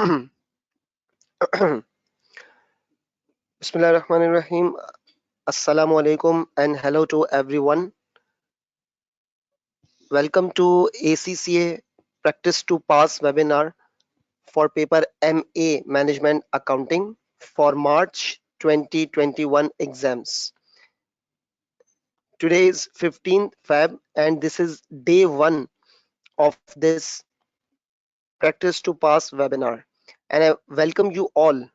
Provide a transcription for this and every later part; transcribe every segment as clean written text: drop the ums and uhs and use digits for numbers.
Bismillahirrahmanirrahim. Assalamu alaikum and hello to everyone. Welcome to ACCA Practice to Pass webinar for paper MA Management Accounting for March 2021 exams. Today is 15th Feb and this is day 1 of this Practice to Pass webinar. And I welcome you all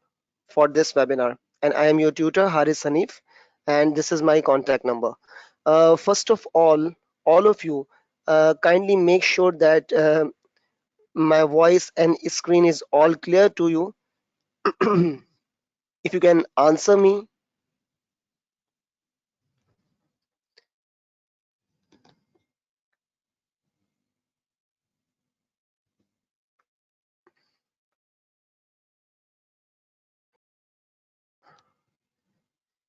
for this webinar. And I am your tutor Haris Hanif, and this is my contact number. First of all of you, kindly make sure that my voice and screen is all clear to you. If you can answer me,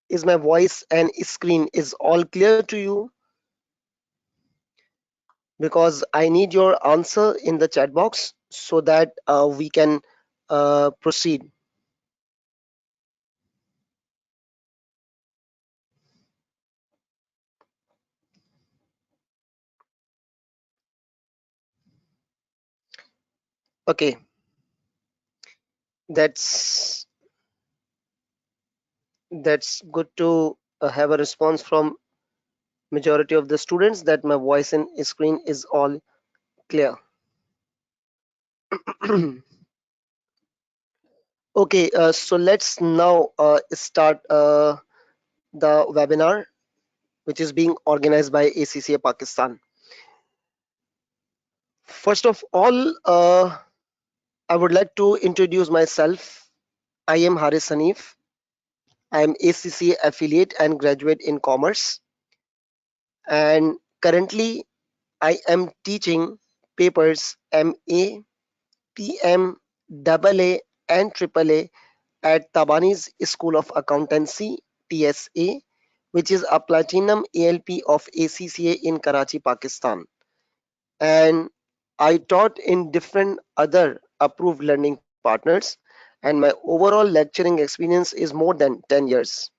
is my voice and screen is all clear to you? Because I need your answer in the chat box so that we can proceed. Okay, that's good to have a response from majority of the students that my voice and screen is all clear. Okay, so let's now start the webinar, which is being organized by ACCA Pakistan. First of all, I would like to introduce myself. I am Haris Hanif. I am ACCA affiliate and graduate in commerce, and currently I am teaching papers MA, PM, AA, and AAA at Tabani's School of Accountancy, TSA, which is a platinum ALP of ACCA in Karachi, Pakistan. And I taught in different other approved learning partners, and my overall lecturing experience is more than 10 years.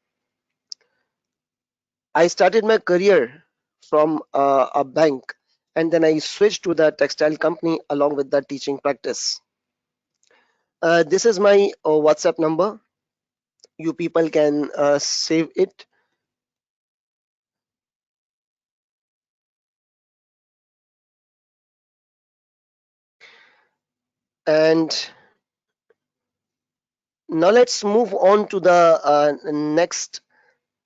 I started my career from a bank, and then I switched to the textile company along with the teaching practice. This is my WhatsApp number. You people can save it. And now let's move on to the next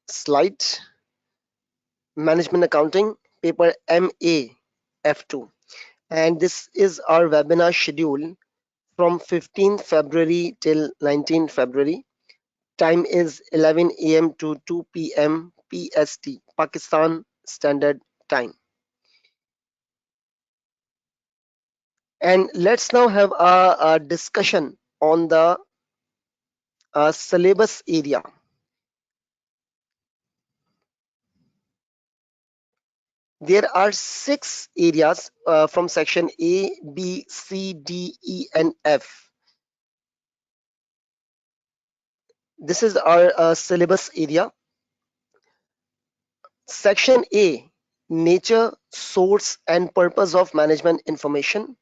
slide. Management Accounting, paper MA F2. And this is our webinar schedule from 15th February till 19th February. Time is 11 a.m. to 2 p.m. PST, Pakistan Standard Time. And let's now have a discussion on the syllabus area. There are 6 areas from section A, B, C, D, E, and F. This is our syllabus area. Section A, nature, source, and purpose of management information.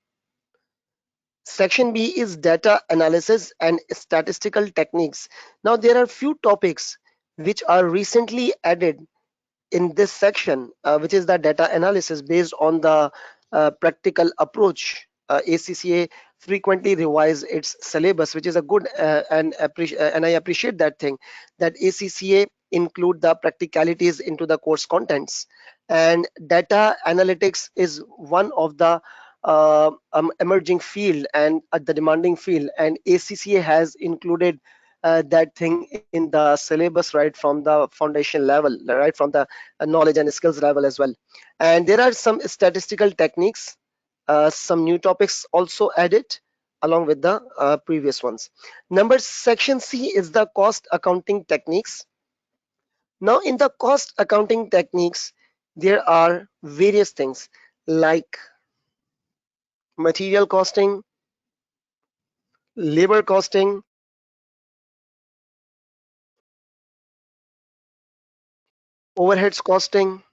Section B is data analysis and statistical techniques. Now there are few topics which are recently added in this section, which is the data analysis based on the practical approach. ACCA frequently revise its syllabus, which is a good and I appreciate that thing, that ACCA include the practicalities into the course contents, and data analytics is one of the emerging field and the demanding field, and ACCA has included that thing in the syllabus right from the foundation level, right from the knowledge and skills level as well. And there are some statistical techniques, some new topics also added along with the previous ones. Section C is the cost accounting techniques. Now in the cost accounting techniques, there are various things like material costing, labor costing, overheads costing,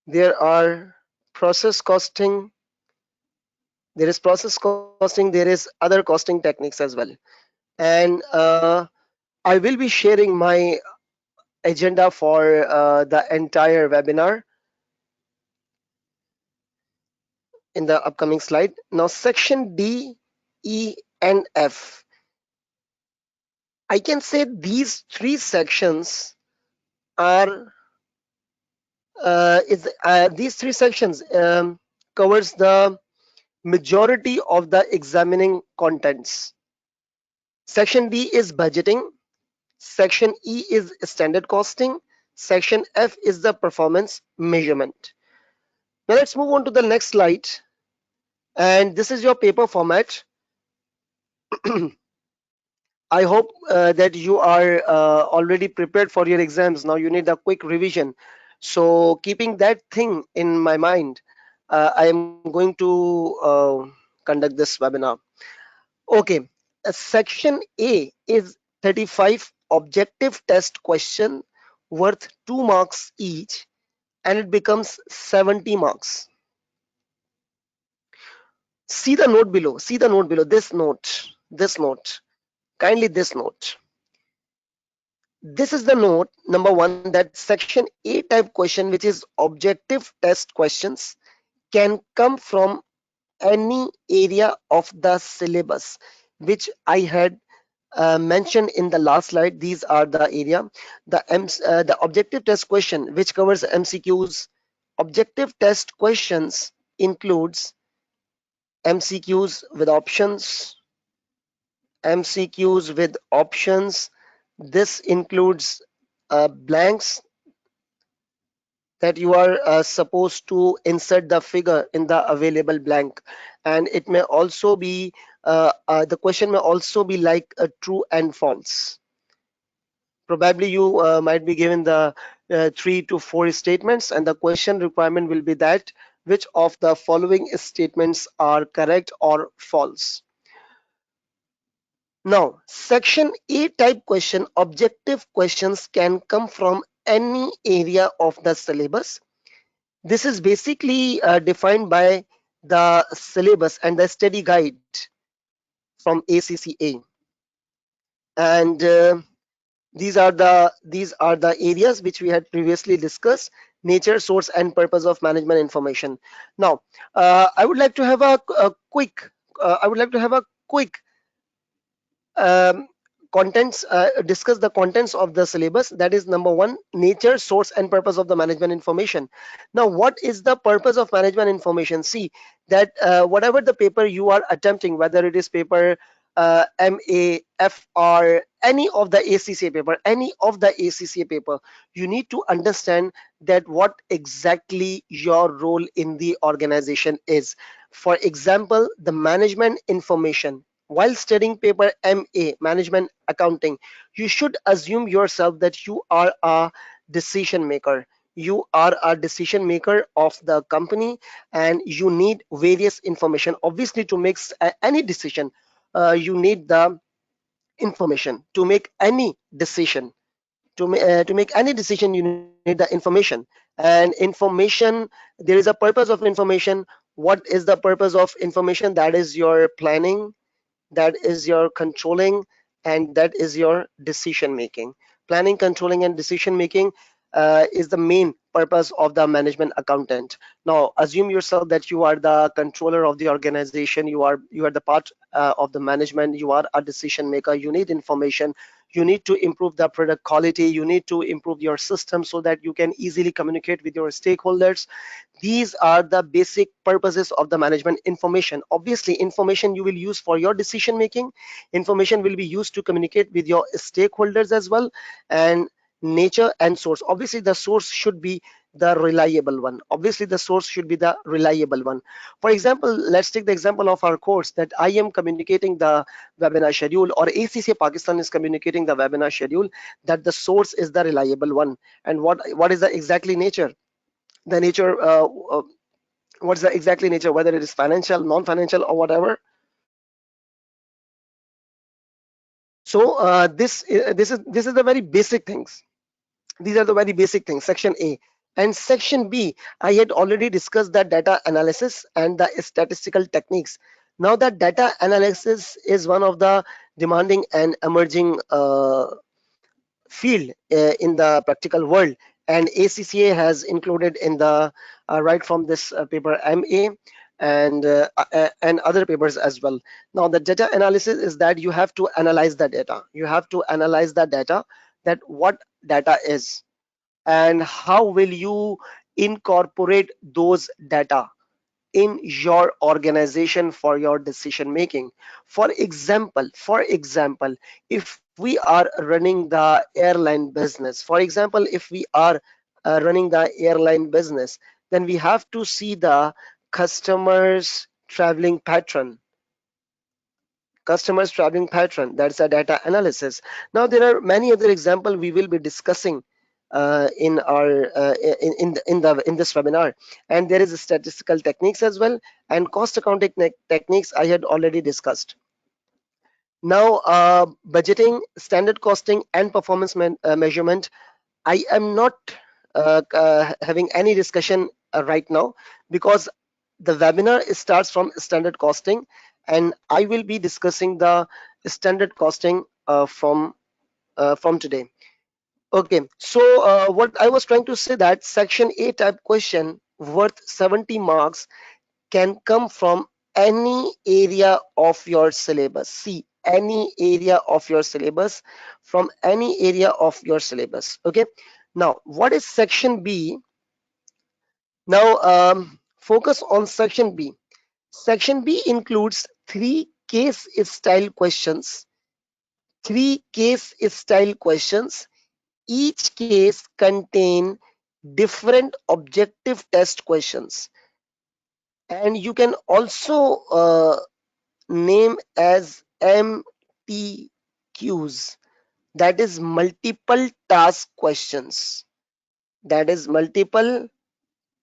there are process costing, there is process costing, there is other costing techniques as well. And I will be sharing my agenda for the entire webinar in the upcoming slide. Now, section D, E, and F. I can say these three sections are these three sections covers the majority of the examining contents. Section D is budgeting. Section E is standard costing. Section F is the performance measurement. Now let's move on to the next slide. And this is your paper format. I hope that you are already prepared for your exams. Now you need a quick revision. So keeping that thing in my mind, I am going to conduct this webinar. Okay, section A is 35 objective test question worth 2 marks each, and it becomes 70 marks. See the note below. See the note below. This note. Kindly this note. This is the note number one, that section A type question, which is objective test questions, can come from any area of the syllabus, which I had mentioned in the last slide. These are the area. The objective test question, which covers MCQs. Objective test questions includes MCQs with options, MCQs with options. This includes blanks that you are supposed to insert the figure in the available blank, and it may also be the question may also be like a true and false. Probably you might be given the 3 to 4 statements, and the question requirement will be that which of the following statements are correct or false. Now, section A type question, objective questions can come from any area of the syllabus. This is basically defined by the syllabus and the study guide from ACCA. And these are the areas which we had previously discussed: nature, source, and purpose of management information. Now, I would like to have a quick um, contents discuss the contents of the syllabus. That is number one, nature, source, and purpose of the management information. Now, what is the purpose of management information? See that whatever the paper you are attempting, whether it is paper MA, FR, any of the ACCA paper, you need to understand that what exactly your role in the organization is. For example, the management information. While studying paper MA, Management Accounting, you should assume yourself that you are a decision maker. You are a decision maker of the company, and you need various information. Obviously, to make any decision, you need the information. To make any decision, to make any decision, you need the information. And information, there is a purpose of information. What is the purpose of information? That is your planning, that is your controlling, and that is your decision making. Planning, controlling, and decision making is the main purpose of the management accountant. Now assume yourself that you are the controller of the organization, you are the part of the management, you are a decision maker, you need information, you need to improve the product quality, you need to improve your system so that you can easily communicate with your stakeholders. These are the basic purposes of the management information. Obviously, information you will use for your decision making, information will be used to communicate with your stakeholders as well. And nature and source, obviously the source should be the reliable one. Obviously the source should be the reliable one. For example, let's take the example of our course, that I am communicating the webinar schedule, or ACCA Pakistan is communicating the webinar schedule, that the source is the reliable one. And what is the exactly nature? The nature, what's the exactly nature, whether it is financial, non-financial, or whatever? So this is the very basic things. These are the very basic things, section A. And section B, I had already discussed the data analysis and the statistical techniques. Now that data analysis is one of the demanding and emerging field in the practical world, and ACCA has included in the right from this paper MA and other papers as well. Now the data analysis is that you have to analyze the data. You have to analyze the data, that what data is and how will you incorporate those data in your organization for your decision making. For example, if we are running the airline business, for example, if we are running the airline business, then we have to see the customers traveling pattern. Customers traveling pattern, that's a data analysis. Now there are many other examples we will be discussing in our in this webinar, and there is statistical techniques as well, and cost accounting techniques I had already discussed. Now budgeting, standard costing and performance measurement, I am not having any discussion right now, because the webinar starts from standard costing, and I will be discussing the standard costing from today. Okay, so what I was trying to say, that section A type question worth 70 marks can come from any area of your syllabus. See, any area of your syllabus, from any area of your syllabus. Okay, now what is section B? Now focus on section B. Section B includes three case style questions. Each case contain different objective test questions, and you can also name as MTQs, that is multiple task questions. That is multiple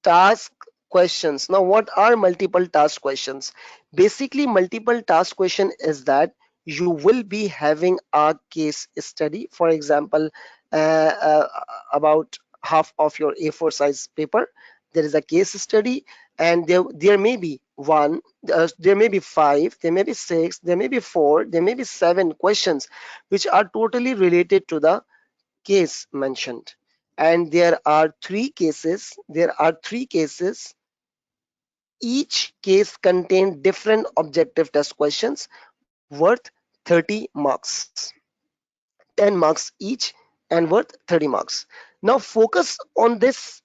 task questions. Now what are multiple task questions? Basically multiple task question is that you will be having a case study, for example, about half of your A4 size paper. There is a case study, and there may be one, there may be five, there may be six, there may be four, there may be seven questions which are totally related to the case mentioned. And there are three cases. Each case contains different objective test questions worth 30 marks, 10 marks each, and worth 30 marks. Now focus on this.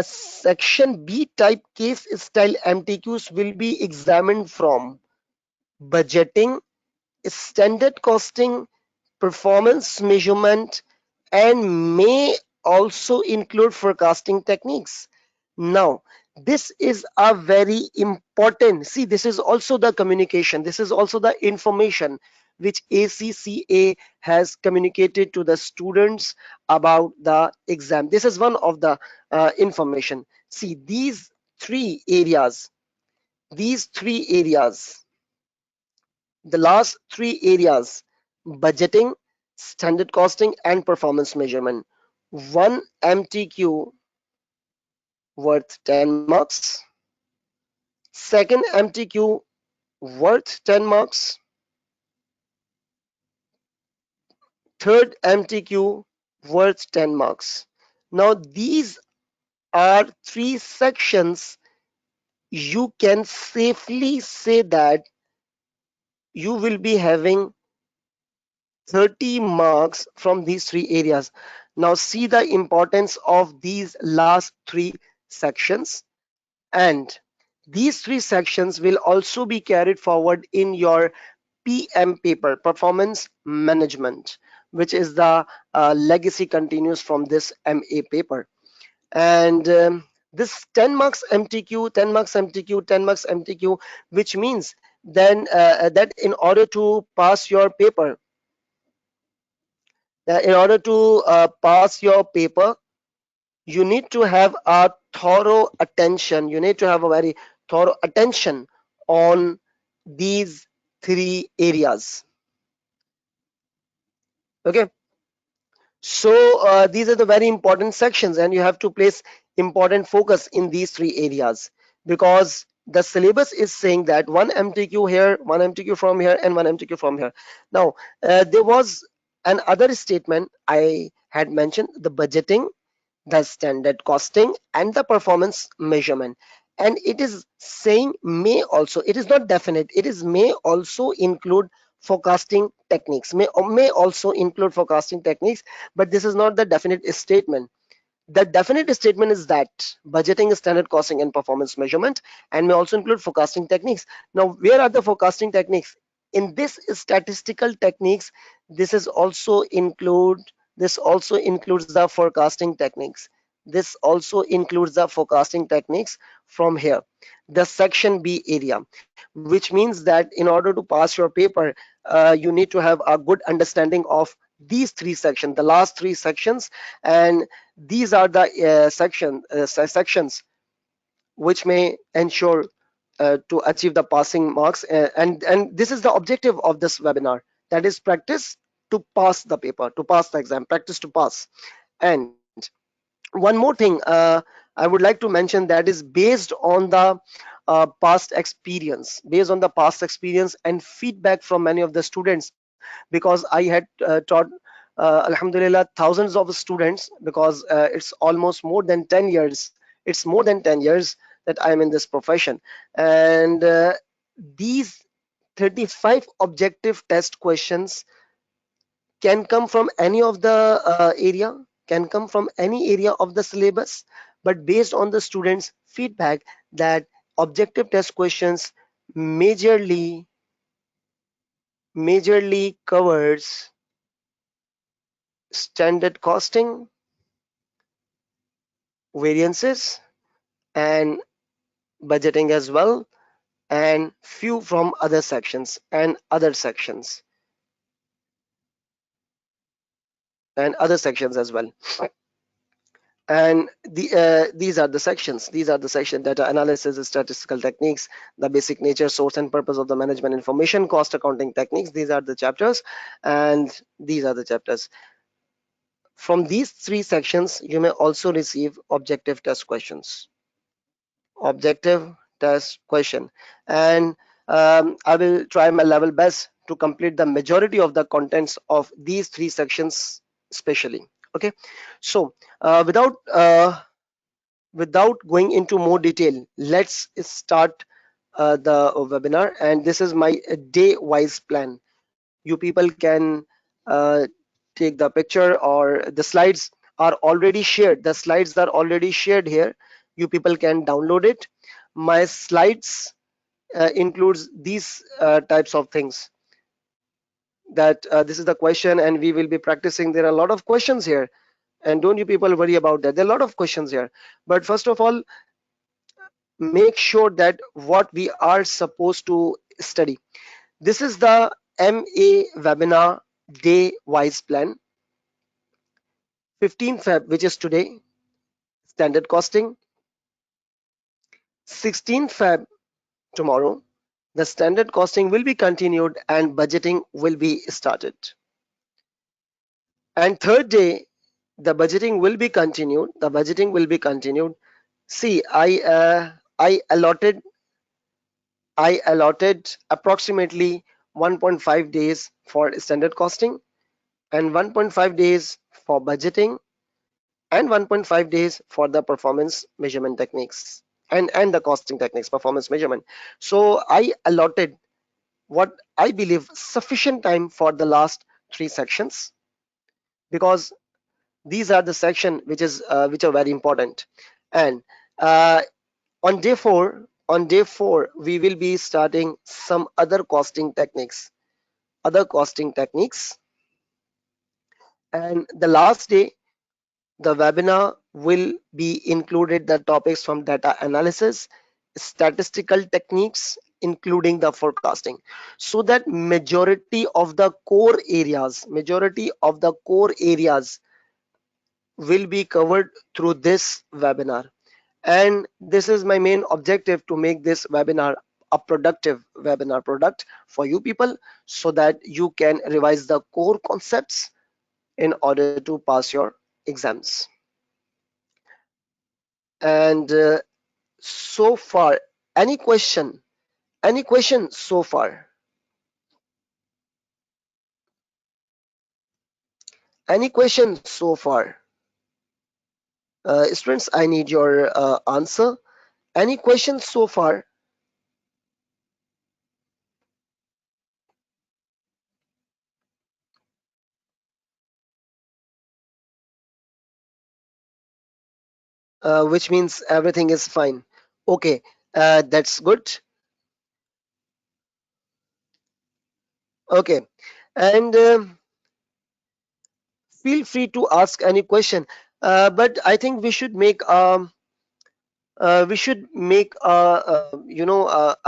Section B type case style MTQs will be examined from budgeting, standard costing, performance measurement, and may also include forecasting techniques. Now, this is a very important. See, this is also the communication, this is also the information which ACCA has communicated to the students about the exam. This is one of the information. See, these three areas, the last three areas: budgeting, standard costing, and performance measurement. One MTQ worth 10 marks, second MTQ worth 10 marks, third MTQ worth 10 marks. Now, these are three sections. You can safely say that you will be having 30 marks from these three areas. Now see the importance of these last three sections, and these three sections will also be carried forward in your PM paper, performance management, which is the legacy continues from this MA paper. And this 10 marks MTQ, 10 marks MTQ, 10 marks MTQ, which means then that in order to pass your paper, you need to have a thorough attention. You need to have a very thorough attention on these three areas. Okay, so these are the very important sections, and you have to place important focus in these three areas, because the syllabus is saying that one MTQ here, one MTQ from here, and one MTQ from here. Now, there was an other statement I had mentioned, the budgeting, the standard costing, and the performance measurement. And it is saying may also, it is not definite, it is may also include forecasting techniques, may also include forecasting techniques, but this is not the definite statement. The definite statement is that budgeting, standard costing, and performance measurement, and may also include forecasting techniques. Now, where are the forecasting techniques? In this statistical techniques, this is also include this also includes the forecasting techniques. This also includes the forecasting techniques from here, the section B area, which means that in order to pass your paper, you need to have a good understanding of these three sections, the last three sections, and these are the sections which may ensure to achieve the passing marks, and this is the objective of this webinar, that is practice to pass the paper, to pass the exam, practice to pass. And one more thing I would like to mention, that is based on the past experience, based on the past experience and feedback from many of the students, because I had taught alhamdulillah thousands of students, because it's almost more than 10 years, it's more than 10 years that I am in this profession. And these 35 objective test questions can come from any of the area, can come from any area of the syllabus, but based on the students feedback, that objective test questions majorly covers standard costing, variances, and budgeting as well, and few from other sections and other sections and other sections as well. And these are the sections, these are the section: data analysis, statistical techniques, the basic nature, source and purpose of the management information, cost accounting techniques. These are the chapters, and these are the chapters. From these three sections, you may also receive objective test questions, objective test question. And I will try my level best to complete the majority of the contents of these three sections especially. Okay, so without going into more detail, let's start the webinar. And this is my day wise plan. You people can uh, take the picture, or the slides are already shared, the slides are already shared here. You people can download it. My slides includes these types of things, that this is the question, and we will be practicing. There are a lot of questions here, and don't you people worry about that, there are a lot of questions here. But first of all, make sure that what we are supposed to study. This is the MA webinar day wise plan. 15 Feb, which is today, standard costing. 16 Feb, tomorrow, the standard costing will be continued and budgeting will be started. And third day, the budgeting will be continued. The budgeting will be continued. See, I allotted approximately 1.5 days for standard costing, and 1.5 days for budgeting, and 1.5 days for the performance measurement techniques, and the costing techniques, performance measurement. So I allotted what I believe sufficient time for the last three sections, because these are the section which are very important. And uh, on day four we will be starting some other costing techniques. And the last day, the webinar will be included the topics from data analysis, statistical techniques, including the forecasting, so that majority of the core areas will be covered through this webinar. And this is my main objective, to make this webinar a productive webinar product for you people, so that you can revise the core concepts, in order to pass your exams. And so far, any question? Any question so far? Any question so far? Students, I need your answer. Any questions so far? Which means everything is fine. Okay, that's good. Okay, and feel free to ask any question. But I think we should make a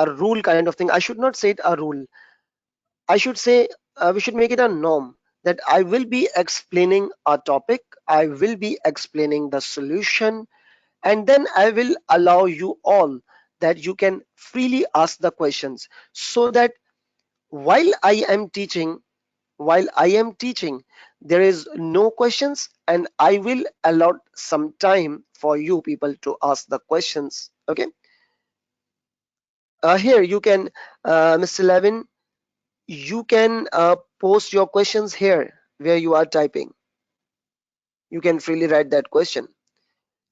rule kind of thing. I should not say it a rule. I should say we should make it a norm that I will be explaining a topic. I will be explaining the solution, and then I will allow you all that you can freely ask the questions, so that while I am teaching, while I am teaching, there is no questions, and I will allot some time for you people to ask the questions. Okay. Here you can, Mr. Levin, you can post your questions here where you are typing. You can freely write that question.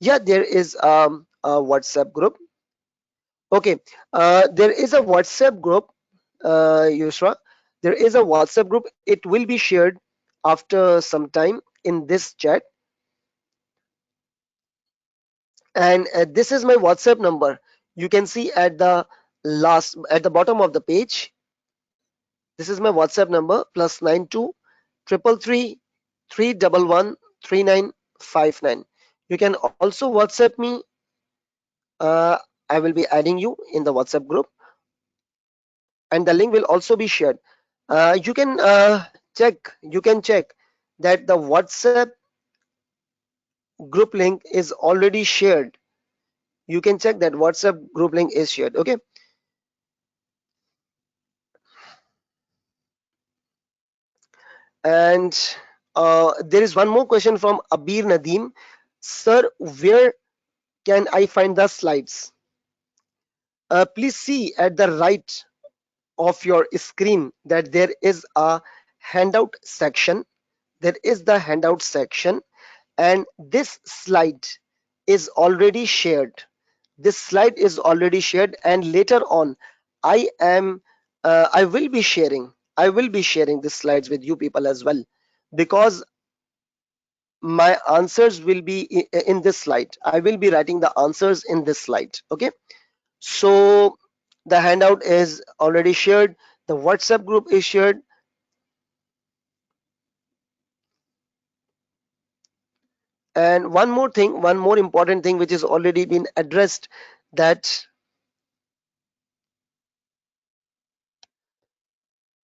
Yeah, there is a WhatsApp group. Okay, there is a WhatsApp group, Yusra. There is a WhatsApp group. It will be shared after some time in this chat. And this is my WhatsApp number. You can see at the bottom of the page. This is my WhatsApp number, +92 333 311 3959. You can also WhatsApp me. Uh, I will be adding you in the WhatsApp group, and the link will also be shared. You can check that the WhatsApp group link is already shared. You can check that WhatsApp group link is shared. Okay. And there is one more question from Abir Nadeem. Sir, where can I find the slides? Please see at the right of your screen that there is a handout section. There is the handout section, and this slide is already shared. This slide is already shared, and later on, I am I will be sharing. I will be sharing the slides with you people as well, because my answers will be in this slide. I will be writing the answers in this slide. Okay. So the handout is already shared. The WhatsApp group is shared. And one more thing, one more important thing which is already been addressed, that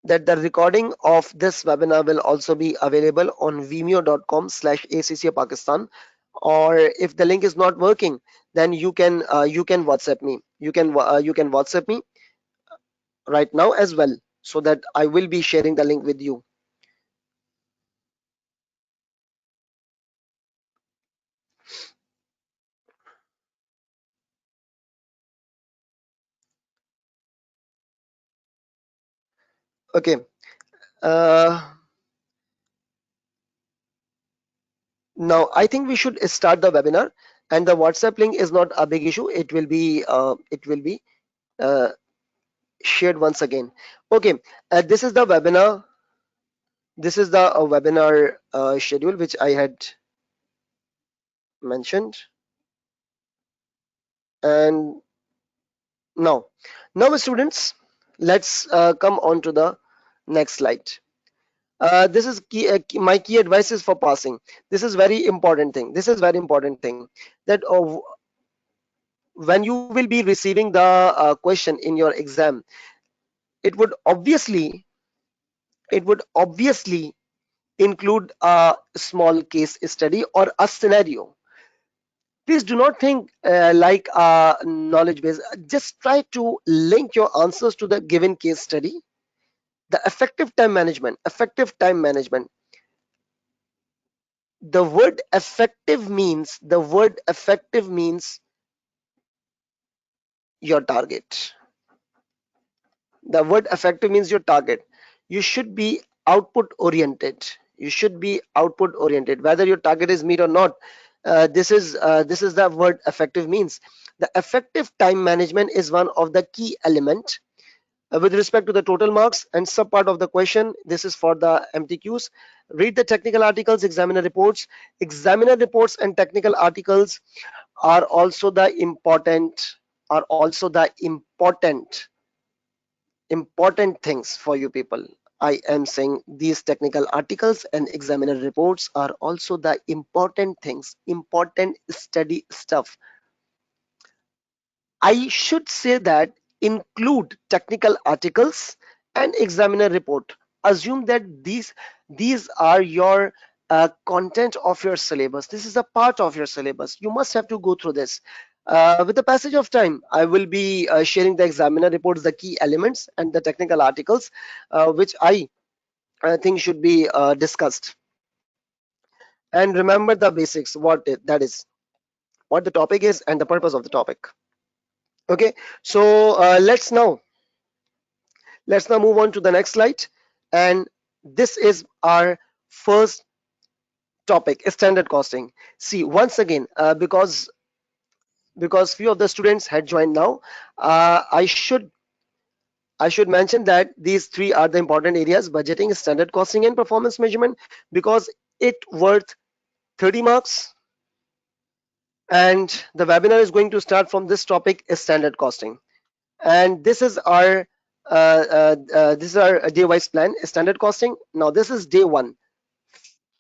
the recording of this webinar will also be available on vimeo.com/ACCA Pakistan. Or if the link is not working, then you can WhatsApp me. You can WhatsApp me right now as well, so that I will be sharing the link with you. Okay. Uh, Now I think we should start the webinar, and the WhatsApp link is not a big issue. It will be uh, shared once again. Okay, this is the webinar. This is the webinar schedule which I had mentioned. And now, students, let's come on to the next slide. This is my key advices for passing. This is very important thing. This is very important thing, that when you will be receiving the question in your exam, it would obviously include a small case study or a scenario. Please do not think like a knowledge base. Just try to link your answers to the given case study. The effective time management, the word effective means your target. The word effective means your target. You should be output oriented. You should be output oriented, whether your target is meet or not. This is the word effective means. The effective time management is one of the key element with respect to the total marks and sub part of the question. This is for the MTQs. Read the technical articles, examiner reports. Examiner reports and technical articles are also the important things for you people. I am saying these technical articles and examiner reports are also the important things, important study stuff. I should say that include technical articles and examiner report. Assume that these are your content of your syllabus. This is a part of your syllabus. You must have to go through this. With the passage of time, I will be sharing the examiner reports, the key elements, and the technical articles, which I think should be discussed. And remember the basics, that is, what the topic is and the purpose of the topic. Okay, so let's now move on to the next slide. And this is our first topic, standard costing. See, once again, because few of the students had joined now, I should mention that these three are the important areas: budgeting, standard costing, and performance measurement, because it worth 30 marks. And the webinar is going to start from this topic, standard costing. And this is our day wise plan, standard costing. Now this is day 1,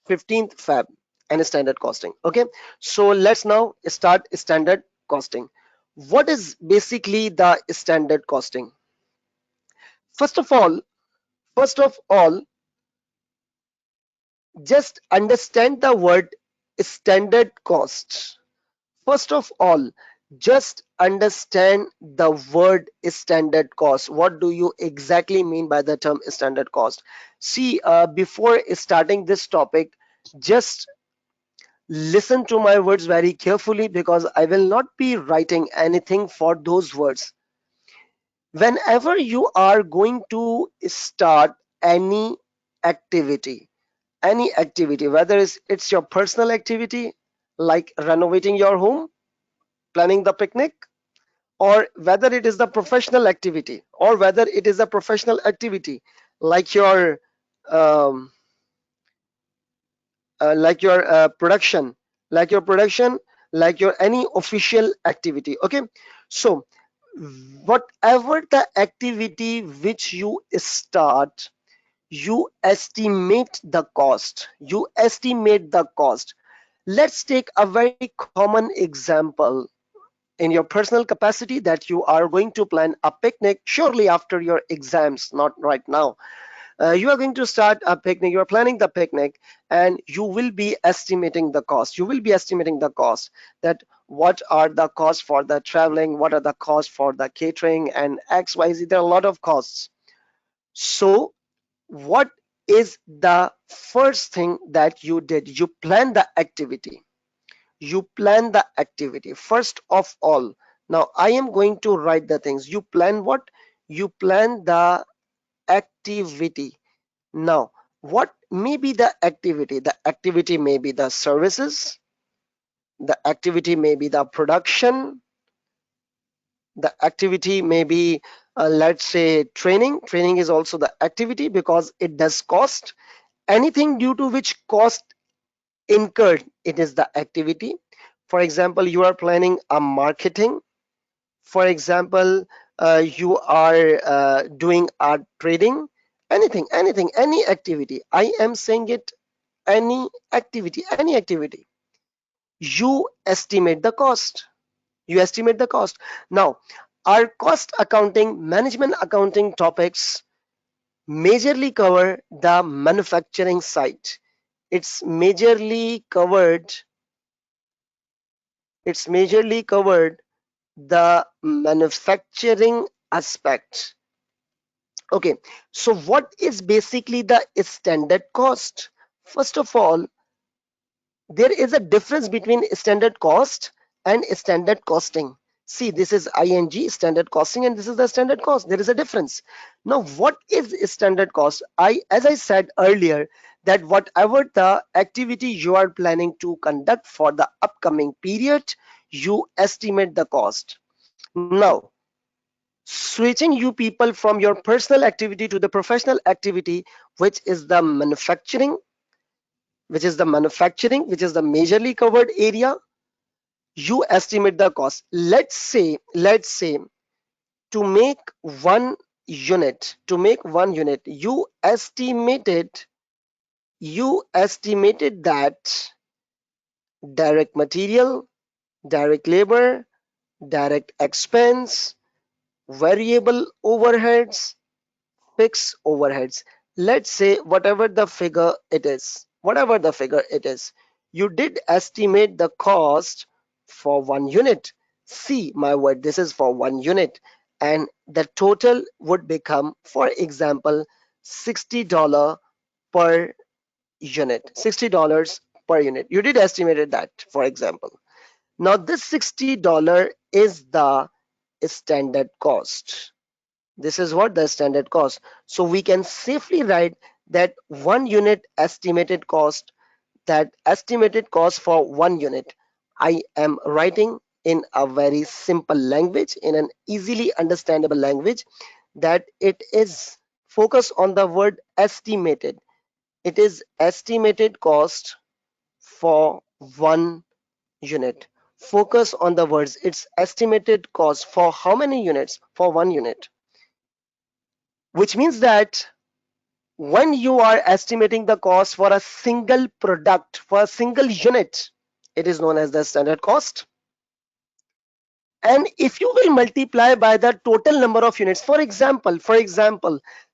15th Feb, and standard costing. Okay, so let's now start standard costing. What is basically the standard costing? First of all, first of all, just understand the word standard cost. First of all, just understand the word standard cost. What do you exactly mean by the term standard cost? See, before starting this topic, just listen to my words very carefully, because I will not be writing anything for those words. Whenever you are going to start any activity, whether it's your personal activity like renovating your home, planning the picnic, or whether it is the professional activity, like your um, production, like your any official activity. Okay, so whatever the activity which you start, you estimate the cost. Let's take a very common example. In your personal capacity, that you are going to plan a picnic surely after your exams, not right now. You are going to start a picnic, you are planning the picnic, and you will be estimating the cost. That what are the costs for the traveling, what are the costs for the catering, and XYZ. There are a lot of costs. So what is the first thing that you did? You plan the activity. First of all. Now I am going to write the things. You plan what? You plan the activity. Now, what may be the activity? The activity may be the services, the activity may be the production, the activity may be, let's say, training. Training is also the activity because it does cost. Anything due to which cost incurred, it is the activity. For example, you are planning a marketing. For example, you are doing a trading. Any activity. I am saying it, any activity. You estimate the cost. Now, our cost accounting, management accounting topics majorly cover the manufacturing side. It's majorly covered the manufacturing aspect. Okay, so what is basically the standard cost? First of all, there is a difference between standard cost and standard costing. See, this is ing standard costing and this is the standard cost. There is a difference. Now, what is standard cost? As I said earlier, that whatever the activity you are planning to conduct for the upcoming period, you estimate the cost. Now, switching you people from your personal activity to the professional activity, which is the manufacturing, which is the majorly covered area, you estimate the cost. Let's say to make one unit, you estimated that direct material, direct labor, direct expense, variable overheads, fixed overheads. Let's say whatever the figure it is, you did estimate the cost for one unit. See, my word, this is for one unit, and the total would become, for example, $60 per unit. $60 per unit. You did estimated that, for example. Now, this $60 is the standard cost. This is what the standard cost. So we can safely write that one unit estimated cost, that estimated cost for one unit. I am writing in a very simple language, in an easily understandable language, that it is focus on the word estimated. It is estimated cost for one unit. Focus on the words. It's estimated cost for how many units? For one unit. Which means that when you are estimating the cost for a single product, for a single unit, it is known as the standard cost. And if you will multiply by the total number of units, for example,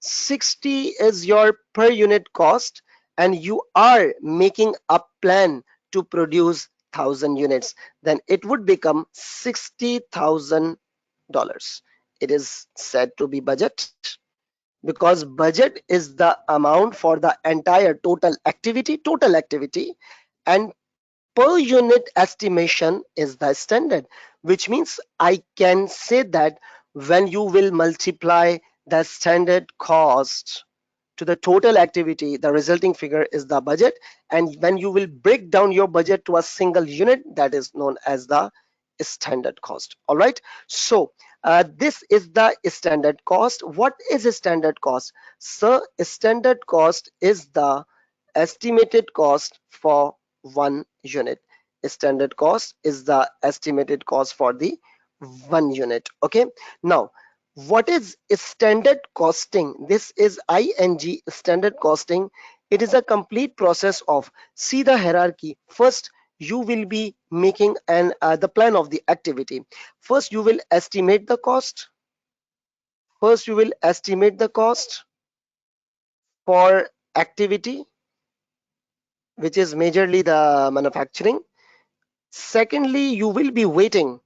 60 is your per unit cost, and you are making a plan to produce 1,000 units, then it would become $60,000. It is said to be budget, because budget is the amount for the entire total activity, and per unit estimation is the standard, which means I can say that when you will multiply the standard cost to the total activity, the resulting figure is the budget. And when you will break down your budget to a single unit, that is known as the standard cost. All right. So this is the standard cost. What is a standard cost? So standard cost is the estimated cost for one unit. Standard cost is the estimated cost for the one unit. Okay. Now, what is standard costing? This is ing standard costing. It is a complete process of, see the hierarchy. First, you will be making the plan of the activity. First, you will estimate the cost. First, you will estimate the cost for activity, which is majorly the manufacturing. Secondly, you will be waiting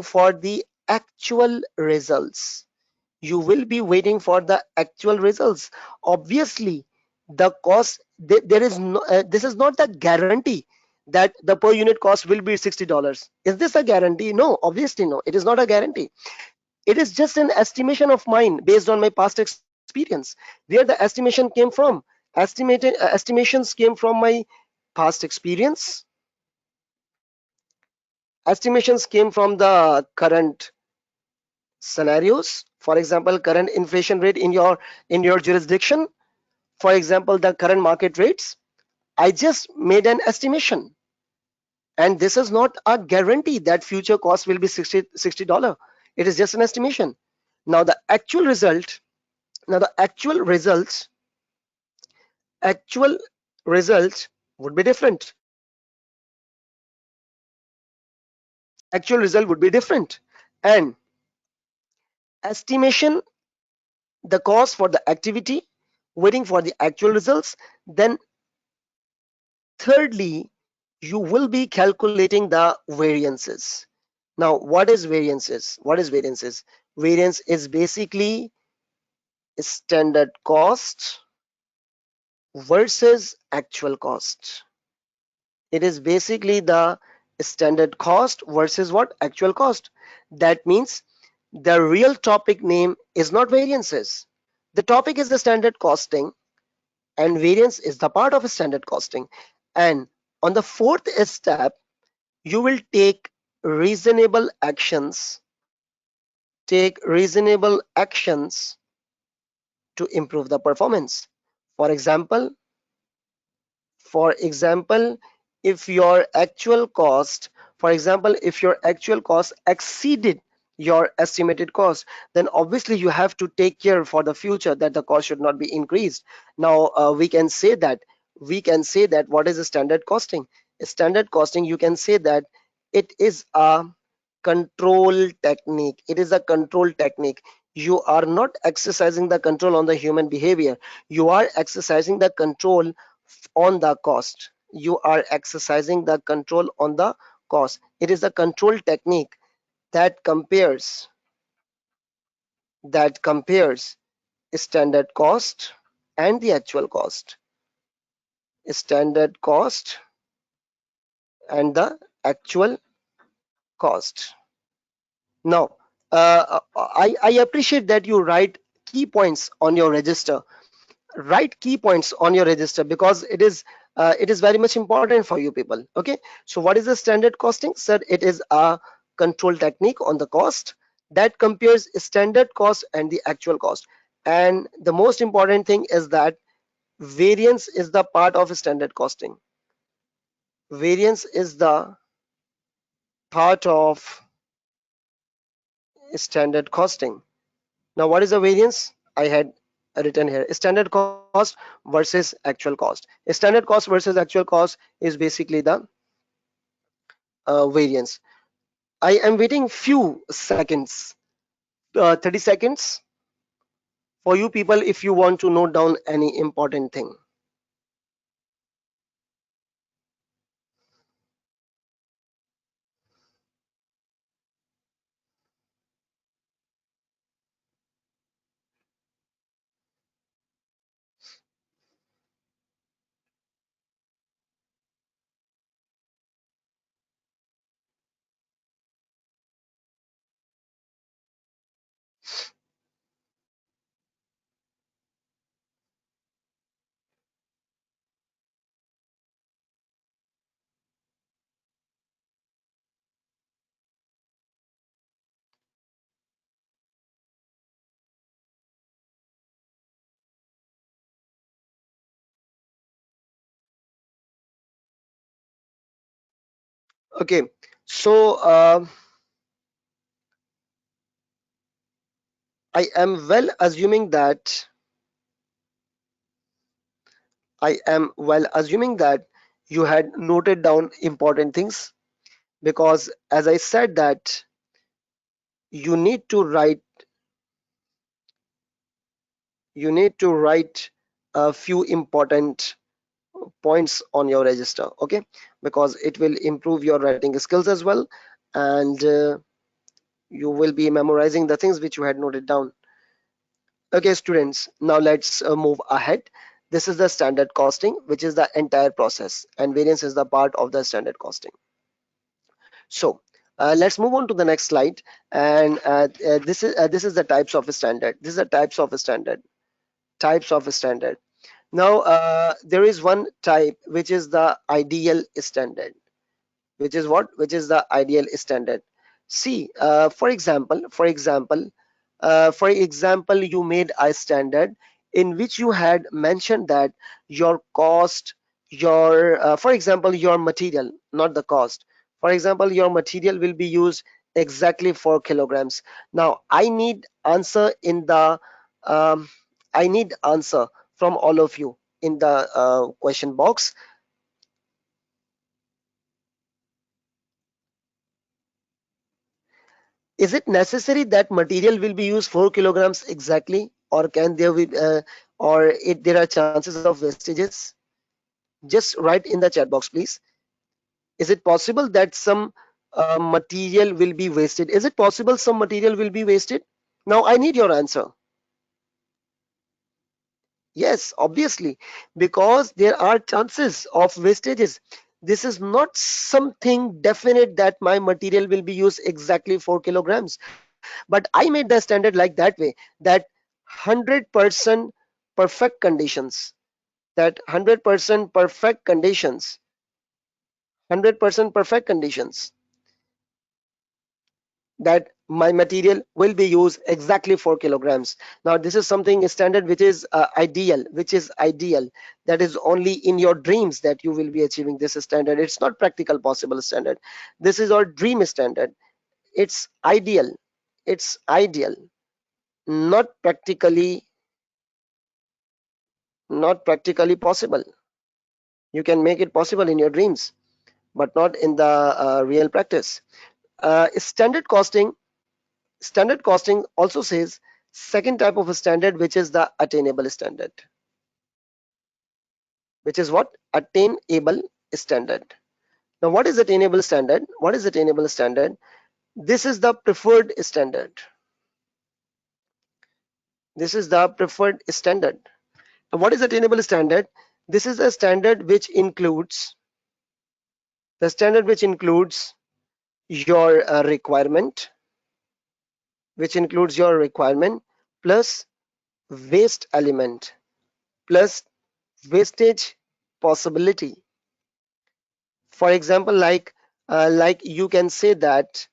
for the actual results. You will be waiting for the actual results. Obviously, the cost, there is no, this is not the guarantee that the per unit cost will be $60. Is this a guarantee? No, obviously no, it is not a guarantee. It is just an estimation of mine based on my past experience. Where the estimation came from? Estimations came from my past experience. Estimations came from the current scenarios. For example, current inflation rate in your jurisdiction. For example, the current market rates. I just made an estimation, and this is not a guarantee that future cost will be $60. It is just an estimation. Now the actual result, now the actual results would be different. Actual result would be different. And estimation, the cost for the activity, waiting for the actual results. Then thirdly, you will be calculating the variances. Now, what is variances? Variance is basically standard cost versus actual cost. It is basically the standard cost versus what? Actual cost. That means the real topic name is not variances. The topic is the standard costing, and variance is the part of standard costing. And on the fourth step, you will reasonable actions, take reasonable actions to improve the performance. For example, For example, if your actual cost, for example, if your actual cost exceeded your estimated cost, then obviously you have to take care for the future that the cost should not be increased. Now we can say that what is a standard costing? Standard costing, you can say that it is a control technique. It is a control technique. You are not exercising the control on the human behavior. You are exercising the control on the cost. You are exercising the control on the cost. It is a control technique that compares standard cost and the actual cost. Standard cost and the actual cost. Now, I appreciate that you write key points on your register. Write key points on your register because it is very much important for you people. Okay, so what is the standard costing? Sir, it is a control technique on the cost that compares standard cost and the actual cost. And the most important thing is that variance is the part of standard costing. Variance is the part of standard costing. Now, what is the variance? I had written here standard cost versus actual cost. Standard cost versus actual cost is basically the variance. I am waiting few seconds, 30 seconds for you people if you want to note down any important thing. Okay, so I am well assuming that you had noted down important things, because as I said that you need to write a few important points on your register. Okay, because it will improve your writing skills as well, and you will be memorizing the things which you had noted down. Okay students, now let's move ahead. This is the standard costing, which is the entire process, and variance is the part of the standard costing. So let's move on to the next slide. And this is the types of standard. This is the types of standard. Now there is one type which is the ideal standard. Which is what? Which is the ideal standard. See, for example, you made a standard in which you had mentioned that your cost, for example, your material, not the cost. For example, your material will be used exactly 4 kilograms. Now, um, I need answer from all of you in the question box. Is it necessary that material will be used 4 kilograms exactly, or can there be, there are chances of wastages? Just write in the chat box, please. Is it possible that some material will be wasted? Is it possible some material will be wasted? Now I need your answer. Yes, obviously, because there are chances of wastages. This is not something definite that my material will be used exactly 4 kilograms. But I made the standard like that way, that 100% perfect conditions, that 100% perfect conditions, 100% perfect conditions, that my material will be used exactly 4 kilograms. Now this is something standard which is ideal, that is only in your dreams that you will be achieving this standard. It's not practical possible standard. This is our dream standard. It's ideal, it's ideal, not practically, not practically possible. You can make it possible in your dreams, but not in the real practice. Standard costing, standard costing also says second type of a standard, which is the attainable standard, which is what? Attainable standard. Now what is attainable standard? What is attainable standard? This is the preferred standard. This is the preferred standard. Now what is attainable standard? This is a standard which includes, the standard which includes your requirement, which includes your requirement plus waste element plus wastage possibility. For example, like you can say that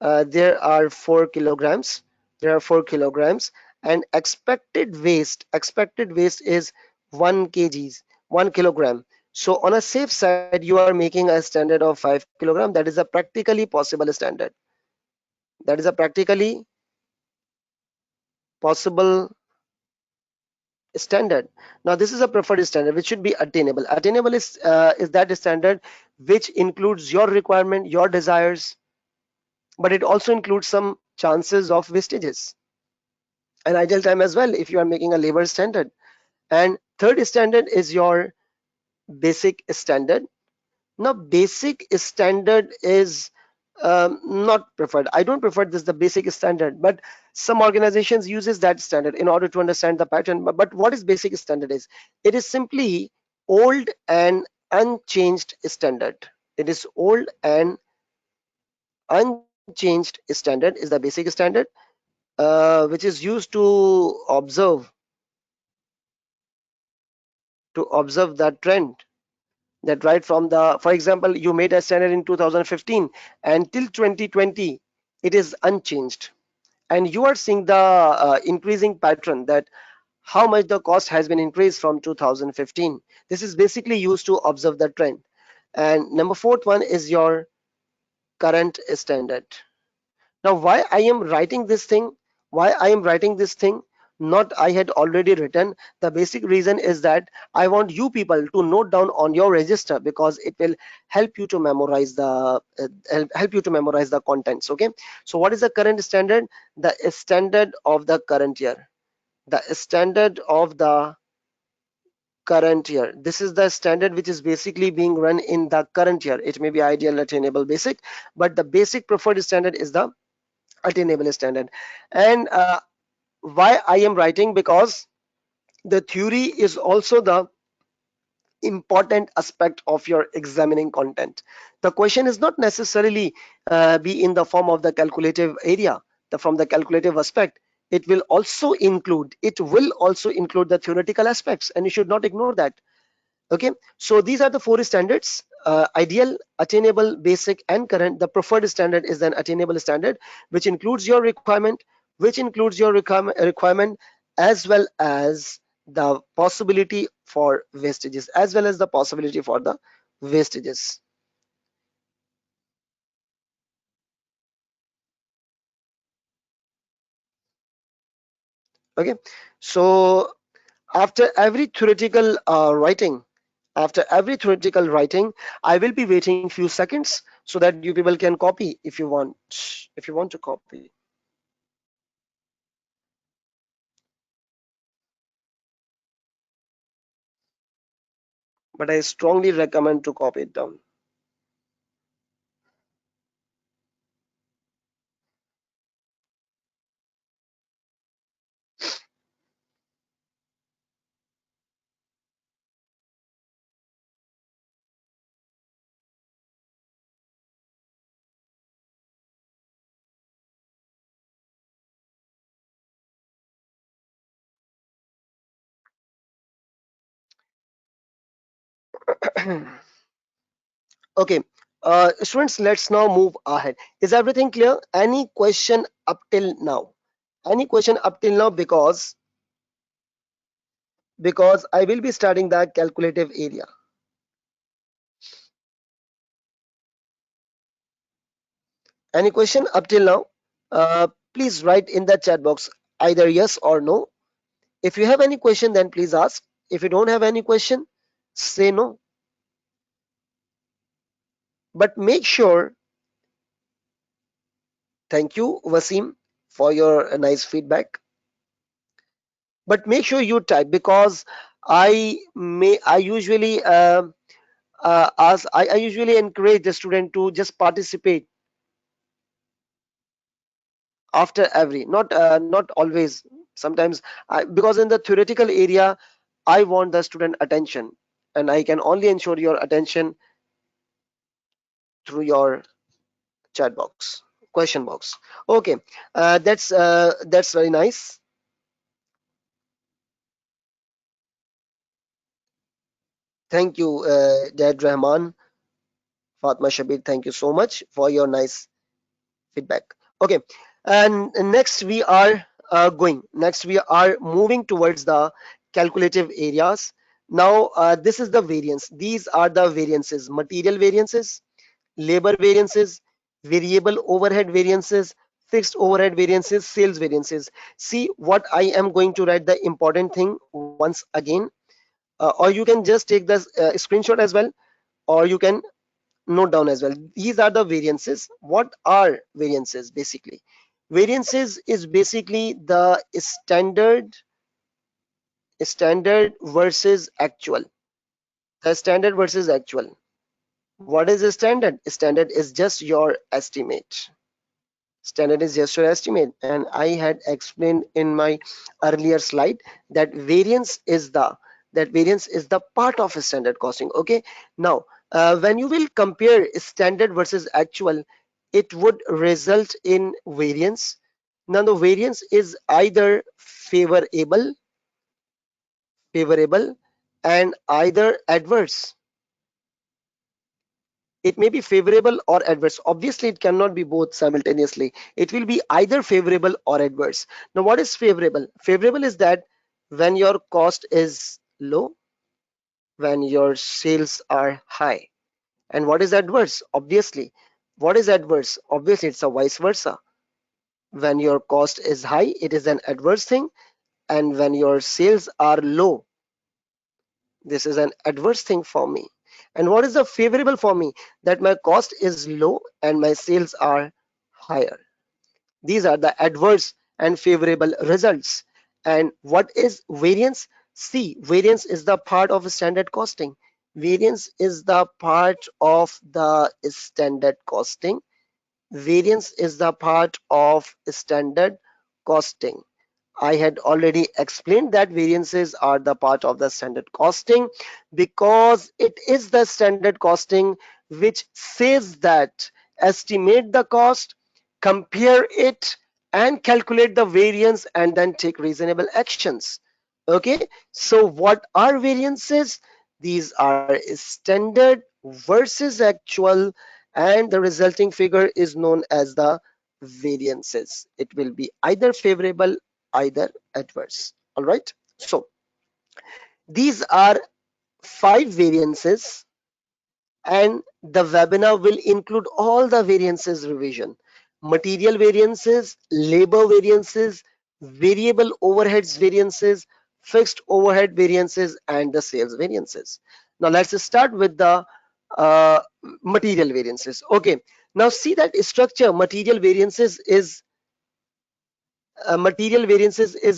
there are 4 kilograms, there are 4 kilograms, and expected waste is 1 kgs, 1 kilogram. So on a safe side, you are making a standard of 5 kilogram. That is a practically possible standard. That is a practically possible standard. Now this is a preferred standard which should be attainable. Attainable is that standard which includes your requirement, your desires, but it also includes some chances of wastages and idle time as well if you are making a labor standard. And third standard is your basic standard. Now basic standard is not preferred. I don't prefer this, the basic standard, but some organizations uses that standard in order to understand the pattern. But what is basic standard is? It is simply old and unchanged standard. It is old and unchanged standard is the basic standard, which is used to observe the trend, that right from the, for example, you made a standard in 2015 and till 2020 it is unchanged, and you are seeing the increasing pattern, that how much the cost has been increased from 2015. This is basically used to observe the trend. And number fourth one is your current standard. Now why I am writing this thing, why I am writing this thing, not I had already written. The basic reason is that I want you people to note down on your register, because it will help you to memorize the help you to memorize the contents. Okay, so what is the current standard? The standard of the current year. The standard of the current year. This is the standard which is basically being run in the current year. It may be ideal, attainable, basic, but the basic preferred standard is the attainable standard. And why I am writing? Because the theory is also the important aspect of your examining content. The question is not necessarily be in the form of the calculative area, from the calculative aspect. It will also include the theoretical aspects, and you should not ignore that. Okay, so these are the four standards: ideal, attainable, basic, and current. The preferred standard is an attainable standard, which includes your requirement, requirement, as well as the possibility for wastages, Okay, so after every theoretical writing, I will be waiting few seconds so that you people can copy if you want to copy. But I strongly recommend to copy it down. Okay, students, let's now move ahead. Is everything clear? Any question up till now? Any question up till now? Because I will be starting the calculative area. Any question up till now? Please write in the chat box either yes or no. If you have any question, then please ask. If you don't have any question, say no. But make sure, thank you, Wasim, for your nice feedback. But make sure you type, because I usually I usually encourage the student to just participate after every, not always. Sometimes because in the theoretical area, I want the student attention, and I can only ensure your attention through your chat box, question box. Okay, that's very nice. Thank you, Jad Rahman, Fatma Shabir. Thank you so much for your nice feedback. Okay, and next we are next we are moving towards the calculative areas. Now this is the variance. These are the variances: material variances, labor variances, variable overhead variances, fixed overhead variances, sales variances. See what I am going to write, the important thing once again, or you can just take the screenshot as well, or you can note down as well. These are the variances. What are variances basically? Variances is basically the standard versus actual. The standard versus actual. What is a standard? Standard is just your estimate. Standard is just your estimate, and I had explained in my earlier slide that variance is the part of a standard costing. Okay, now when you will compare standard versus actual, it would result in variance. Now the variance is either favorable and either adverse. It may be favorable or adverse. Obviously, it cannot be both simultaneously. It will be either favorable or adverse. Now, what is favorable? Favorable is that when your cost is low, when your sales are high. And what is adverse? Obviously, what is adverse? Obviously, it's a vice versa. When your cost is high, it is an adverse thing. And when your sales are low, this is an adverse thing for me. And what is the favorable for me? That my cost is low and my sales are higher. These are the adverse and favorable results. And what is variance? See, variance is the part of standard costing. Variance is the part of the standard costing. Variance is the part of standard costing. I had already explained that variances are the part of the standard costing, because it is the standard costing which says that estimate the cost, compare it, and calculate the variance, and then take reasonable actions. Okay, so what are variances? These are standard versus actual, and the resulting figure is known as the variances. It will be either favorable, either adverse. All right, so these are 5 variances, and the webinar will include all the variances revision: material variances, labor variances, variable overheads variances, fixed overhead variances, and the sales variances. Now let's start with the uh, material variances. Okay, now see that structure. Material variances is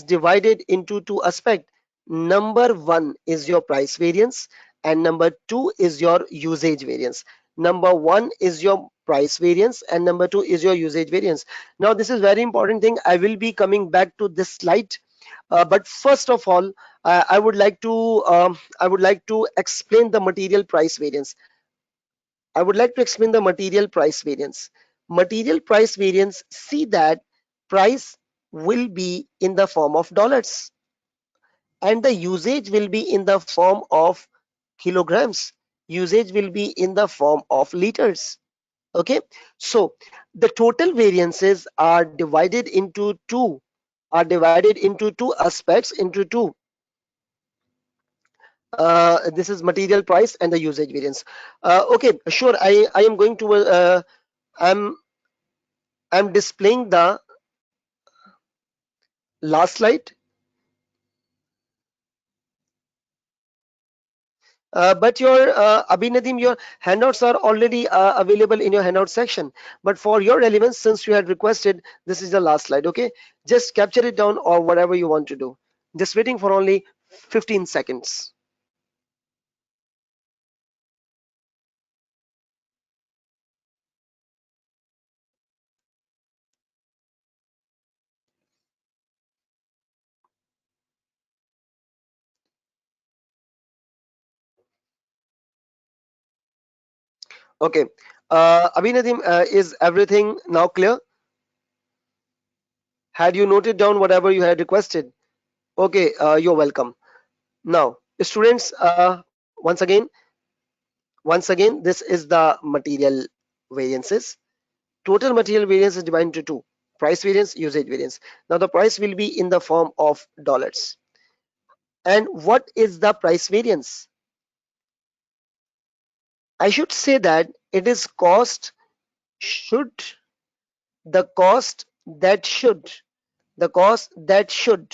divided into 2 aspects. Number one is your price variance, and number two is your usage variance. Number one is your price variance, and number two is your usage variance. Now this is very important thing. I will be coming back to this slide, but first of all, I would like to explain the material price variance. I would like to explain the material price variance. Material price variance, see that price will be in the form of dollars, and the usage will be in the form of kilograms. usage will be in the form of liters. Okay, so the total variances are divided into two aspects, into two. This is material price and the usage variance. Okay, sure. I am going to I'm I'm displaying the last slide. But your Abhinadim, your handouts are already available in your handout section. But for your relevance, since you had requested, this is the last slide. Okay, just capture it down or whatever you want to do. Just waiting for only 15 seconds. Okay, Abhinadim, is everything now clear? Had you noted down whatever you had requested? Okay, you're welcome. Now, students, once again, this is the material variances. Total material variance is divided into two: price variance, usage variance. Now, the price will be in the form of dollars. And what is the price variance? I should say that it is should, the cost that should, the cost that should,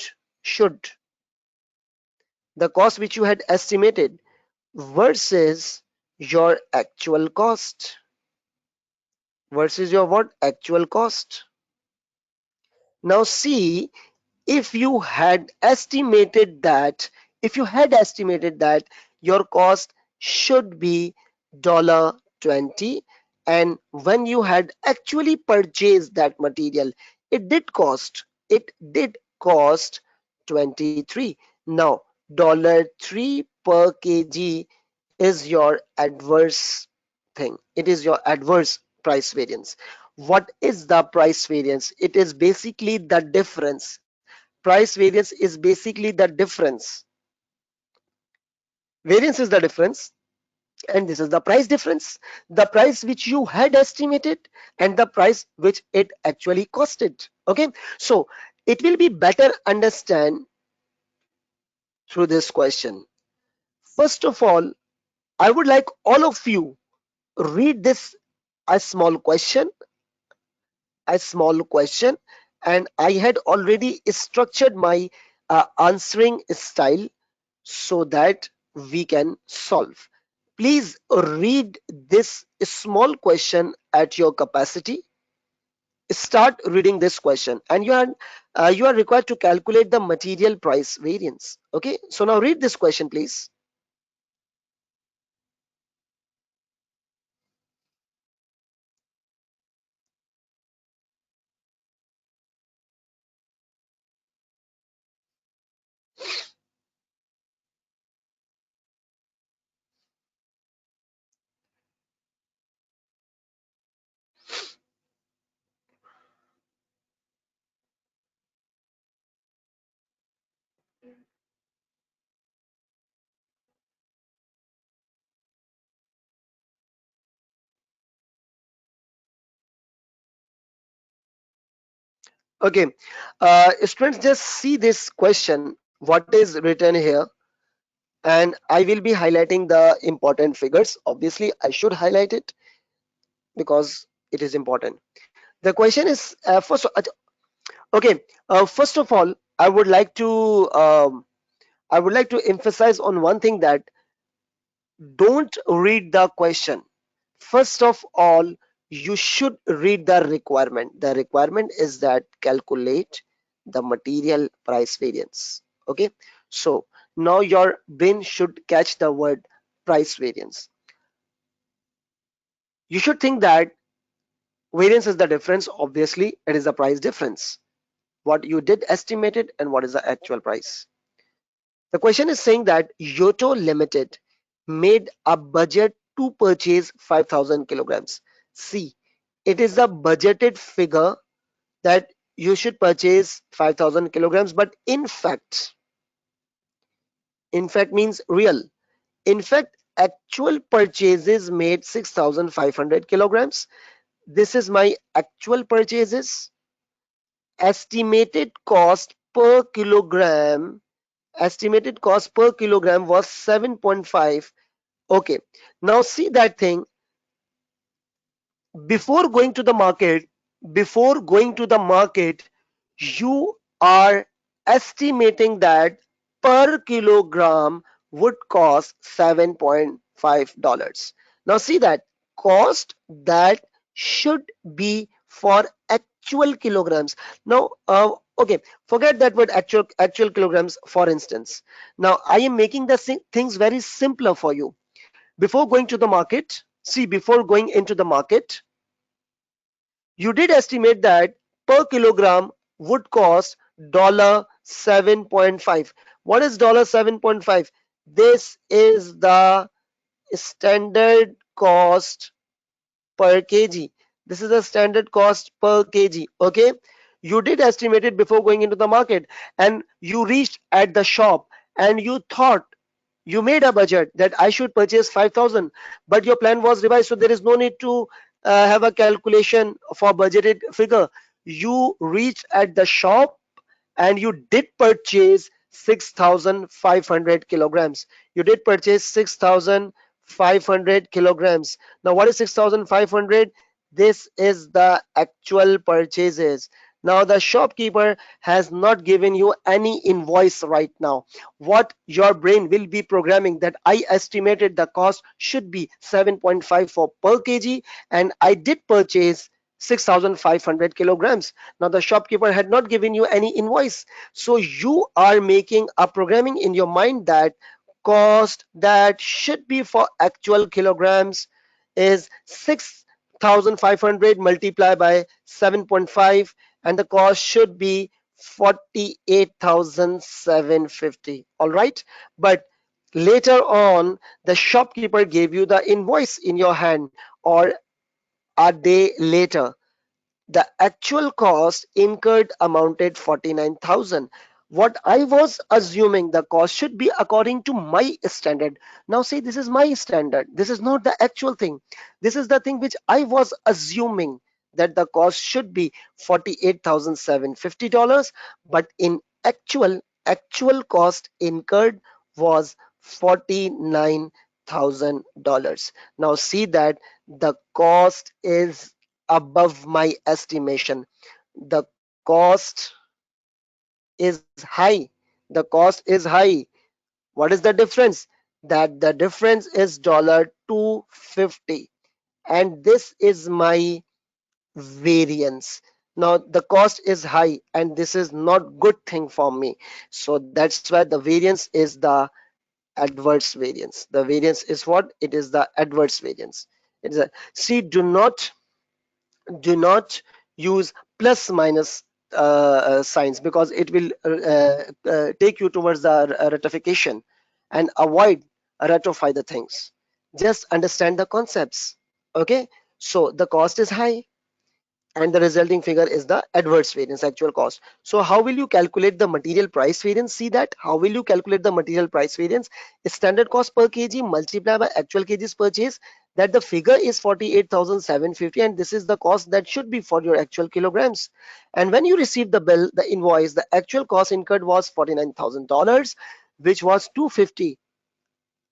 the cost which you had estimated versus your actual cost, versus your what? Actual cost. Now see, if you had estimated that, your cost should be $20, and when you had actually purchased that material, it did cost 23. Now $3 per kg is your adverse thing. It is your adverse price variance. What is the price variance? It is basically the difference. Price variance is basically the difference. Variance is the difference, and this is the price difference. The price which you had estimated and the price which it actually costed. Okay, so it will be better understand through this question. First of all, I would like all of you read this a small question, and I had already structured my answering style so that we can solve. Please read this small question at your capacity. Start reading this question, and you are required to calculate the material price variance. Okay, so now read this question, please. Okay, students, just see this question, what is written here, and I will be highlighting the important figures. Obviously, I should highlight it because it is important. The question is okay. First of all, I would like to emphasize on one thing, that don't read the question. First of all, you should read the requirement. The requirement is that calculate the material price variance. Okay, so now your brain should catch the word price variance. You should think that variance is the difference. Obviously, it is the price difference, what you did estimated and what is the actual price. The question is saying that Yoto Limited made a budget to purchase 5,000 kilograms. See, it is the budgeted figure that you should purchase 5,000 kilograms, but in fact means real. In fact, actual purchases made 6,500 kilograms. This is my actual purchases. Estimated cost per kilogram. Estimated cost per kilogram was 7.5. Okay. Now see that thing. Before going to the market, before going to the market, you are estimating that per kilogram would cost $7.5. Now see that cost that should be for actual kilograms. Now okay, forget that word actual kilograms for instance. Now I am making the things very simpler for you. Before going to the market, see, before going into the market, you did estimate that per kilogram would cost $7.5. What is $7.5? This is the standard cost per kg. This is the standard cost per kg. Okay. You did estimate it before going into the market, and you reached at the shop and you thought, you made a budget that I should purchase 5,000, but your plan was revised, so there is no need to have a calculation for budgeted figure. You reached at the shop and you did purchase 6,500 kilograms. You did purchase 6,500 kilograms. Now what is 6,500? This is the actual purchases. Now the shopkeeper has not given you any invoice right now. What your brain will be programming, that I estimated the cost should be 7.5 for per kg and I did purchase 6,500 kilograms. Now the shopkeeper had not given you any invoice, so you are making a programming in your mind that cost that should be for actual kilograms is 6,500 multiplied by 7.5, and the cost should be 48,750. All right, but later on the shopkeeper gave you the invoice in your hand, or a day later the actual cost incurred amounted 49,000. What I was assuming the cost should be according to my standard. Now say this is my standard. This is not the actual thing. This is the thing which I was assuming, that the cost should be $48,750, but in actual cost incurred was $49,000. Now see that the cost is above my estimation. The cost is high. The cost is high. What is the difference? That the difference is $250, and this is my variance. Now the cost is high and this is not good thing for me, so that's why the variance is the adverse variance. The variance is what? It is the adverse variance. It is a, see, do not use plus minus signs, because it will take you towards the ratification, and avoid ratify the things. Just understand the concepts. Okay, so the cost is high and the resulting figure is the adverse variance, actual cost. So how will you calculate the material price variance? See that, how will you calculate the material price variance? Standard cost per kg multiplied by actual kgs purchase, that the figure is 48,750, and this is the cost that should be for your actual kilograms. And when you receive the bill, the invoice, the actual cost incurred was $49,000, which was 250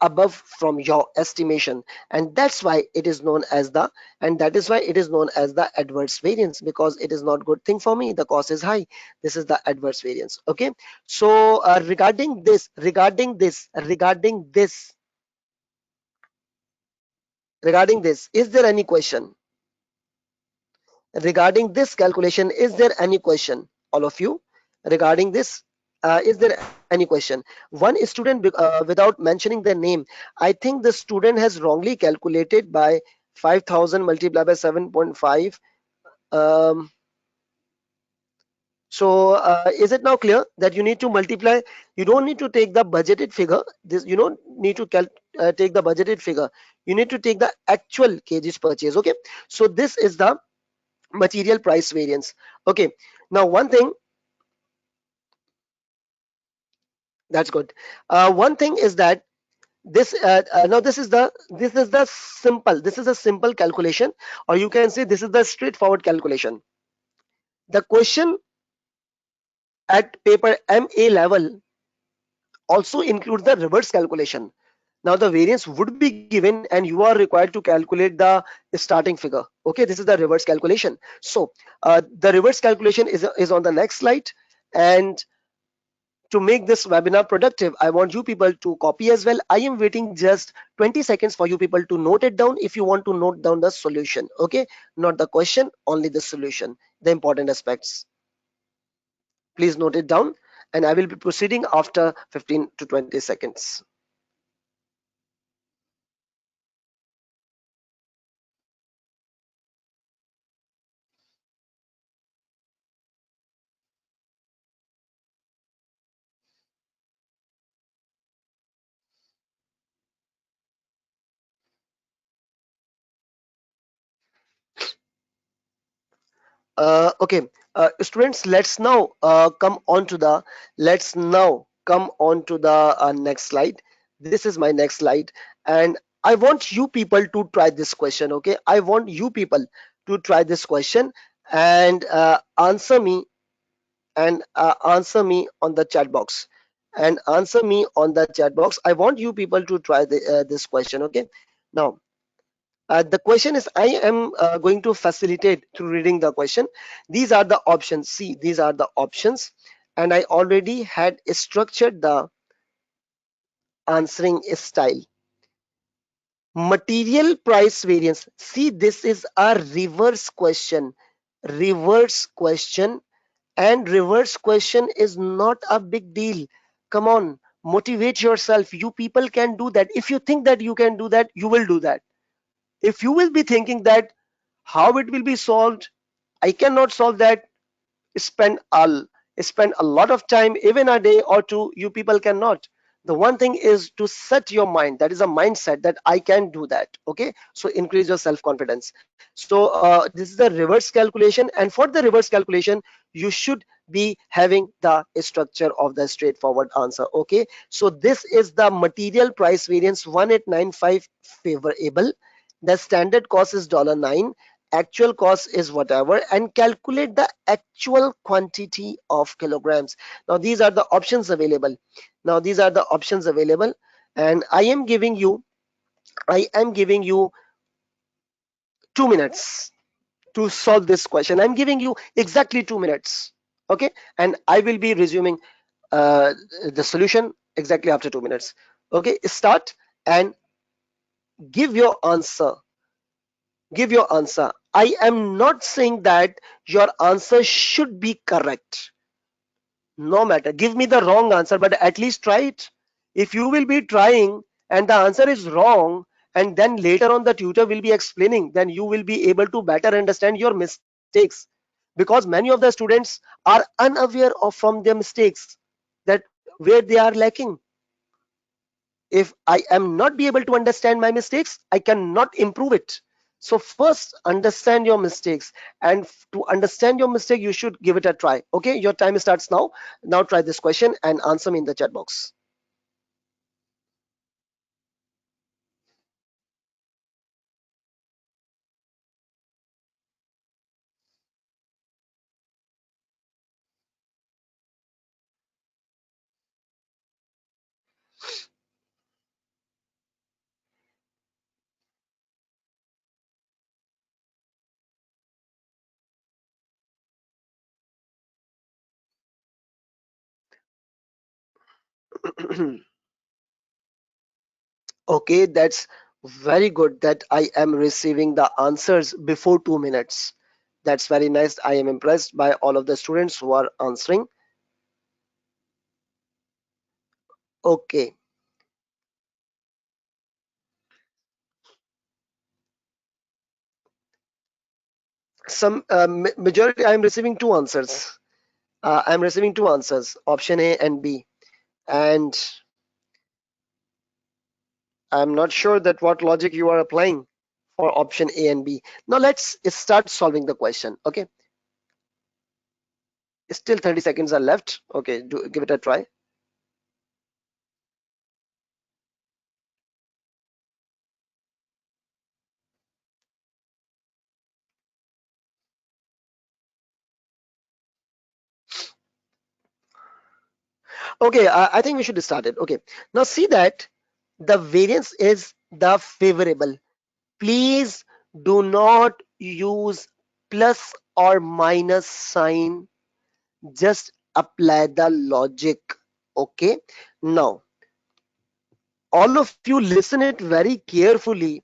above from your estimation, and that's why it is known as the, and that is why it is known as the adverse variance, because it is not good thing for me. The cost is high. This is the adverse variance. Okay, so regarding this, is there any question regarding this calculation? Is there any question, all of you, regarding this? Is there any question? One student, without mentioning their name, I think the student has wrongly calculated by 5,000 multiplied by 7.5. um, so is it now clear that you need to multiply? You don't need to take the budgeted figure. This, you don't need to take the budgeted figure. You need to take the actual kgs purchase. Okay, so this is the material price variance. Okay, now one thing, that's good. One thing is that This now this is a simple calculation, or you can say this is the straightforward calculation. The question at paper MA level also includes the reverse calculation. Now the variance would be given and you are required to calculate the starting figure. Okay, this is the reverse calculation. So the reverse calculation is on the next slide. And to make this webinar productive, I want you people to copy as well. I am waiting just 20 seconds for you people to note it down if you want to note down the solution. Okay, not the question, only the solution, the important aspects. Please note it down, and I will be proceeding after 15 to 20 seconds. Okay, students, let's now come on to the next slide. This is my next slide, and I want you people to try this question. Okay, I want you people to try this question and answer me on the chat box. And answer me on the chat box. I want you people to try this question. Okay, now the question is, I am going to facilitate through reading the question. These are the options. See, these are the options. And I already had structured the answering style. Material price variance. See, this is a reverse question. Reverse question. And reverse question is not a big deal. Come on, motivate yourself. You people can do that. If you think that you can do that, you will do that. If you will be thinking that how it will be solved, I cannot solve that, spend a spend a lot of time, even a day or two, you people cannot. The one thing is to set your mind, that is a mindset that I can do that. Okay, so increase your self confidence. So this is the reverse calculation, and for the reverse calculation you should be having the structure of the straightforward answer. Okay, so this is the material price variance 1895 favorable. The standard cost is $9, actual cost is whatever, and calculate the actual quantity of kilograms. Now these are the options available. Now these are the options available, and I am giving you 2 minutes to solve this question. I'm giving you exactly 2 minutes. Okay, and I will be resuming uh, the solution exactly after 2 minutes. Okay, start and give your answer. Give your answer. I am not saying that your answer should be correct. No matter. Give me the wrong answer, but at least try it. If you will be trying and the answer is wrong, and then later on the tutor will be explaining, then you will be able to better understand your mistakes. Because many of the students are unaware of from their mistakes, that where they are lacking. If I am not be able to understand my mistakes, I cannot improve it. So first understand your mistakes, and to understand your mistake you should give it a try. Okay, your time starts now. Now try this question and answer me in the chat box. Okay, that's very good that I am receiving the answers before 2 minutes. That's very nice. I am impressed by all of the students who are answering. Okay, some majority I am receiving two answers. I'm receiving two answers, option A and B, and I'm not sure that what logic you are applying for option A and B. Now let's start solving the question. Okay, still 30 seconds are left. Okay, give it a try. Okay, I think we should start it. Okay, now see that the variance is the favorable. Please do not use plus or minus sign, just apply the logic. Okay, now all of you listen it very carefully,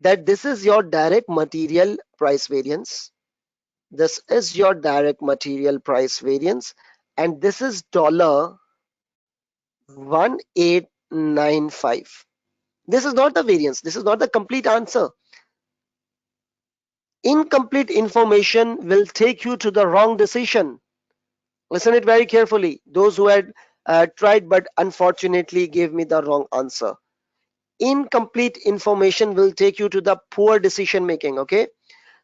that this is your direct material price variance. This is your direct material price variance, and this is dollar 1895. This is not the variance. This is not the complete answer. Incomplete information will take you to the wrong decision. Listen it very carefully. Those who had tried but unfortunately gave me the wrong answer. Incomplete information will take you to the poor decision making. Okay.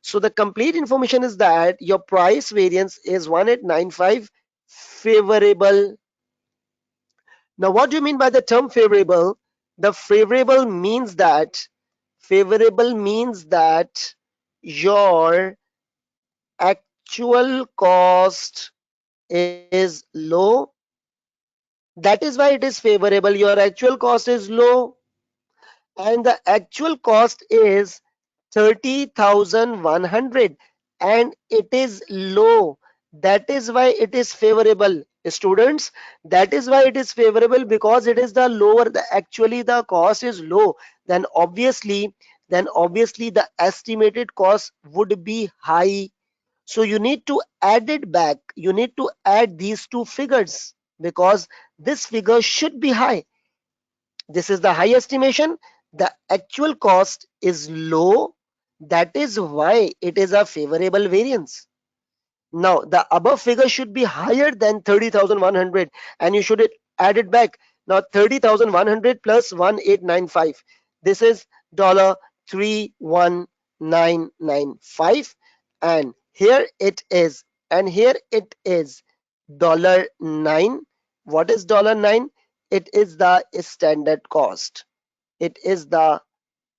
So the complete information is that your price variance is 1895 favorable. Now, what do you mean by the term favorable? The favorable means that your actual cost is low. That is why it is favorable. Your actual cost is low, and the actual cost is 30,100, and it is low. That is why it is favorable. Students, that is why it is favorable, because it is the lower, actually the cost is low. Then obviously the estimated cost would be high. So you need to add it back. You need to add these two figures, because this figure should be high. This is the high estimation. The actual cost is low. That is why it is a favorable variance. Now, the above figure should be higher than 30,100, and you should add it back. Now, 30,100 plus 1895. This is dollar 31995, and here it is. And here it is dollar 9. What is dollar 9? It is the standard cost. It is the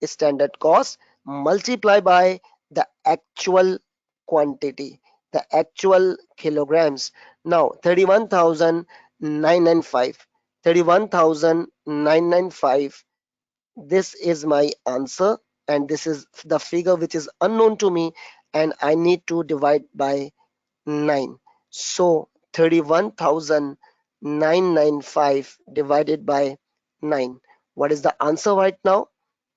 standard cost multiplied by the actual quantity, the actual kilograms. Now 31,995, 31,995. This is my answer, and this is the figure which is unknown to me, and I need to divide by 9. So 31,995 divided by 9. What is the answer right now?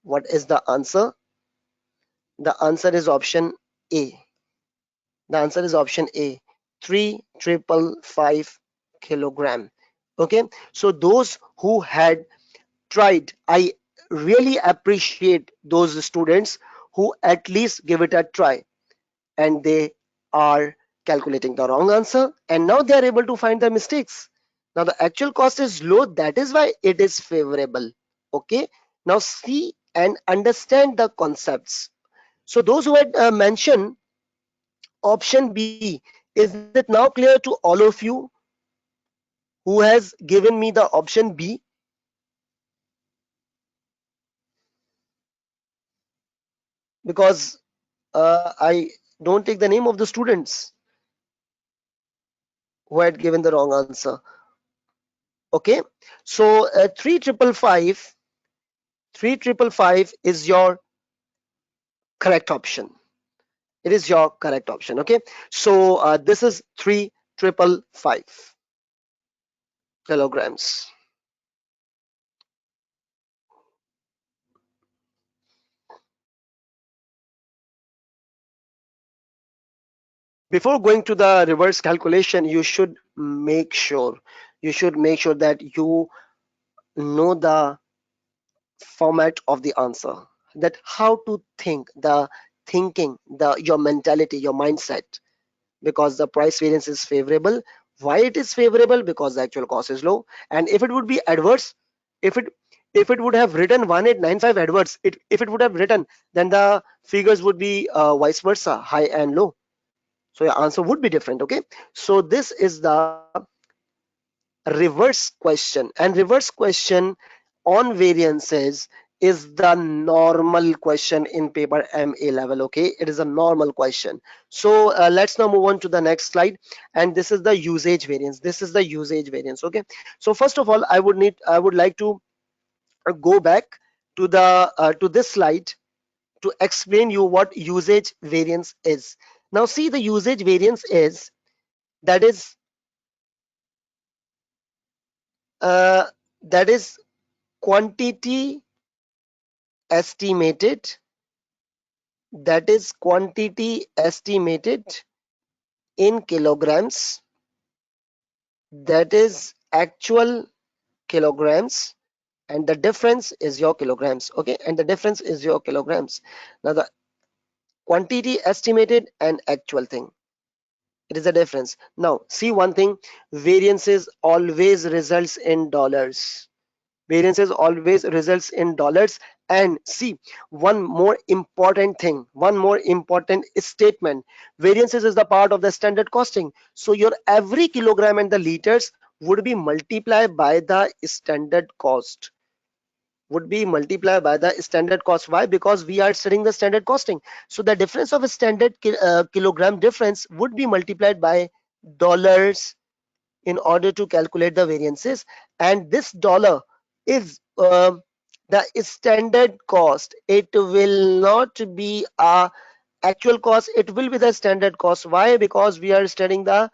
What is the answer? The answer is option A. The answer is option A. 3,555 kilogram. Okay. So those who had tried, I really appreciate those students who at least give it a try, and they are calculating the wrong answer, and now they are able to find the mistakes. Now the actual cost is low, that is why it is favorable. Okay. Now see and understand the concepts. So those who had mentioned option B, is it now clear to all of you who has given me the option B? Because I don't take the name of the students who had given the wrong answer. Okay. So 3,555 is your correct option. It is your correct option. Okay. So this is 3,555 kilograms. Before going to the reverse calculation, you should make sure that you know the format of the answer, that how to think, the thinking, the your mentality, your mindset. Because the price variance is favorable. Why it is favorable? Because the actual cost is low. And if it would be adverse, if it if it would have written 1895 adverse, if it would have written, then the figures would be vice versa, high and low. So your answer would be different. Okay. So this is the reverse question, and reverse question on variances is the normal question in paper MA level. Okay, it is a normal question. So let's now move on to the next slide, and this is the usage variance. This is the usage variance. Okay, so first of all, I would like to go back to this slide to explain you what usage variance is. Now see, the usage variance is, that is uh, that is quantity estimated, that is quantity estimated in kilograms, that is actual kilograms, and the difference is your kilograms. Okay, and the difference is your kilograms. Now the quantity estimated and actual thing, it is a difference. Now see one thing, variances always results in dollars. Variances always results in dollars. And see, one more important thing, one more important statement, variances is the part of the standard costing. So your every kilogram and the liters would be multiplied by the standard cost, would be multiplied by the standard cost. Why? Because we are studying the standard costing. So the difference of a standard kilogram difference would be multiplied by dollars in order to calculate the variances. And this dollar is the standard cost. It will not be a actual cost, it will be the standard cost. Why? Because we are studying the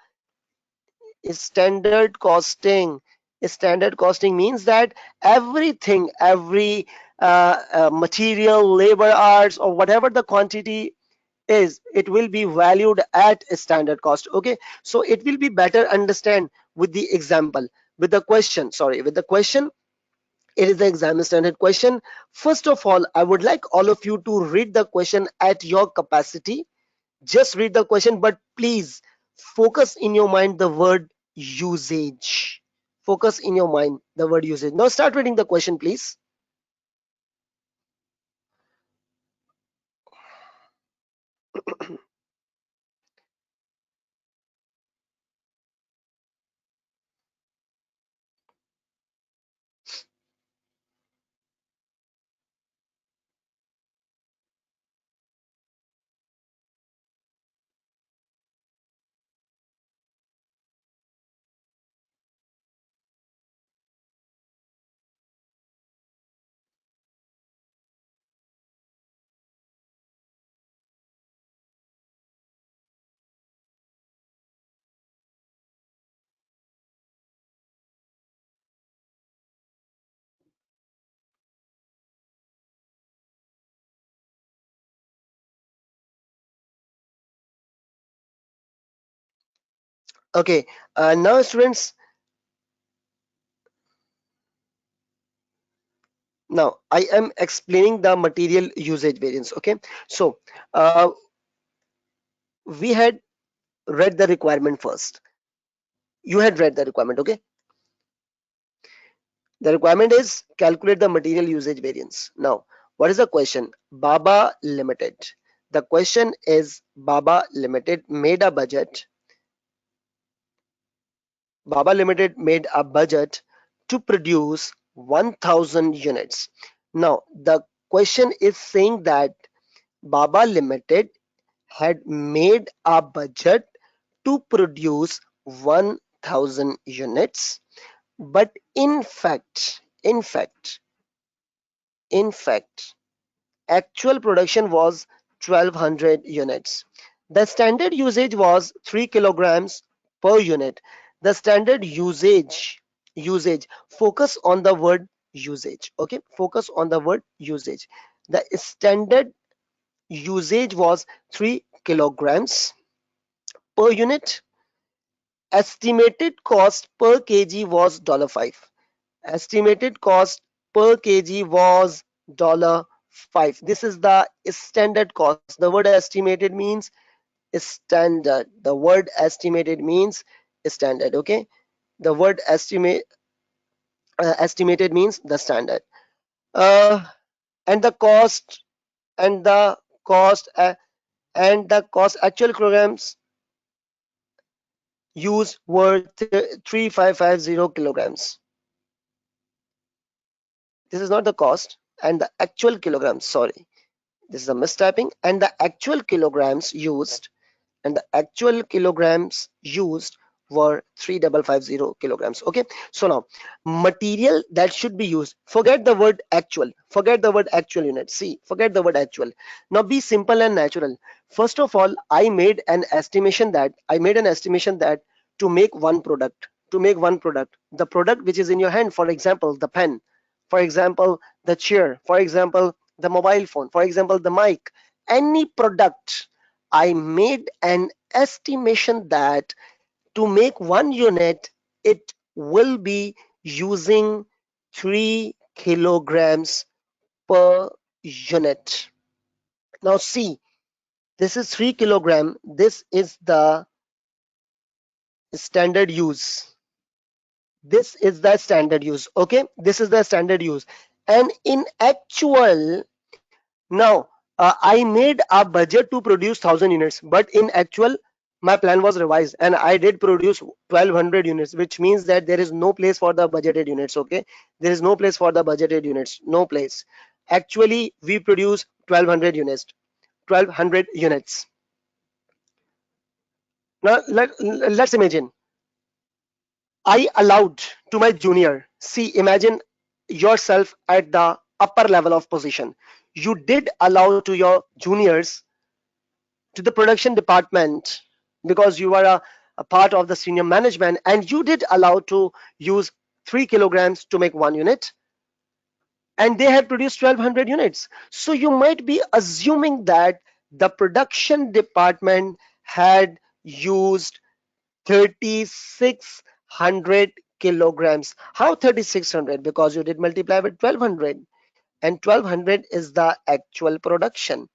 standard costing. Standard costing means that everything, every material, labor hours, or whatever the quantity is, it will be valued at a standard cost. Okay, so it will be better understand with the example, with the question, sorry, with the question. It is the exam standard question. First of all, I would like all of you to read the question at your capacity. Just read the question, but please focus in your mind the word usage. Focus in your mind the word usage. Now start reading the question, please. Okay, now students, now I am explaining the material usage variance. Okay, so uh, we had read the requirement first. You had read the requirement. Okay, the requirement is calculate the material usage variance. Now what is the question? Baba Limited, the question is Baba Limited made a budget. Baba Limited made a budget to produce 1000 units. Now the question is saying that Baba Limited had made a budget to produce 1000 units, but in fact actual production was 1200 units. The standard usage was 3 kilograms per unit. The standard usage, focus on the word usage. Okay, focus on the word usage. The standard usage was 3 kilograms per unit. Estimated cost per kg was $5. Estimated cost per kg was $5. This is the standard cost. The word estimated means standard. The word estimated means standard. Okay, the word estimated means the standard. Uh, and the cost and the cost and the cost actual kilograms used were 3550 kilograms. This is not the cost. and the actual kilograms, sorry, this is a mistyping, and the actual kilograms used, were 3550 kilograms. Okay, so now material that should be used, forget the word actual, unit, see, forget the word actual. Now be simple and natural. First of all, I made an estimation that to make one product, the product which is in your hand, for example the pen, for example the chair, for example the mobile phone, for example the mic, any product, I made an estimation that to make one unit, it will be using 3 kilograms per unit. Now see, this is 3 kilogram. This is the standard use. Okay, this is the standard use. And in actual, now, I made a budget to produce 1000 units, but in actual, my plan was revised and I did produce 1200 units, which means that there is no place for the budgeted units. Okay, there is no place for the budgeted units, no place. Actually, we produce 1200 units. Now, let's imagine I allowed to my junior. See, imagine yourself at the upper level of position. You did allow to your juniors, to the production department, because you are a part of the senior management, and you did allow to use 3 kilograms to make one unit, and they had produced 1200 units. So you might be assuming that the production department had used 3600 kilograms. How 3600? Because you did multiply with 1200, and 1200 is the actual production,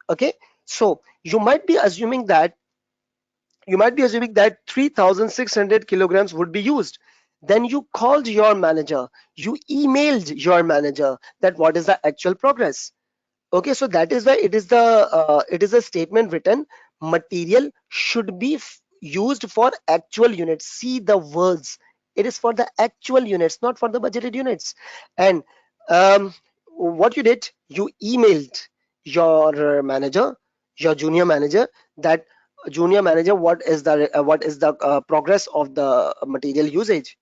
Okay, so you might be assuming that 3600 kilograms would be used. Then you called your manager, you emailed your manager that what is the actual progress. Okay, so that is why it is a statement written, material should be used for actual units. See the words, it is for the actual units, not for the budgeted units. And um, what you did, you emailed your manager, your junior manager, that junior manager, what is the progress of the material usage,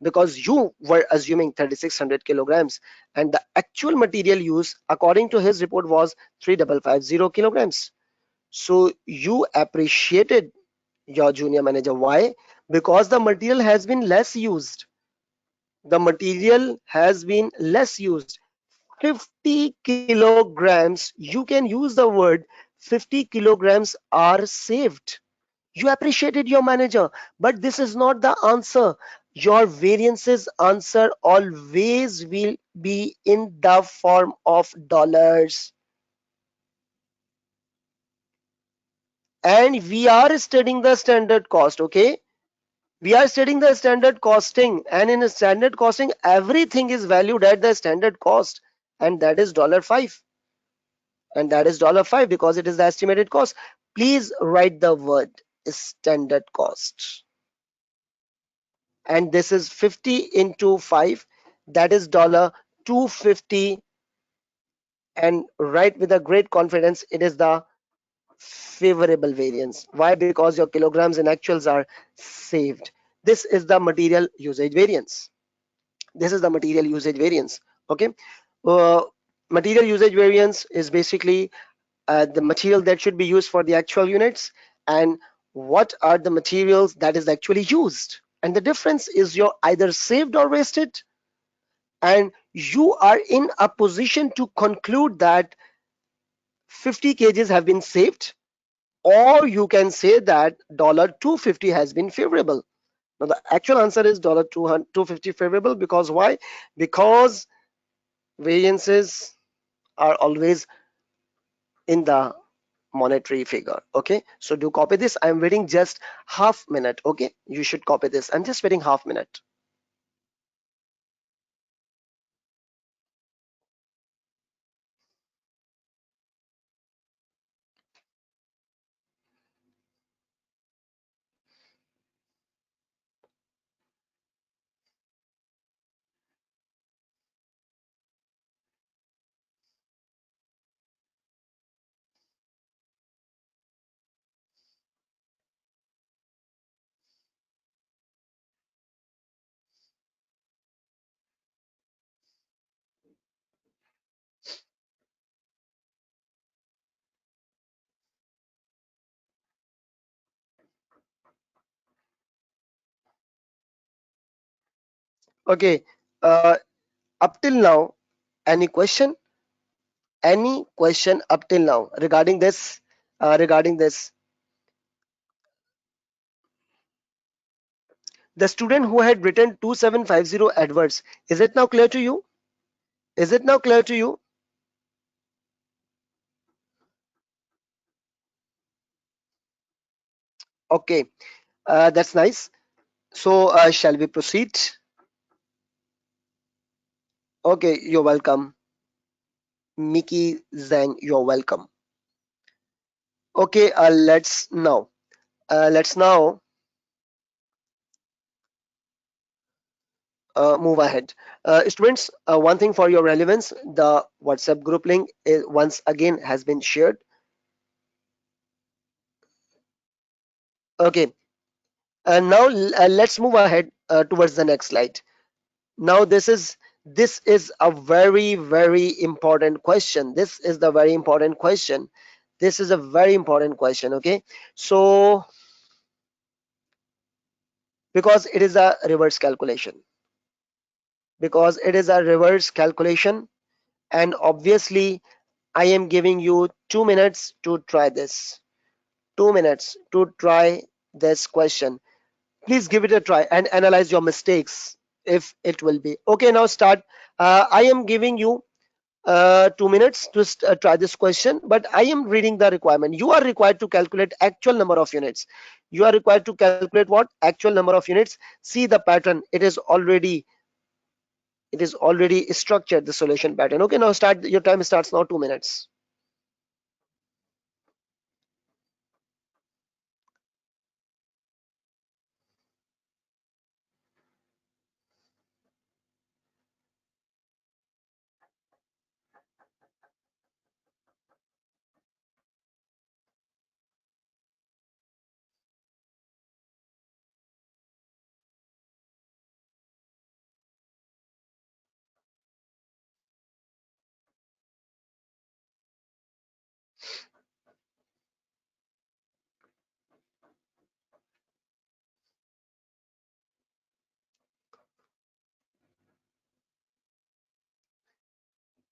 because you were assuming 3600 kilograms and the actual material use according to his report was 3550 kilograms. So you appreciated your junior manager. Why? Because the material has been less used. 50 kilograms, you can use the word 50 kilograms are saved. You appreciated your manager, but this is not the answer. Your variances answer always will be in the form of dollars. And we are studying the standard cost, okay? We are studying the standard costing, and in a standard costing, everything is valued at the standard cost, and that is $5. And that is $5 because it is the estimated cost. Please write the word standard cost. And this is 50 into 5, that is $250, and write with a great confidence, it is the favorable variance. Why? Because your kilograms and actuals are saved. This is the material usage variance. Okay, uh, material usage variance is basically the material that should be used for the actual units, and what are the materials that is actually used, and the difference is you're either saved or wasted. And you are in a position to conclude that 50 kgs have been saved, or you can say that $250 has been favorable. Now the actual answer is $250 favorable, because why? Because variances are always in the monetary figure. Okay, so do copy this. I'm waiting just half minute. Okay, you should copy this. I'm just waiting half minute. Okay, up till now, any question? Any question up till now regarding this? Regarding this, the student who had written 2750 adverts, is it now clear to you? Is it now clear to you? Okay, that's nice. So, shall we proceed? Okay, you're welcome. Mickey Zhang, you're welcome. Okay, let's now move ahead. Students, one thing for your relevance, the WhatsApp group link is once again has been shared. Okay, and now let's move ahead towards the next slide. Now this is a very important question. This is the very important question. This is a very important question. Okay, so because it is a reverse calculation, because it is a reverse calculation, and obviously I am giving you 2 minutes to try this. 2 minutes to try this question. Please give it a try and analyze your mistakes if it will be. Okay, now start. I am giving you 2 minutes to try this question, but I am reading the requirement. You are required to calculate actual number of units. You are required to calculate what? Actual number of units. See the pattern. It is already structured, the solution pattern. Okay, now start. Your time starts now. 2 minutes.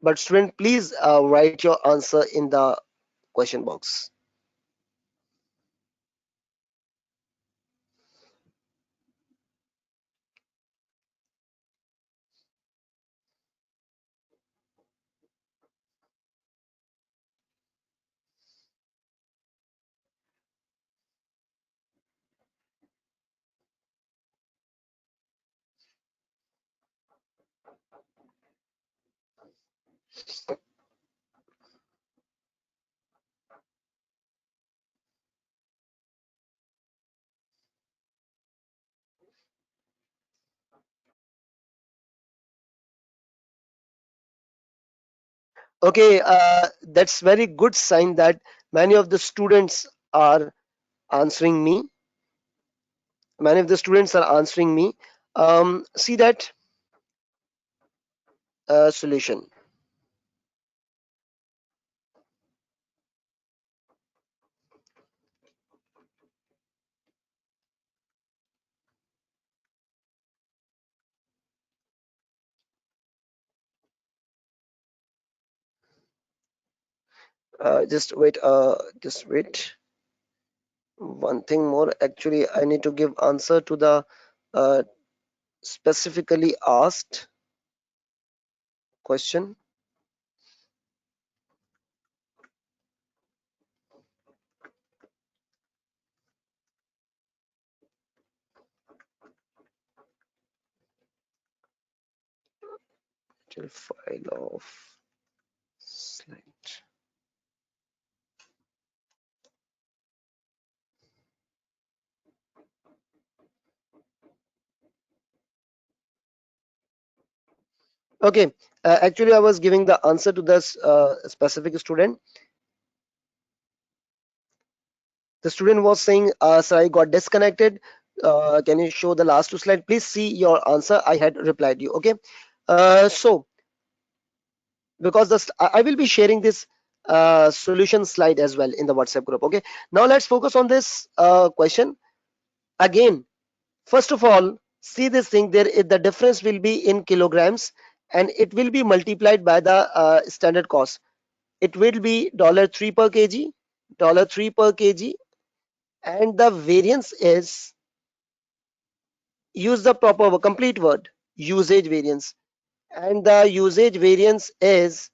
But student, please write your answer in the question box. Okay, that's very good sign that many of the students are answering me. Many of the students are answering me. See that solution. Just wait. Just wait. One thing more. Actually, I need to give answer to the uh, specifically asked question. Till file of slide. Okay. Actually, I was giving the answer to this specific student. The student was saying, sir, I got disconnected. Can you show the last two slide? Please see your answer. I had replied you. Okay. So because I will be sharing this solution slide as well in the WhatsApp group. Okay. Now let's focus on this question again. First of all, See this thing there, the difference will be in kilograms, and it will be multiplied by the standard cost. It will be $3 per kg, $3 per kg, and the variance is, use the proper complete word, usage variance, and the usage variance is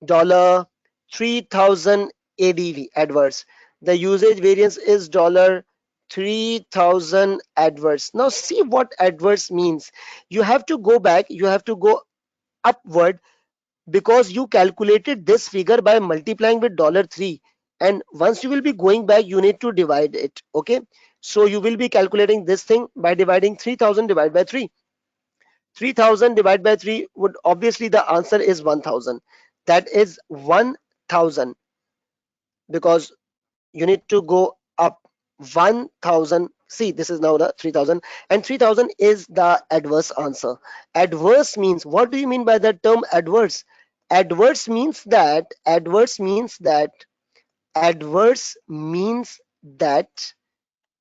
dollar 3000 ADV adverse. The usage variance is dollar 3000 adverse. Now see what adverse means. You have to go back, you have to go upward, because you calculated this figure by multiplying with dollar 3, and once you will be going back you need to divide it. Okay, so you will be calculating this thing by dividing 3000 divided by 3. 3000 divided by 3 would obviously, the answer is 1000. That is 1000, because you need to go up 1000. See, this is now the 3000, and 3000 is the adverse answer. Adverse means, what do you mean by the term adverse? Adverse means that, adverse means that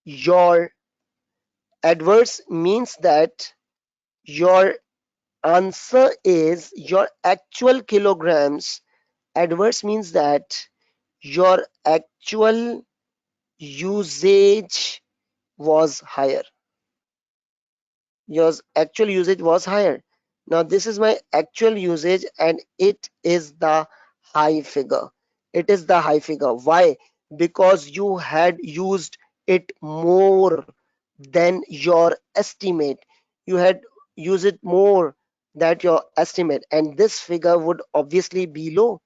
your, adverse means that your answer is your actual kilograms. Adverse means that your actual usage was higher. Your actual usage was higher. Now this is my actual usage, and it is the high figure. It is the high figure. Why? Because you had used it more than your estimate. You had used it more than your estimate, and this figure would obviously be low.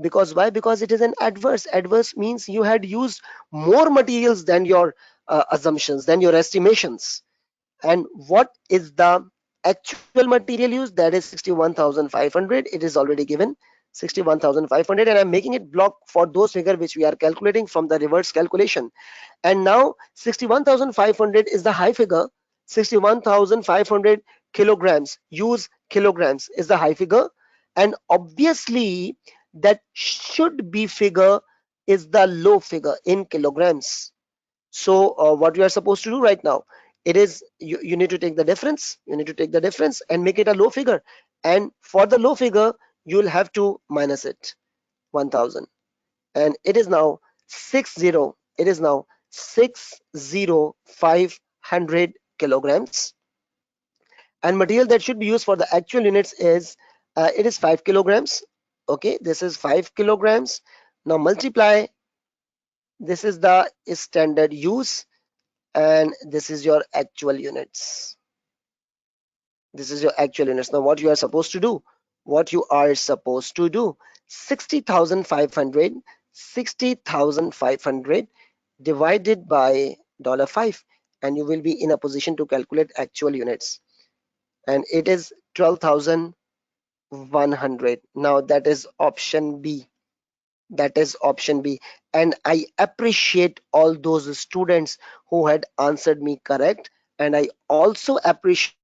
Because why? Because it is an adverse. Adverse means you had used more materials than your assumptions, than your estimations. And what is the actual material used? That is 61,500. It is already given, 61,500, and I'm making it block for those figure which we are calculating from the reverse calculation. And now 61,500 is the high figure. 61,500 kilograms, use kilograms, is the high figure, and obviously that should be figure is the low figure in kilograms. So what we are supposed to do right now, it is, you need to take the difference, you need to take the difference and make it a low figure. And for the low figure, you'll have to minus it, 1000, and it is now 60, it is now 60500 kilograms. And material that should be used for the actual units is, it is 5 kilograms. Okay, this is 5 kilograms. Now multiply, this is the standard use, and this is your actual units. This is your actual units. Now what you are supposed to do, what you are supposed to do, 60,500, 60,500 divided by $5, and you will be in a position to calculate actual units, and it is 12,100. Now that is option B. That is option B. And I appreciate all those students who had answered me correct, and I also appreciate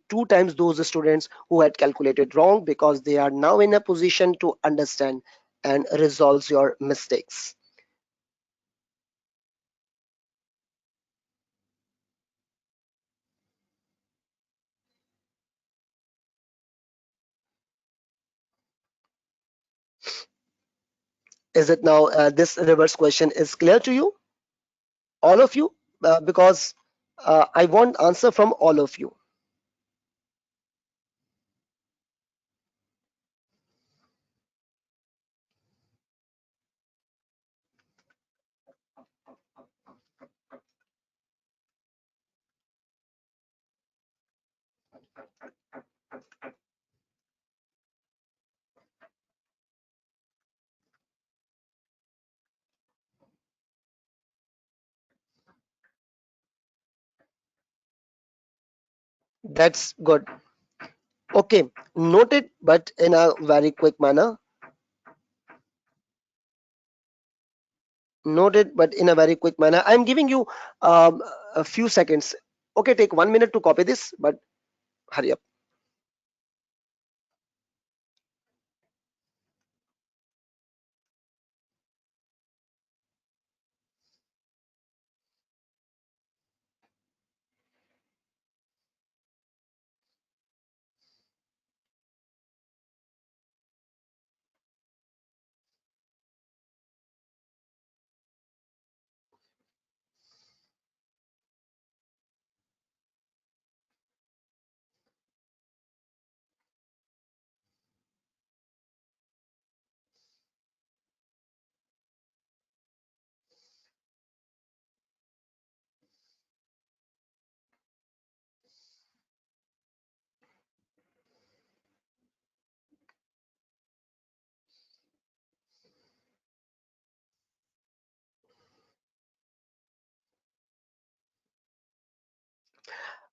two times those students who had calculated wrong, because they are now in a position to understand and resolve your mistakes. Is it now, this reverse question is clear to you, all of you? Because I want answer from all of you. That's good. Okay, noted, but in a very quick manner. Noted, but in a very quick manner. I'm giving you a few seconds. Okay, take 1 minute to copy this, but hurry up.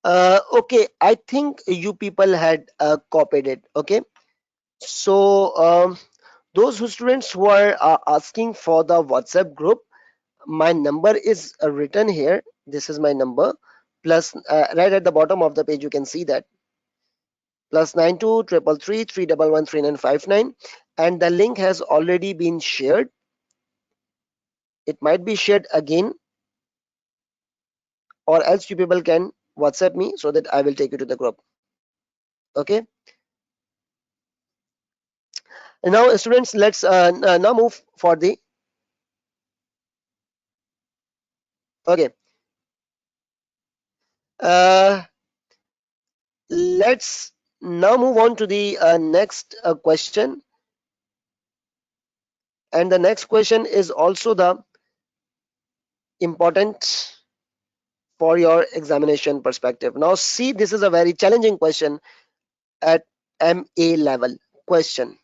Okay, I think you people had copied it. Okay, so those students who are asking for the WhatsApp group, my number is written here. This is my number. Plus, right at the bottom of the page, you can see that +92 333 311 3959, and the link has already been shared. It might be shared again, or else you people can WhatsApp me so that I will take you to the group. Okay. Now, students, let's now move for the. Okay. Uh, let's now move on to the next question, and the next question is also the important for your examination perspective. Now, see, this is a very challenging question at MA level question.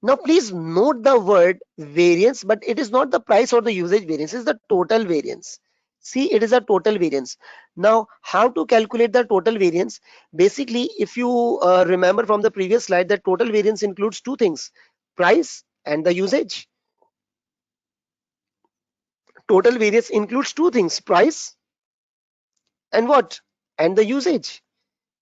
Now, please note the word variance, but it is not the price or the usage variance, it is the total variance. See, it is a total variance. Now, how to calculate the total variance? Basically, if you remember from the previous slide, that total variance includes two things: price and the usage. Total variance includes two things: price and what? And the usage.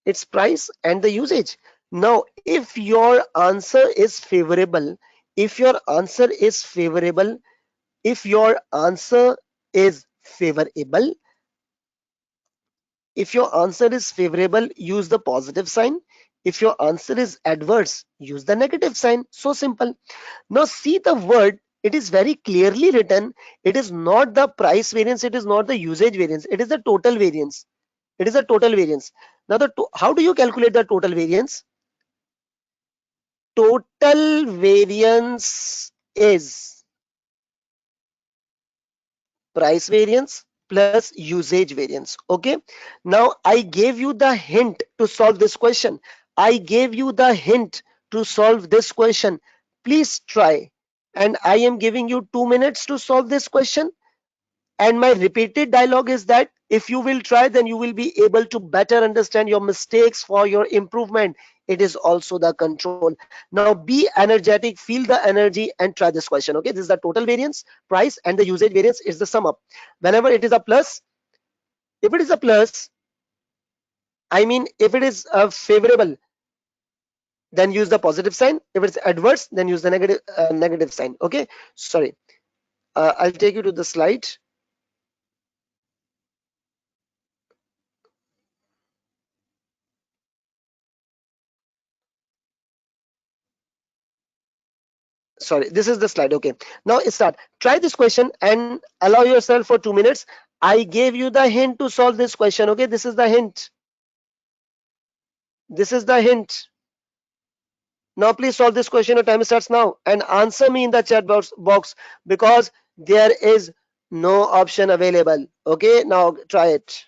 It's price and the usage. Now, if your answer is favorable, if your answer is favorable, if your answer is favorable, if your answer is favorable, use the positive sign. If your answer is adverse, use the negative sign. So simple. Now, see the word, it is very clearly written. It is not the price variance, it is not the usage variance, it is the total variance. It is a total variance. Now, how do you calculate the total variance? Total variance is price variance plus usage variance. Okay. Now, I gave you the hint to solve this question. I gave you the hint to solve this question. Please try. And I am giving you 2 minutes to solve this question. And my repeated dialogue is that if you will try, then you will be able to better understand your mistakes for your improvement. It is also the control. Now, be energetic, feel the energy, and try this question. Okay, this is the total variance, price, and the usage variance is the sum up. Whenever it is a plus, if it is a plus, I mean, if it is favorable, then use the positive sign. If it's adverse, then use the negative sign. Okay, sorry. I'll take you to the slide. Sorry, this is the slide. Okay, now start. Try this question and allow yourself for 2 minutes. I gave you the hint to solve this question. Okay, this is the hint. This is the hint. Now please solve this question. Your time starts now, and answer me in the chat box because there is no option available. Okay, now try it.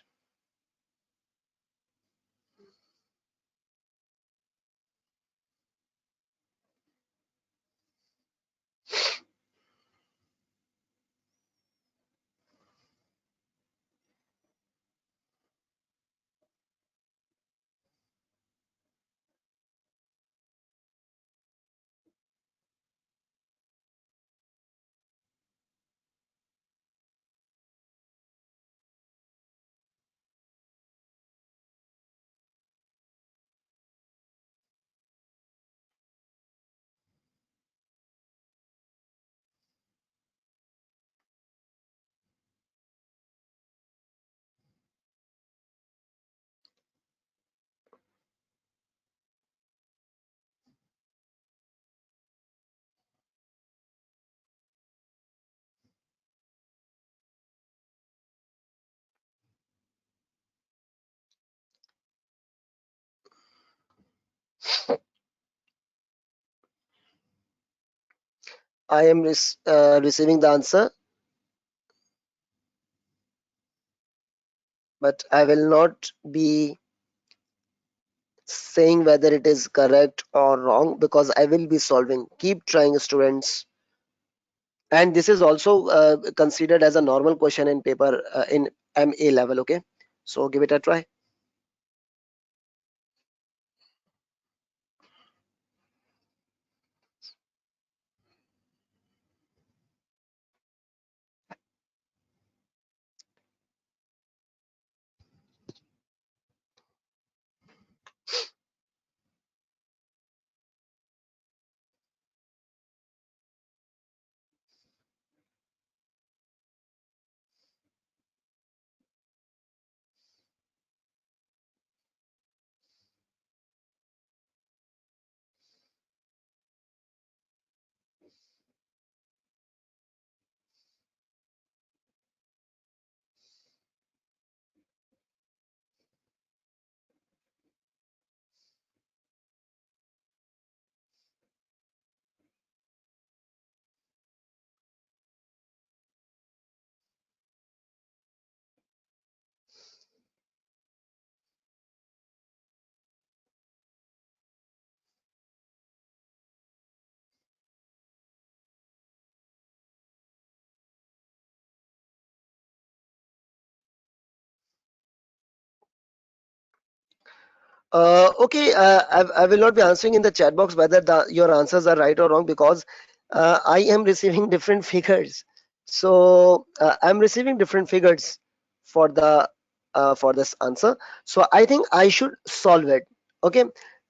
I am receiving the answer, but I will not be saying whether it is correct or wrong because I will be solving. Keep trying, students. And this is also considered as a normal question in paper in MA level. Okay. So give it a try. Okay, I will not be answering in the chat box whether your answers are right or wrong, because I am receiving different figures. So I'm receiving different figures for the for this answer. So I think I should solve it. Okay.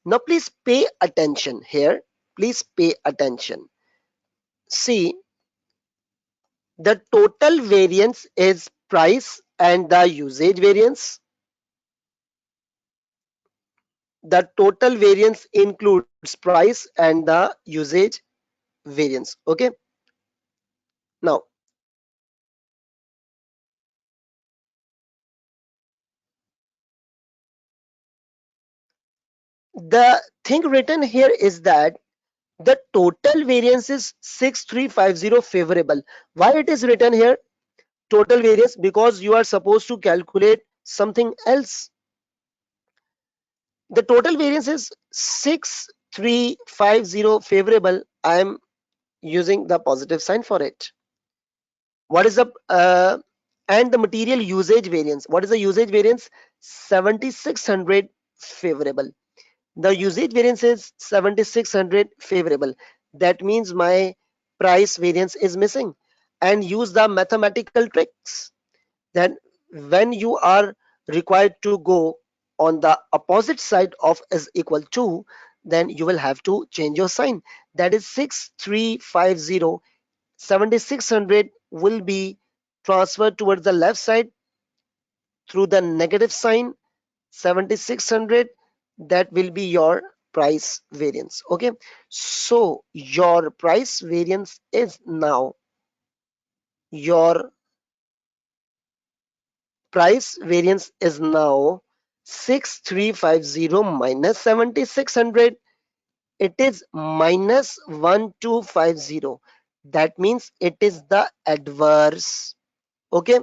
Now please pay attention here. Please pay attention. See, the total variance is price and the usage variance. The total variance includes price and the usage variance. Okay. Now the thing written here is that the total variance is 6350 favorable. Why it is written here total variance? Because you are supposed to calculate something else. The total variance is 6350 favorable. I am using the positive sign for it. What is the and the material usage variance? What is the usage variance? 7600 favorable. The usage variance is 7600 favorable. That means my price variance is missing. And use the mathematical tricks. Then when you are required to go on the opposite side of is equal to, then you will have to change your sign. That is 6350. 7600 will be transferred towards the left side through the negative sign. 7600, that will be your price variance. Okay, so your price variance is now, your price variance is now 6350 minus 7600. It is minus 1250. That means it is the adverse. Okay,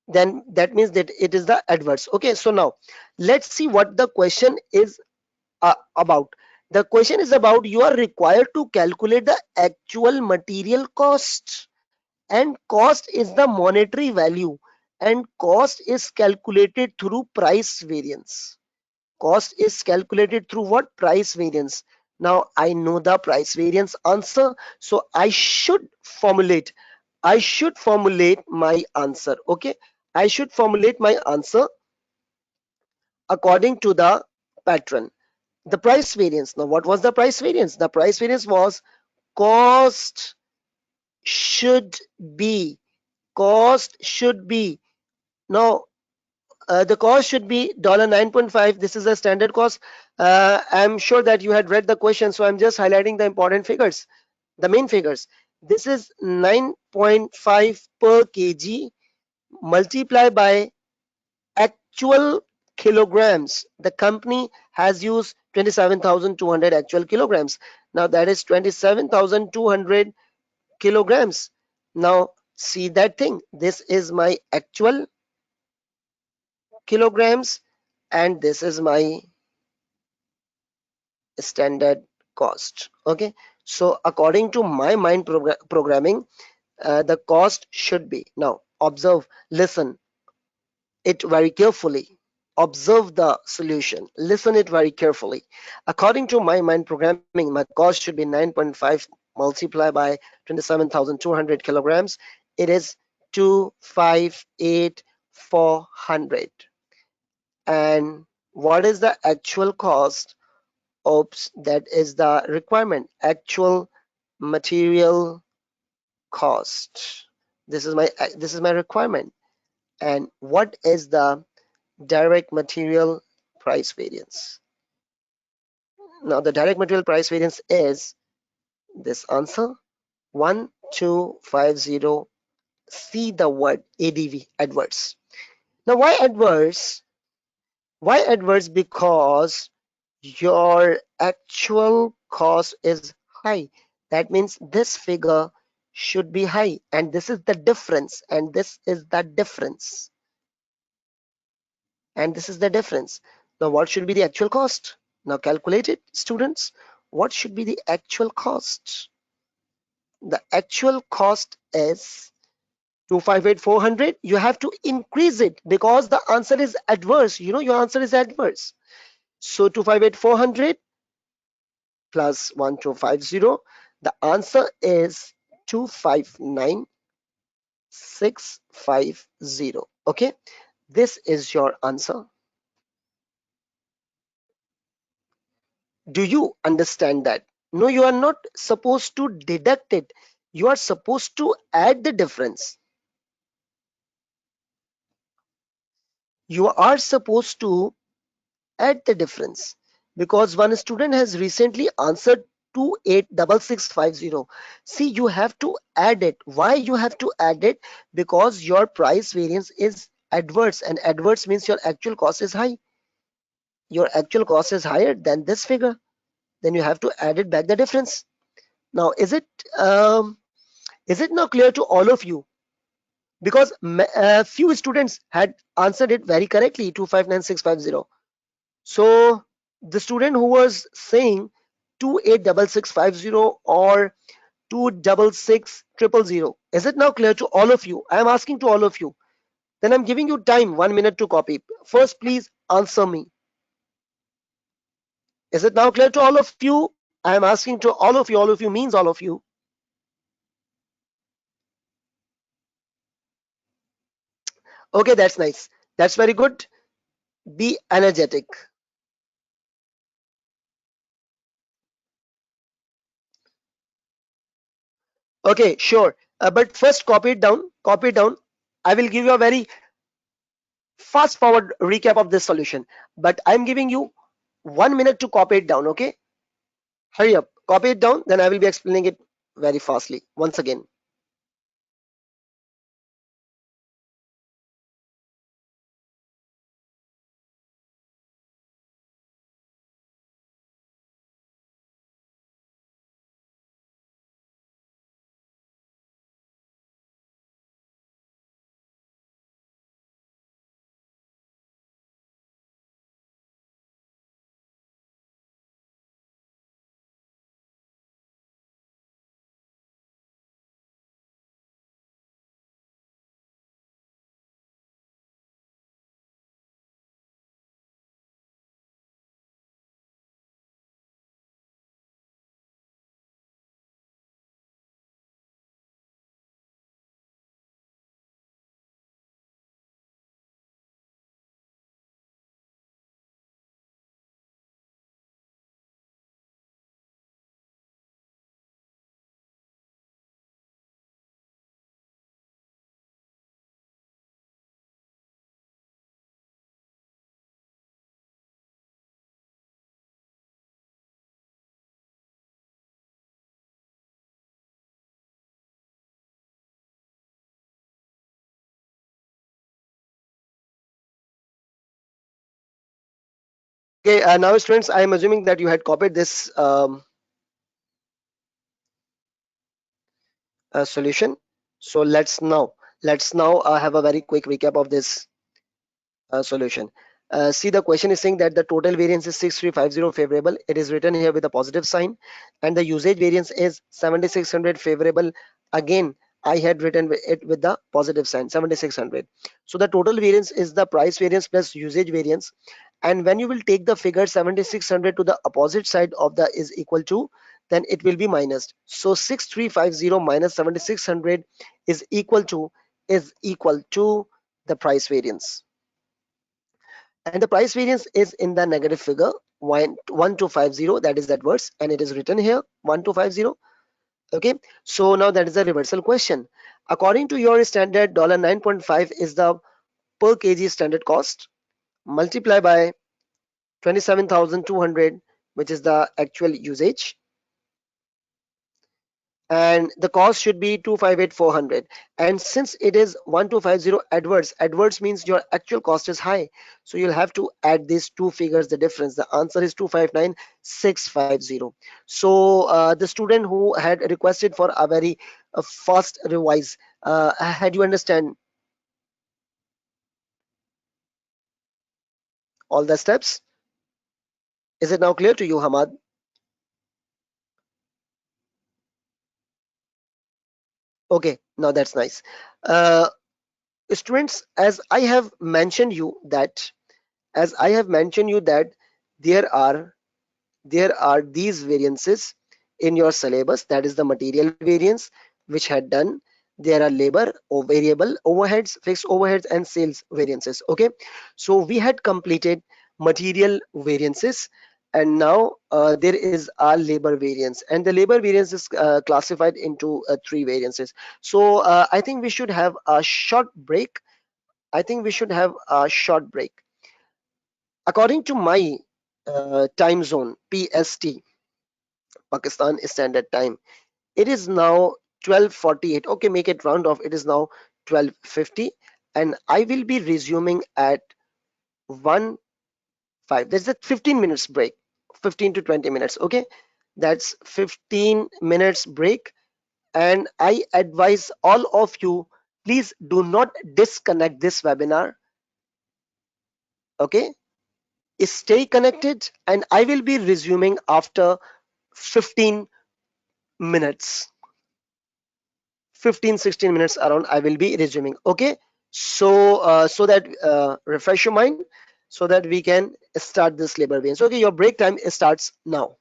then that means that it is the adverse. Okay, so now let's see what the question is about. The question is about you are required to calculate the actual material cost, and cost is the monetary value, and cost is calculated through price variance. Cost is calculated through what? Price variance. Now I know the price variance answer, so I should formulate my answer. Okay, I should formulate my answer according to the pattern. The price variance. Now what was the price variance? The price variance was cost should be, cost should be. Now the cost should be $9.5. This is a standard cost. I'm sure that you had read the question, so I'm just highlighting the important figures, the main figures. This is 9.5 per kg multiplied by actual kilograms. The company has used 27,200 actual kilograms. Now that is 27,200 kilograms. Now see that thing. This is my actual kilograms and this is my standard cost. Okay, so according to my mind programming, the cost should be, now observe, listen, it very carefully. Observe the solution. Listen it very carefully. According to my mind programming, my cost should be 9.5 multiplied by 27,200 kilograms. It is 258,400. And what is the actual cost? Oops, that is the requirement. Actual material cost. This is my requirement. And what is the direct material price variance? Now the direct material price variance is this answer 1250. See the word ADV, adverse. Now why adverse? Why adverse? Because your actual cost is high. That means this figure should be high, and this is the difference, and this is the difference, and this is the difference. Now what should be the actual cost? Now calculate it, students. What should be the actual cost? The actual cost is 258,400. You have to increase it because the answer is adverse. You know your answer is adverse. So 258,400 plus 1250. The answer is 259,650. Okay, this is your answer. Do you understand that? No, you are not supposed to deduct it. You are supposed to add the difference. You are supposed to add the difference because one student has recently answered 286650. See, you have to add it. Why you have to add it? Because your price variance is adverse, and adverse means your actual cost is high. Your actual cost is higher than this figure. Then you have to add it back the difference. Now, um, is it now clear to all of you? Because few students had answered it very correctly, 259,650. So the student who was saying 286650 or 266,000, is it now clear to all of you? I am asking to all of you. Then I'm giving you time, 1 minute to copy. First, please answer me. Is it now clear to all of you? I am asking to all of you. All of you means all of you. Okay, that's nice. That's very good. Be energetic. Okay, sure. But first, copy it down. Copy it down. I will give you a very fast forward recap of this solution, but I'm giving you 1 minute to copy it down. Okay, hurry up, copy it down, then I will be explaining it very fastly once again. Okay, now students, I am assuming that you had copied this solution. So let's now have a very quick recap of this solution. See, the question is saying that the total variance is 6350 favorable. It is written here with a positive sign, and the usage variance is 7600 favorable. Again, I had written it with the positive sign, 7600. So the total variance is the price variance plus usage variance. And when you will take the figure 7600 to the opposite side of the is equal to, then it will be minus. So 6350 minus 7600 is equal to the price variance. And the price variance is in the negative figure 1250, that is that words, and it is written here 1250. Okay, so now that is a reversal question. According to your standard, $9.5 is the per kg standard cost. Multiply by 27,200, which is the actual usage, and the cost should be 258,400. And since it is 1250 adverse means your actual cost is high, so you'll have to add these two figures, the difference. The answer is 259,650. So the student who had requested for a very fast revise, had you understand all the steps? Is it now clear to you, Hamad? Okay, now that's nice. uh, Students, as I have mentioned you that there are these variances in your syllabus. That is the material variance which had done. There are labor or variable overheads, fixed overheads, and sales variances. Okay, so we had completed material variances, and now there is our labor variance, and the labor variance is classified into three variances. So I think we should have a short break. According to my time zone, PST, Pakistan Standard Time, it is now 12:48. Okay, make it round off. It is now 12:50, and I will be resuming at 1 5. There's a 15 minutes break, 15 to 20 minutes. Okay, that's 15 minutes break, and I advise all of you, please do not disconnect this webinar. Okay, stay connected, and I will be resuming after 15 minutes. 15-16 minutes around, I will be resuming. Okay, so so that refresh your mind, so that we can start this labor variance. Okay, your break time starts now.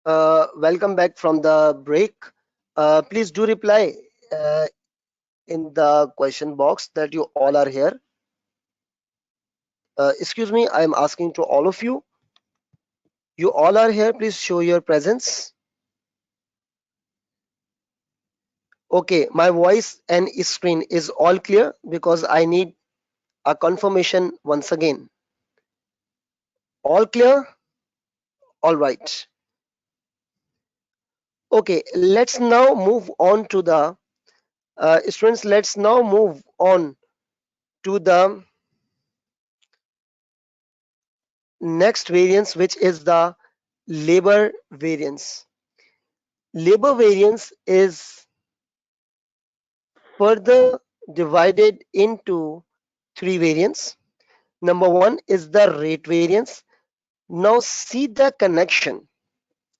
Welcome back from the break. Please do reply uh, in the question box that you all are here. Excuse me, I am asking to all of you. You all are here. Please show your presence. Okay, my voice and screen is all clear because I need a confirmation once again. All clear? All right. Okay, let's now move on to the students. Let's now move on to the next variance, which is the labor variance. Labor variance is further divided into three variants. Number one is the rate variance. Now see the connection.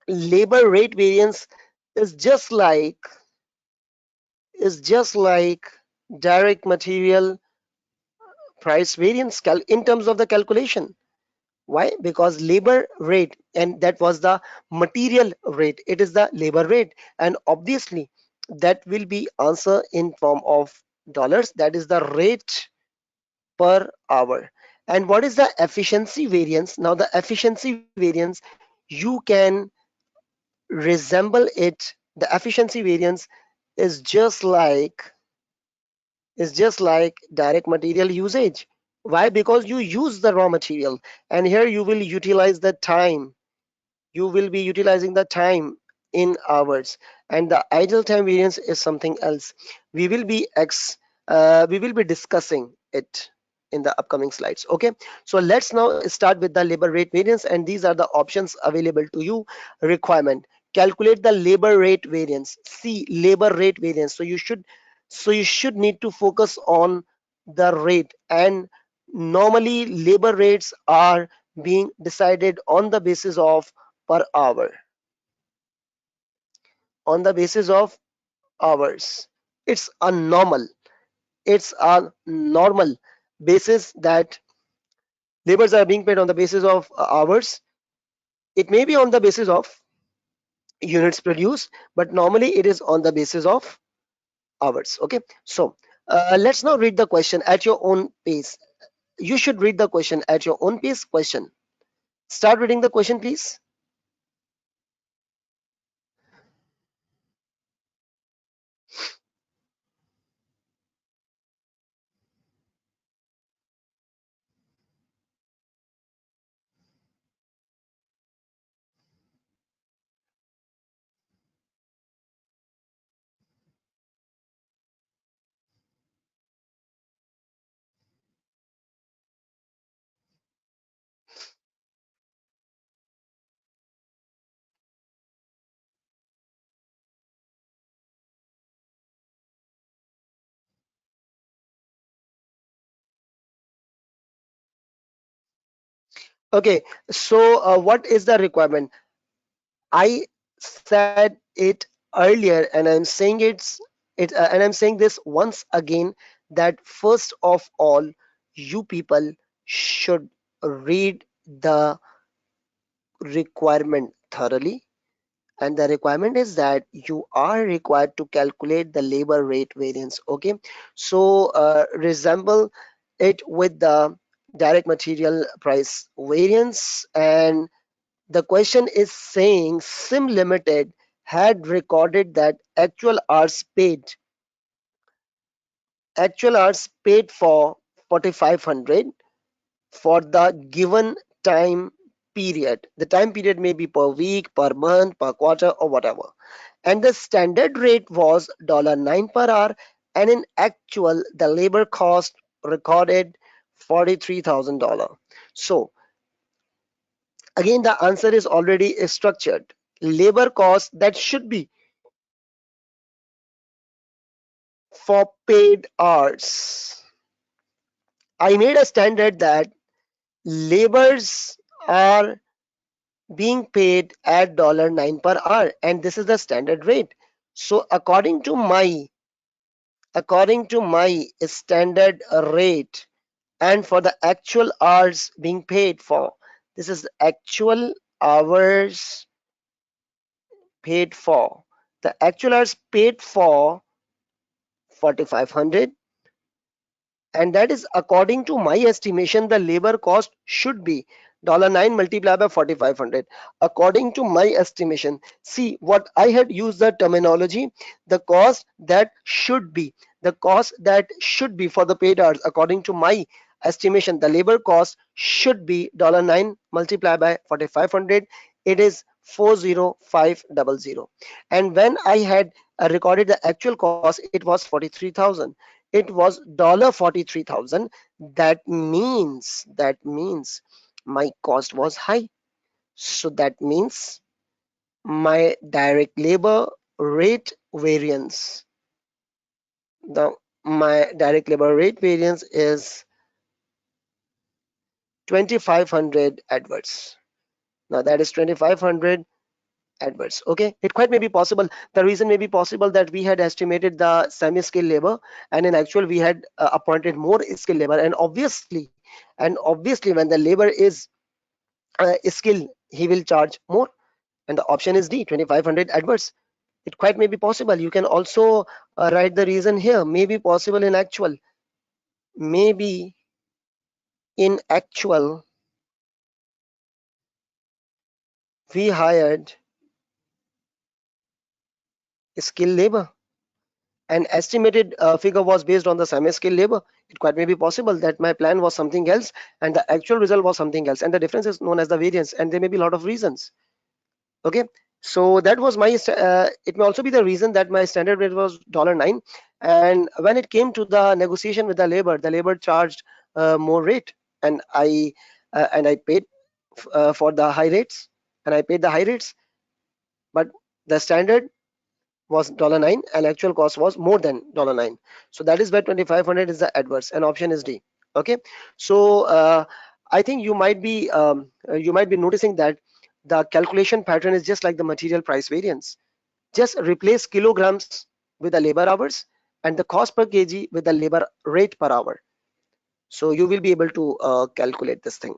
Labor rate variance is just like is just like direct material price variance in terms of the calculation. Why? Because labor rate, and that was the material rate, it is the labor rate, and obviously that will be answer in form of dollars, that is the rate per hour. And what is the efficiency variance? Now the efficiency variance, you can resemble it. The efficiency variance is just like direct material usage. Why? Because you use the raw material, and here you will utilize the time. You will be utilizing the time in hours, and the idle time variance is something else. We will be discussing it in the upcoming slides. Okay, so let's now start with the labor rate variance, and these are the options available to you. Requirement: calculate the labor rate variance. See, labor rate variance, so you should need to focus on the rate, and normally labor rates are being decided on the basis of per hour, on the basis of hours. it's a normal it's a normal basis that labors are being paid on the basis of hours. It may be on the basis of units produced, but normally it is on the basis of hours. Okay, so let's now read the question at your own pace. You should read the question at your own pace. Question: start reading the question, please. Okay, so what is the requirement? I said it earlier, and I'm saying this once again, that first of all, you people should read the requirement thoroughly. And the requirement is that you are required to calculate the labor rate variance. Okay, so resemble it with the direct material price variance. And the question is saying Sim Limited had recorded that actual hours paid for 4500 for the given time period. The time period may be per week, per month, per quarter, or whatever. And the standard rate was $9 per hour, and in actual the labor cost recorded $43,000. So again, the answer is already structured. Labor cost that should be for paid hours. I made a standard that labors are being paid at $9 per hour, and this is the standard rate. So according to my standard rate, and for the actual hours being paid for, this is actual hours paid for. The actual hours paid for 4,500, and that is according to my estimation the labor cost should be $9 multiplied by 4,500 according to my estimation. See what I had used the terminology, the cost that should be, the cost that should be for the paid hours according to my estimation, the labor cost should be $9 multiplied by 4,500. It is 40500, and when I had recorded the actual cost, it was 43,000. It was $43,000. That means my cost was high. So that means my direct labor rate variance, the my direct labor rate variance is 2,500 adverse. Now that is 2,500 adverse. Okay, it quite may be possible, the reason may be possible that we had estimated the semi-skilled labor, and in actual we had appointed more skilled labor, and obviously when the labor is skilled, he will charge more, and the option is D, 2,500 adverse. It quite may be possible. You can also write the reason here, may be possible in actual, maybe in actual we hired skilled labor, and estimated figure was based on the semi-skilled labor. It quite may be possible that my plan was something else and the actual result was something else, and the difference is known as the variance, and there may be a lot of reasons. Okay, so that was my it may also be the reason that my standard rate was $9, and when it came to the negotiation with the labor charged more rate, and I paid for the high rates, and I paid the high rates, but the standard was $9 and actual cost was more than $9. So that is where 2,500 is the adverse, and option is D. Okay, so I think you might be noticing that the calculation pattern is just like the material price variance. Just replace kilograms with the labor hours and the cost per kg with the labor rate per hour. So you will be able to calculate this thing.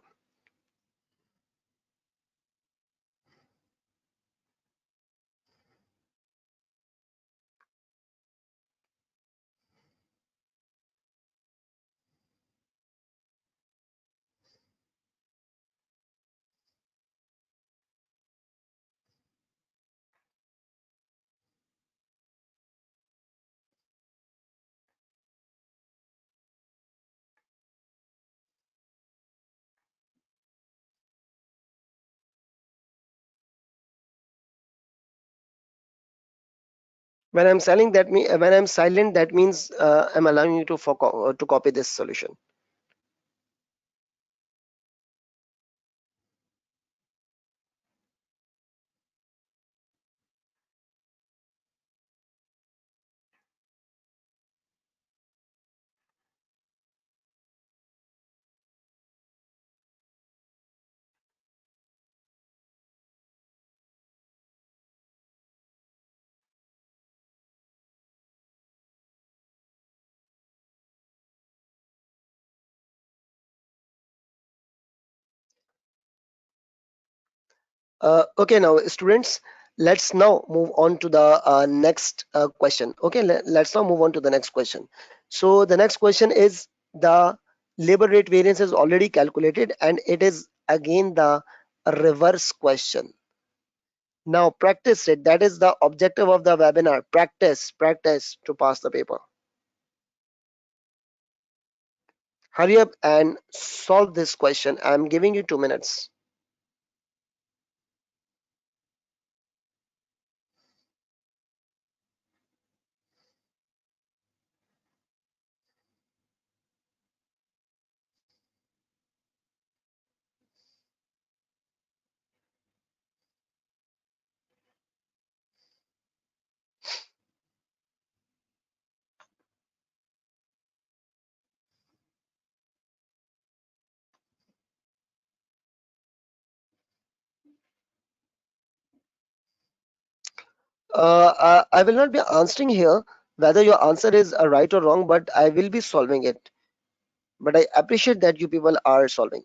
When I'm selling that mean when I'm silent, that means I'm allowing you to to copy this solution. Okay, now students, let's now move on to the next question. Okay, let's now move on to the next question. So the next question is the labor rate variance is already calculated, and it is again the reverse question. Now practice it. That is the objective of the webinar. Practice to pass the paper. Hurry up and solve this question. I'm giving you 2 minutes. I will not be answering here whether your answer is right or wrong, but I will be solving it. But I appreciate that you people are solving.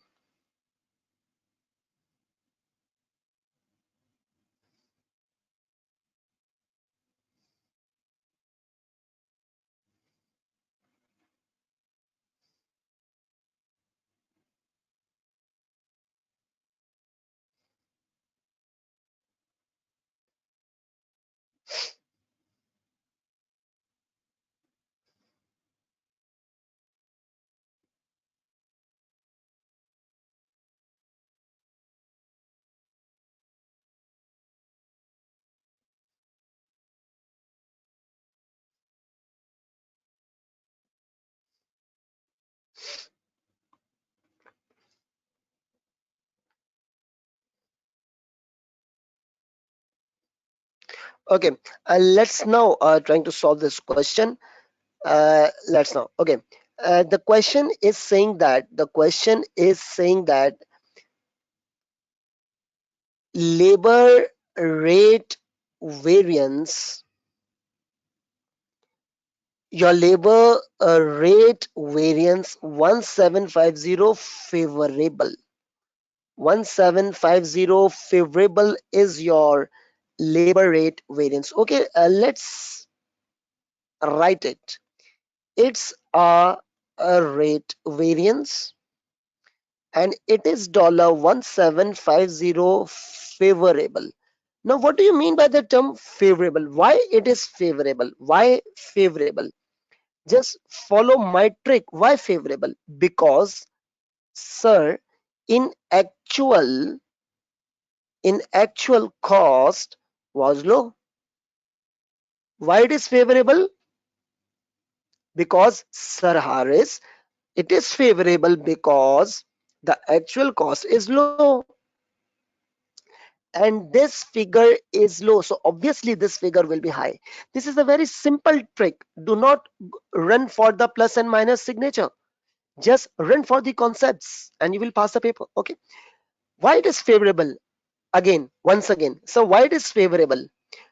Okay, let's now trying to solve this question. Let's now. Okay, the question is saying that labor rate variance. Your labor rate variance 1750 favorable. 1750 favorable is your labor rate variance. Okay, let's write it. It's a rate variance and it is $1750 favorable. Now, what do you mean by the term favorable? Why it is favorable? Why favorable? Just follow my trick. Why favorable? Because, sir, in actual cost was low. Why it is favorable? Because, Sir Haris, it is favorable because the actual cost is low and this figure is low. So obviously this figure will be high. This is a very simple trick. Do not run for the plus and minus signature. Just run for the concepts and you will pass the paper. Okay. Why it is favorable? Again, once again. So why it is favorable?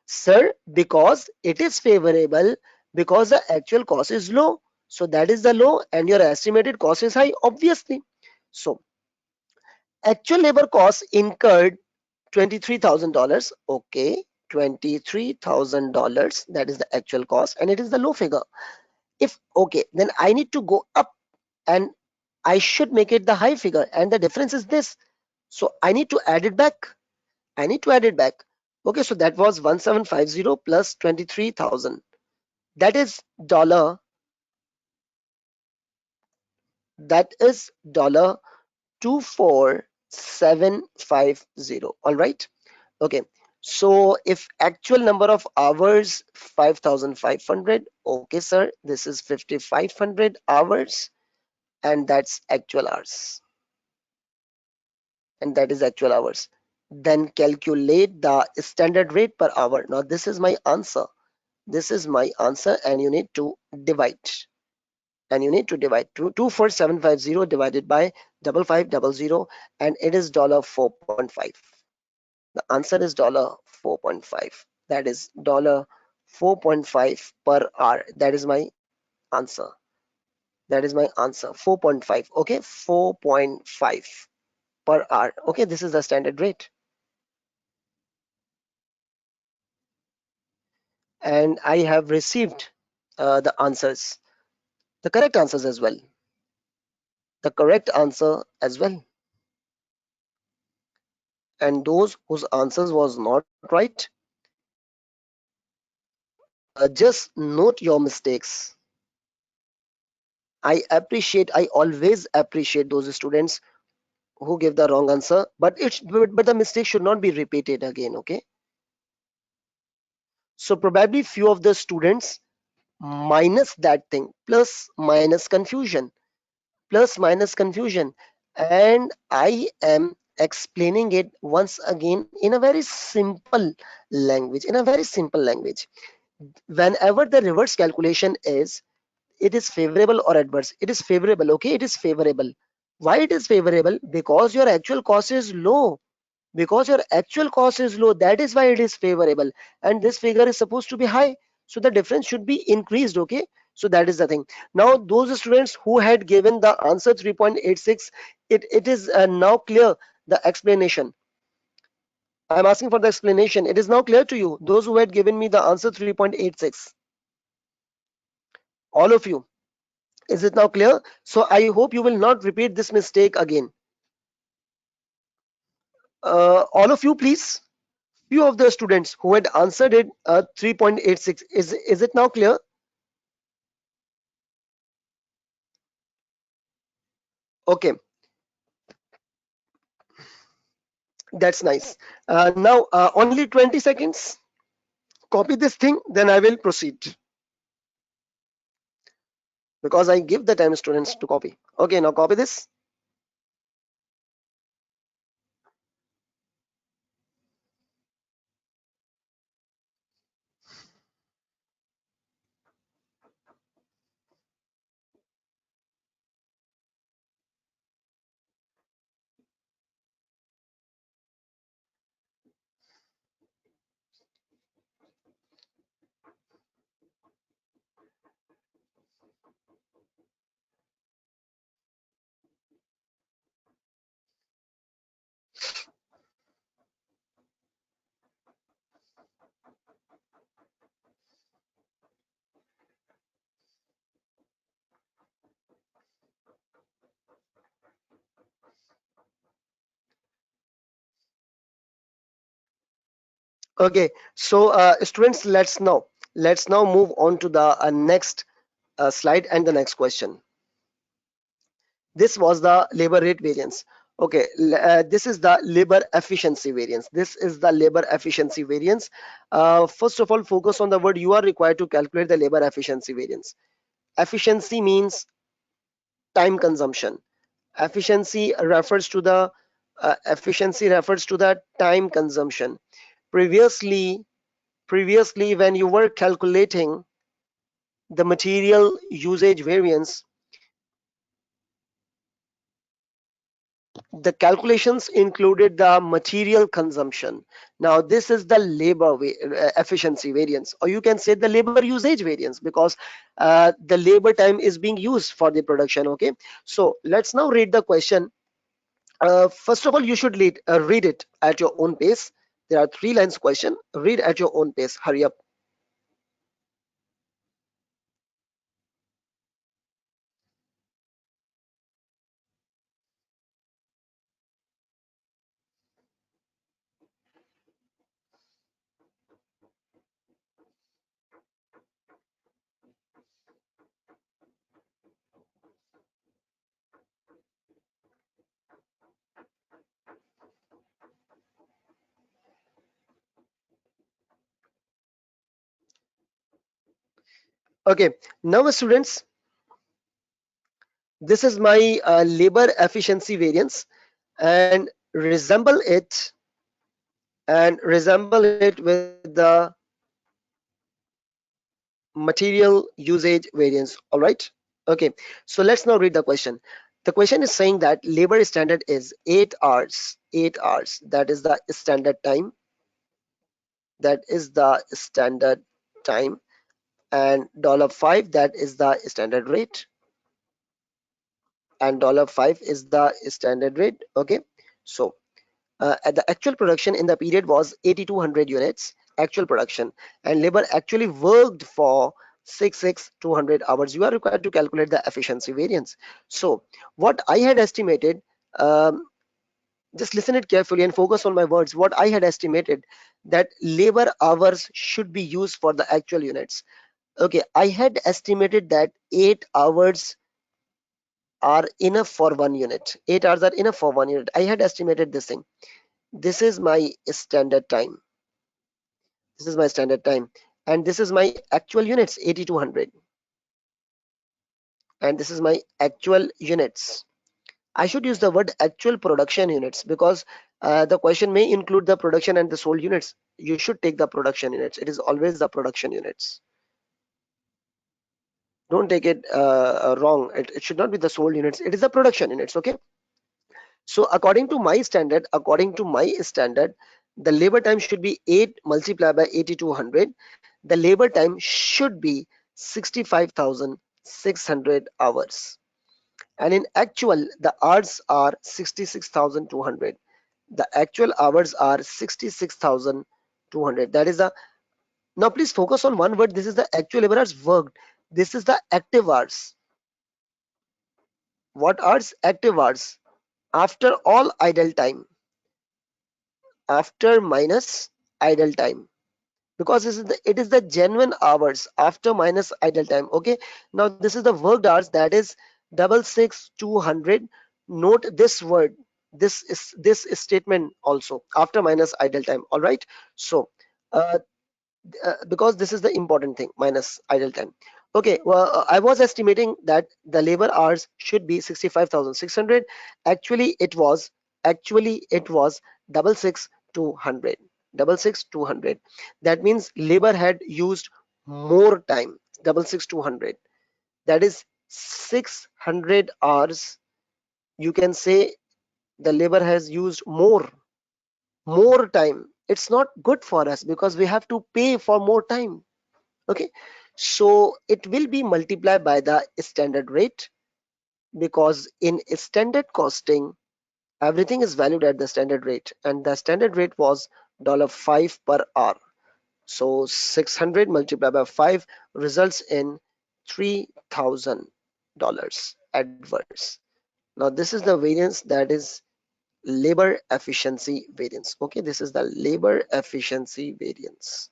Sir, because it is favorable because the actual cost is low. So that is the low and your estimated cost is high, obviously. So actual labor cost incurred $23,000. Okay, $23,000. That is the actual cost and it is the low figure. If okay, then I need to go up and I should make it the high figure and the difference is this. So I need to add it back. I need to add it back. Okay, so that was 1750 plus 23,000. That is dollar. That is dollar 24750. All right. Okay. So if actual number of hours 5,500. Okay, sir. This is 5,500 hours, and that's actual hours. And that is actual hours. Then calculate the standard rate per hour. Now this is my answer. This is my answer, and you need to divide. And you need to divide 24750 divided by 5500, and it is dollar 4.5. The answer is dollar 4.5. That is dollar 4.5 per hour. That is my answer. That is my answer. 4.5. Okay, 4.5 per hour. Okay, this is the standard rate. And I have received the answers, the correct answers as well. The correct answer as well. And those whose answers was not right, just note your mistakes. I always appreciate those students who give the wrong answer, but the mistake should not be repeated again. Okay, so probably few of the students minus that thing, plus minus confusion, and I am explaining it once again in a very simple language. Whenever the reverse calculation is, it is favorable or adverse. It is favorable. Okay, it is favorable. Why it is favorable? Because your actual cost is low. Because your actual cost is low, that is why it is favorable, and this figure is supposed to be high, so the difference should be increased. Okay, so that is the thing. Now those students who had given the answer 3.86, it is now clear, the explanation. I'm asking for the explanation. It is now clear to you, those who had given me the answer 3.86, all of you. Is it now clear? So I hope you will not repeat this mistake again. All of you, please. Few of the students who had answered it 3.86. Is it now clear? Okay, that's nice. Now only 20 seconds. Copy this thing, then I will proceed because I give the time students to copy. Okay, now copy this. Okay, so students, let's now move on to the next slide and the next question. This was the labor rate variance. Okay, this is the labor efficiency variance. This is the labor efficiency variance. First of all, focus on the word. You are required to calculate the labor efficiency variance. Efficiency means time consumption. Efficiency refers to the time consumption. Previously, previously when you were calculating the material usage variance, the calculations included the material consumption. Now this is the efficiency variance, or you can say the labor usage variance, because the labor time is being used for the production. Okay, so let's now read the question. First of all, you should read it at your own pace. There are 3 lines question. Read at your own pace. Hurry up. Okay, now students, this is my labor efficiency variance, and resemble it with the material usage variance. All right. Okay, so let's now read the question. The question is saying that labor standard is 8 hours. 8 hours, that is the standard time. That is the standard time. And $5, that is the standard rate. And $5 is the standard rate. Okay, so at the actual production in the period was 8200 units actual production, and labor actually worked for 200 hours. You are required to calculate the efficiency variance. So what I had estimated, um, just listen it carefully and focus on my words. What I had estimated, that labor hours should be used for the actual units. Okay, I had estimated that 8 hours are enough for 1 unit. 8 hours are enough for 1 unit. I had estimated this thing. This is my standard time. This is my standard time. And this is my actual units, 8200. And this is my actual units. I should use the word actual production units, because the question may include the production and the sold units. You should take the production units. It is always the production units. Don't take it wrong. It should not be the sold units. It is the production units. Okay. So according to my standard, the labor time should be 8 multiplied by 8200. The labor time should be 65,600 hours. And in actual, the hours are 66,200. The actual hours are 66,200. That is the, now please focus on one word. This is the actual labor hours worked. This is the active hours. What hours? Active hours. After all idle time. After minus idle time, because it is the genuine hours after minus idle time. Okay, now this is the worked hours, that is 66,200. Note this word, this statement also, after minus idle time. All right, so uh, because this is the important thing, minus idle time. Okay, well, I was estimating that the labor hours should be 65,600. Actually it was 66,200. 66,200, that means labor had used more time. 66,200, that is 600 hours. You can say the labor has used more time. It's not good for us, because we have to pay for more time. Okay, so it will be multiplied by the standard rate, because in standard costing everything is valued at the standard rate, and the standard rate was $5 per hour. So 600 multiplied by 5 results in $3,000 adverse. Now this is the variance that is labor efficiency variance. Okay, this is the labor efficiency variance.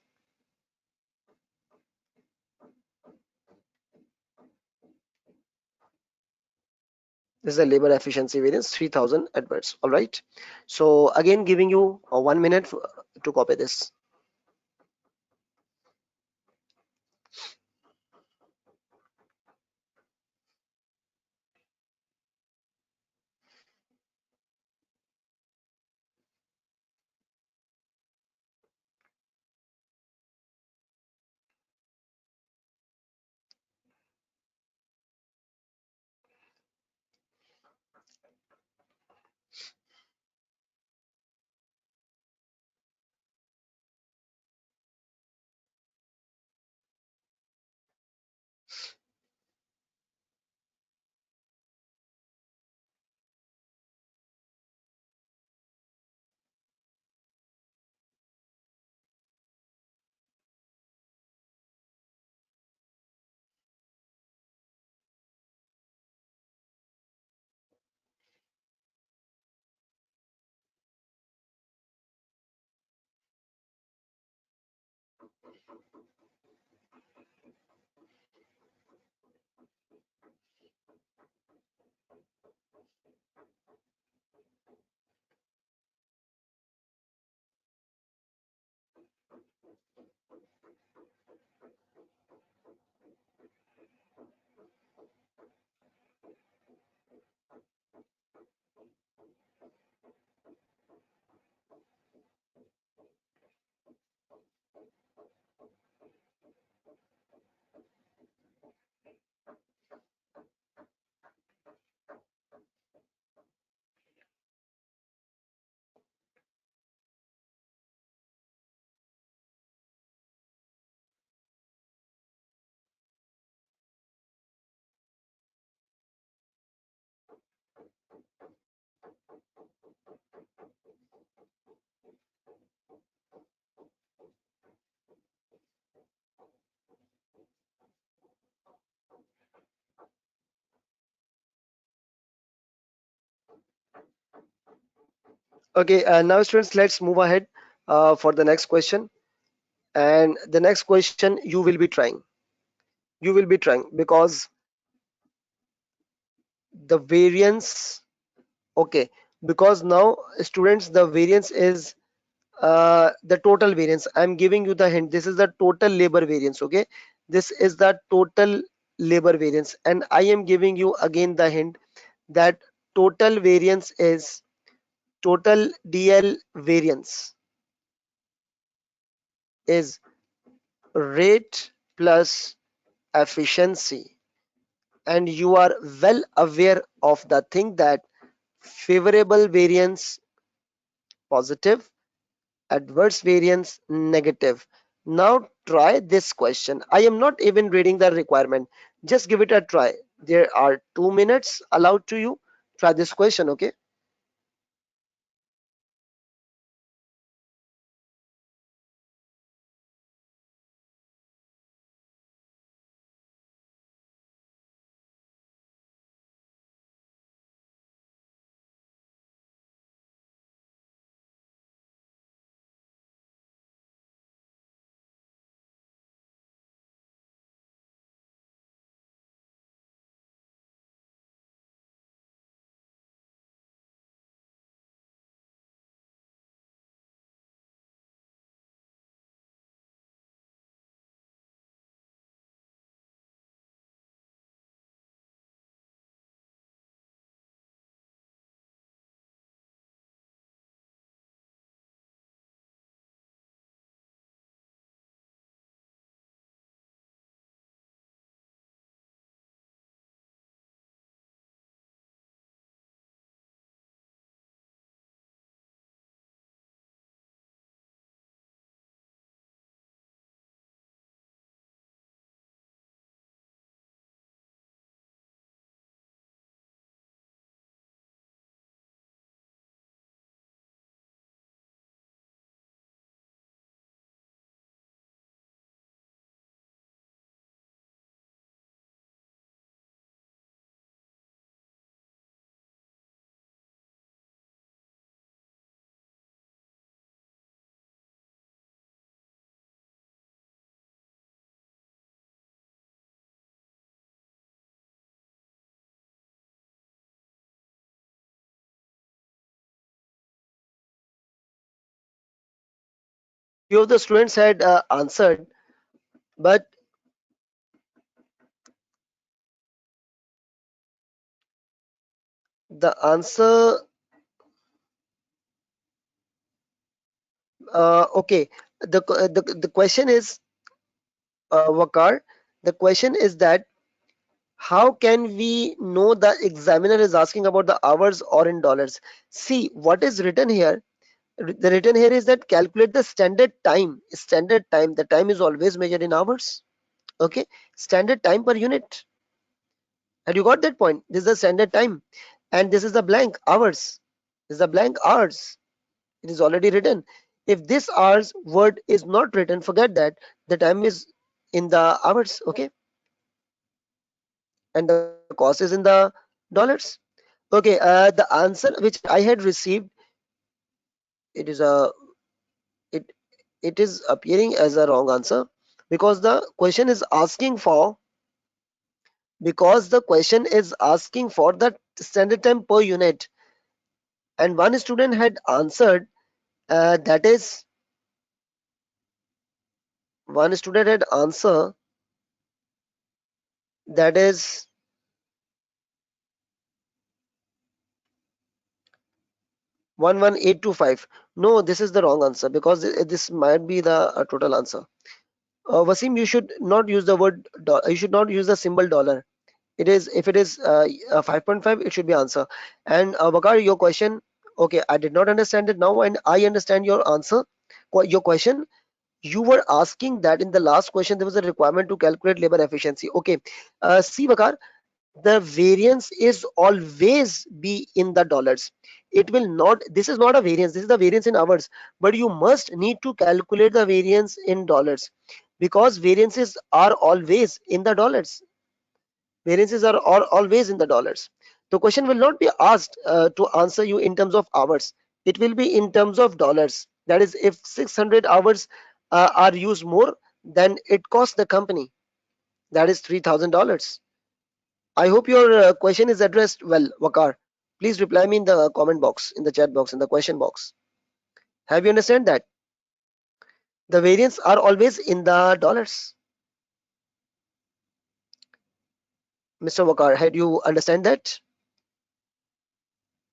This is the labor efficiency variance, 3000 adverts. All right. So again, giving you 1 minute to copy this. Okay, now students, let's move ahead for the next question. And the next question you will be trying. You will be trying because the variance. Okay, because now students, the variance is the total variance. I'm giving you the hint. This is the total labor variance. Okay, this is the total labor variance, and I am giving you again the hint that total variance is total DL variance is rate plus efficiency, and you are well aware of the thing that favorable variance positive, adverse variance negative. Now try this question. I am not even reading the requirement. Just give it a try. There are 2 minutes allowed to you. Try this question, okay? few of the students had answered, but the answer, okay, the question is, Wakar, the question is that how can we know the examiner is asking about the hours or in dollars? See what is written here. The written here is that calculate the standard time. Standard time, the time is always measured in hours. Okay, standard time per unit. Had you got that point? This is the standard time, and this is the blank hours. This is the blank hours. It is already written. If this hours word is not written, forget that. The time is in the hours. Okay, and the cost is in the dollars. Okay, the answer which I had received, it is a it it is appearing as a wrong answer, because the question is asking for, the standard time per unit, and one student had answered, that is, one student had answer, that is 11825. No, this is the wrong answer, because this might be the total answer. Wasim, you should not use the word you should not use the symbol dollar. It is, if it is 5.5, it should be answer. And Bakar, your question, okay, I did not understand it now, and I understand your answer. Your question, you were asking that in the last question there was a requirement to calculate labor efficiency. Okay, see Bakar, the variance is always be in the dollars. It will not, this is not a variance, this is the variance in hours, but you must need to calculate the variance in dollars, because variances are always in the dollars. Variances are always in the dollars. The question will not be asked to answer you in terms of hours. It will be in terms of dollars. That is, if 600 hours are used more, then it costs the company. That is $3,000. I hope your question is addressed well, Wakar. Please reply me in the comment box, in the chat box, in the question box. Have you understand that? The variants are always in the dollars. Mr. Wakar, had you understand that?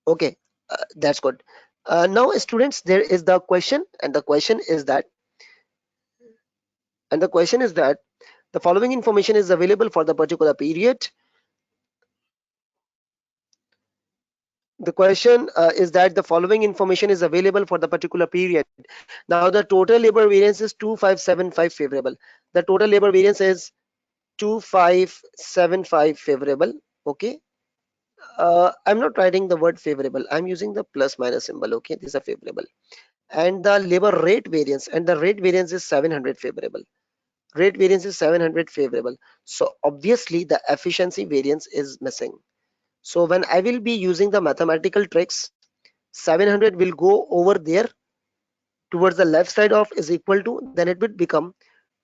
Okay, that's good. Now, students, there is the question, and the question is that, the following information is available for the particular period. The question is that the following information is available for the particular period. Now, the total labor variance is 2575 favorable. The total labor variance is 2575 favorable. Okay. I'm not writing the word favorable. I'm using the plus minus symbol. Okay. These are favorable. And the labor rate variance, and the rate variance is 700 favorable. Rate variance is 700 favorable. So obviously the efficiency variance is missing. So when I will be using the mathematical tricks, 700 will go over there towards the left side of is equal to, then it would become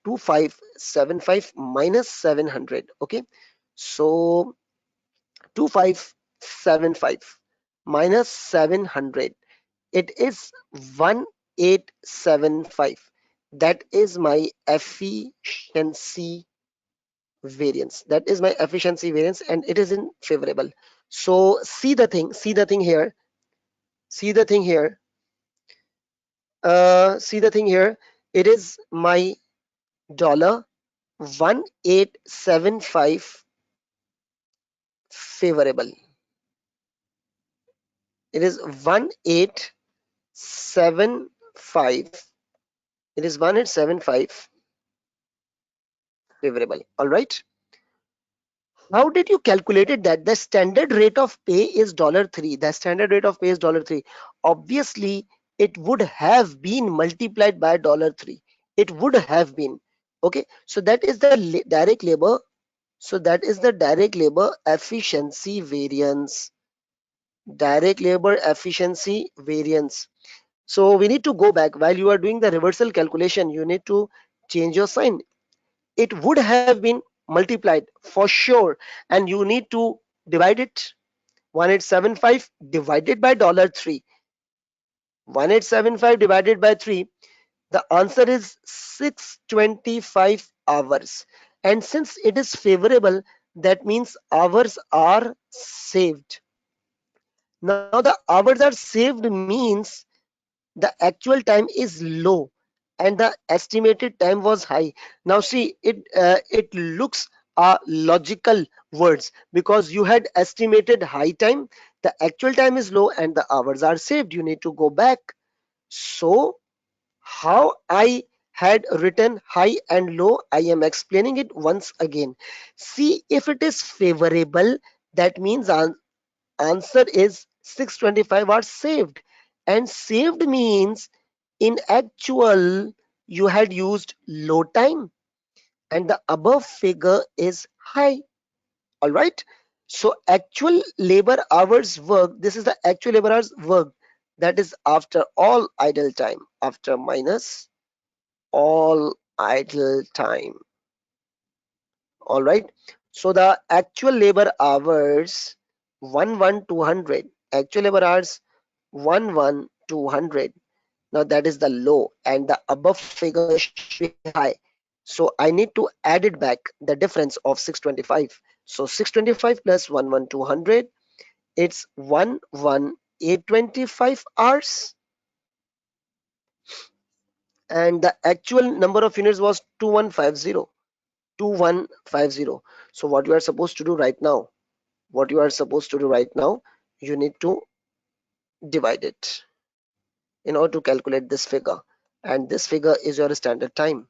2575 minus 700. Okay, so 2575 minus 700, it is 1875. That is my efficiency variance. That is my efficiency variance, and it is in favorable. So see the thing here, see the thing here, see the thing here. It is my dollar 1875 favorable. It is 1875. It is 1875 favorable. All right. How did you calculate it that the standard rate of pay is $3? The standard rate of pay is $3. Obviously, it would have been multiplied by $3. It would have been. Okay. So that is the direct labor. So that is the direct labor efficiency variance. Direct labor efficiency variance. So we need to go back. While you are doing the reversal calculation, you need to change your sign. It would have been multiplied for sure, and you need to divide it. 1875 divided by $3. 1875 divided by 3. The answer is 625 hours. And since it is favorable, that means hours are saved. Now the hours are saved means the actual time is low and the estimated time was high. Now see, it looks logical words because you had estimated high time, the actual time is low and the hours are saved. You need to go back. So how I had written high and low, I am explaining it once again. See, if it is favorable, that means answer is 625 are saved. And saved means in actual you had used low time and the above figure is high. All right. So actual labor hours work, this is the actual labor hours work, that is after all idle time, after minus all idle time. All right. So the actual labor hours 11200, actual labor hours 11200. Now that is the low and the above figure should be high. So I need to add it back, the difference of 625. So 625 plus 11200, it's 11825 hours. And the actual number of units was 2150. 2150. So what you are supposed to do right now, you need to divide it in order to calculate this figure. And this figure is your standard time.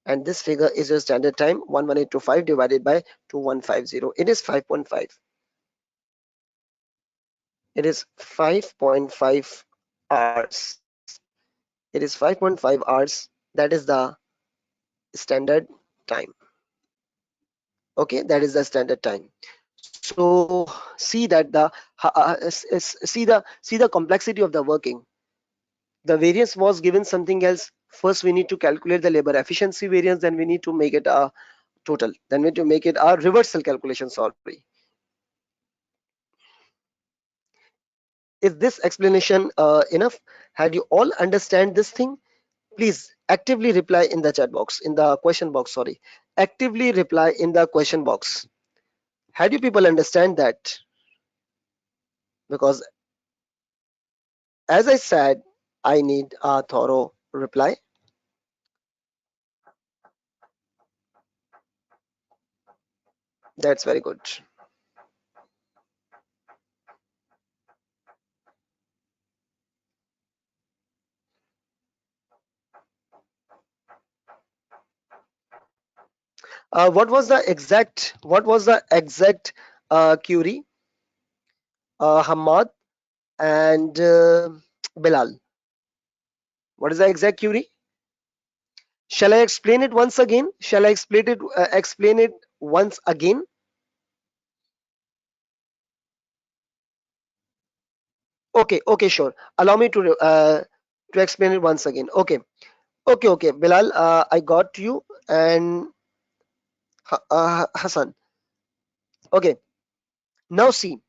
And this figure is your standard time, 11825 divided by 2150. It is 5.5. It is 5.5 hours. It is 5.5 hours. That is the standard time. Okay, that is the standard time. So see that see the complexity of the working. The variance was given something else. First we need to calculate the labor efficiency variance, then we need to make it a total, then we need to make it a reversal calculation. Sorry. Is this explanation enough? Had you all understand this thing? Please actively reply in the chat box, in the question box, sorry. Actively reply in the question box. Had you people understand that? Because as I said, I need a thorough reply. That's very good. What was the exact query? Hamad and Bilal. What is the exact query? Shall I explain it once again? Shall I explain it once again? Okay, okay, sure. Allow me to explain it once again. Okay, okay. Bilal, I got you, and Hassan. Okay, now see.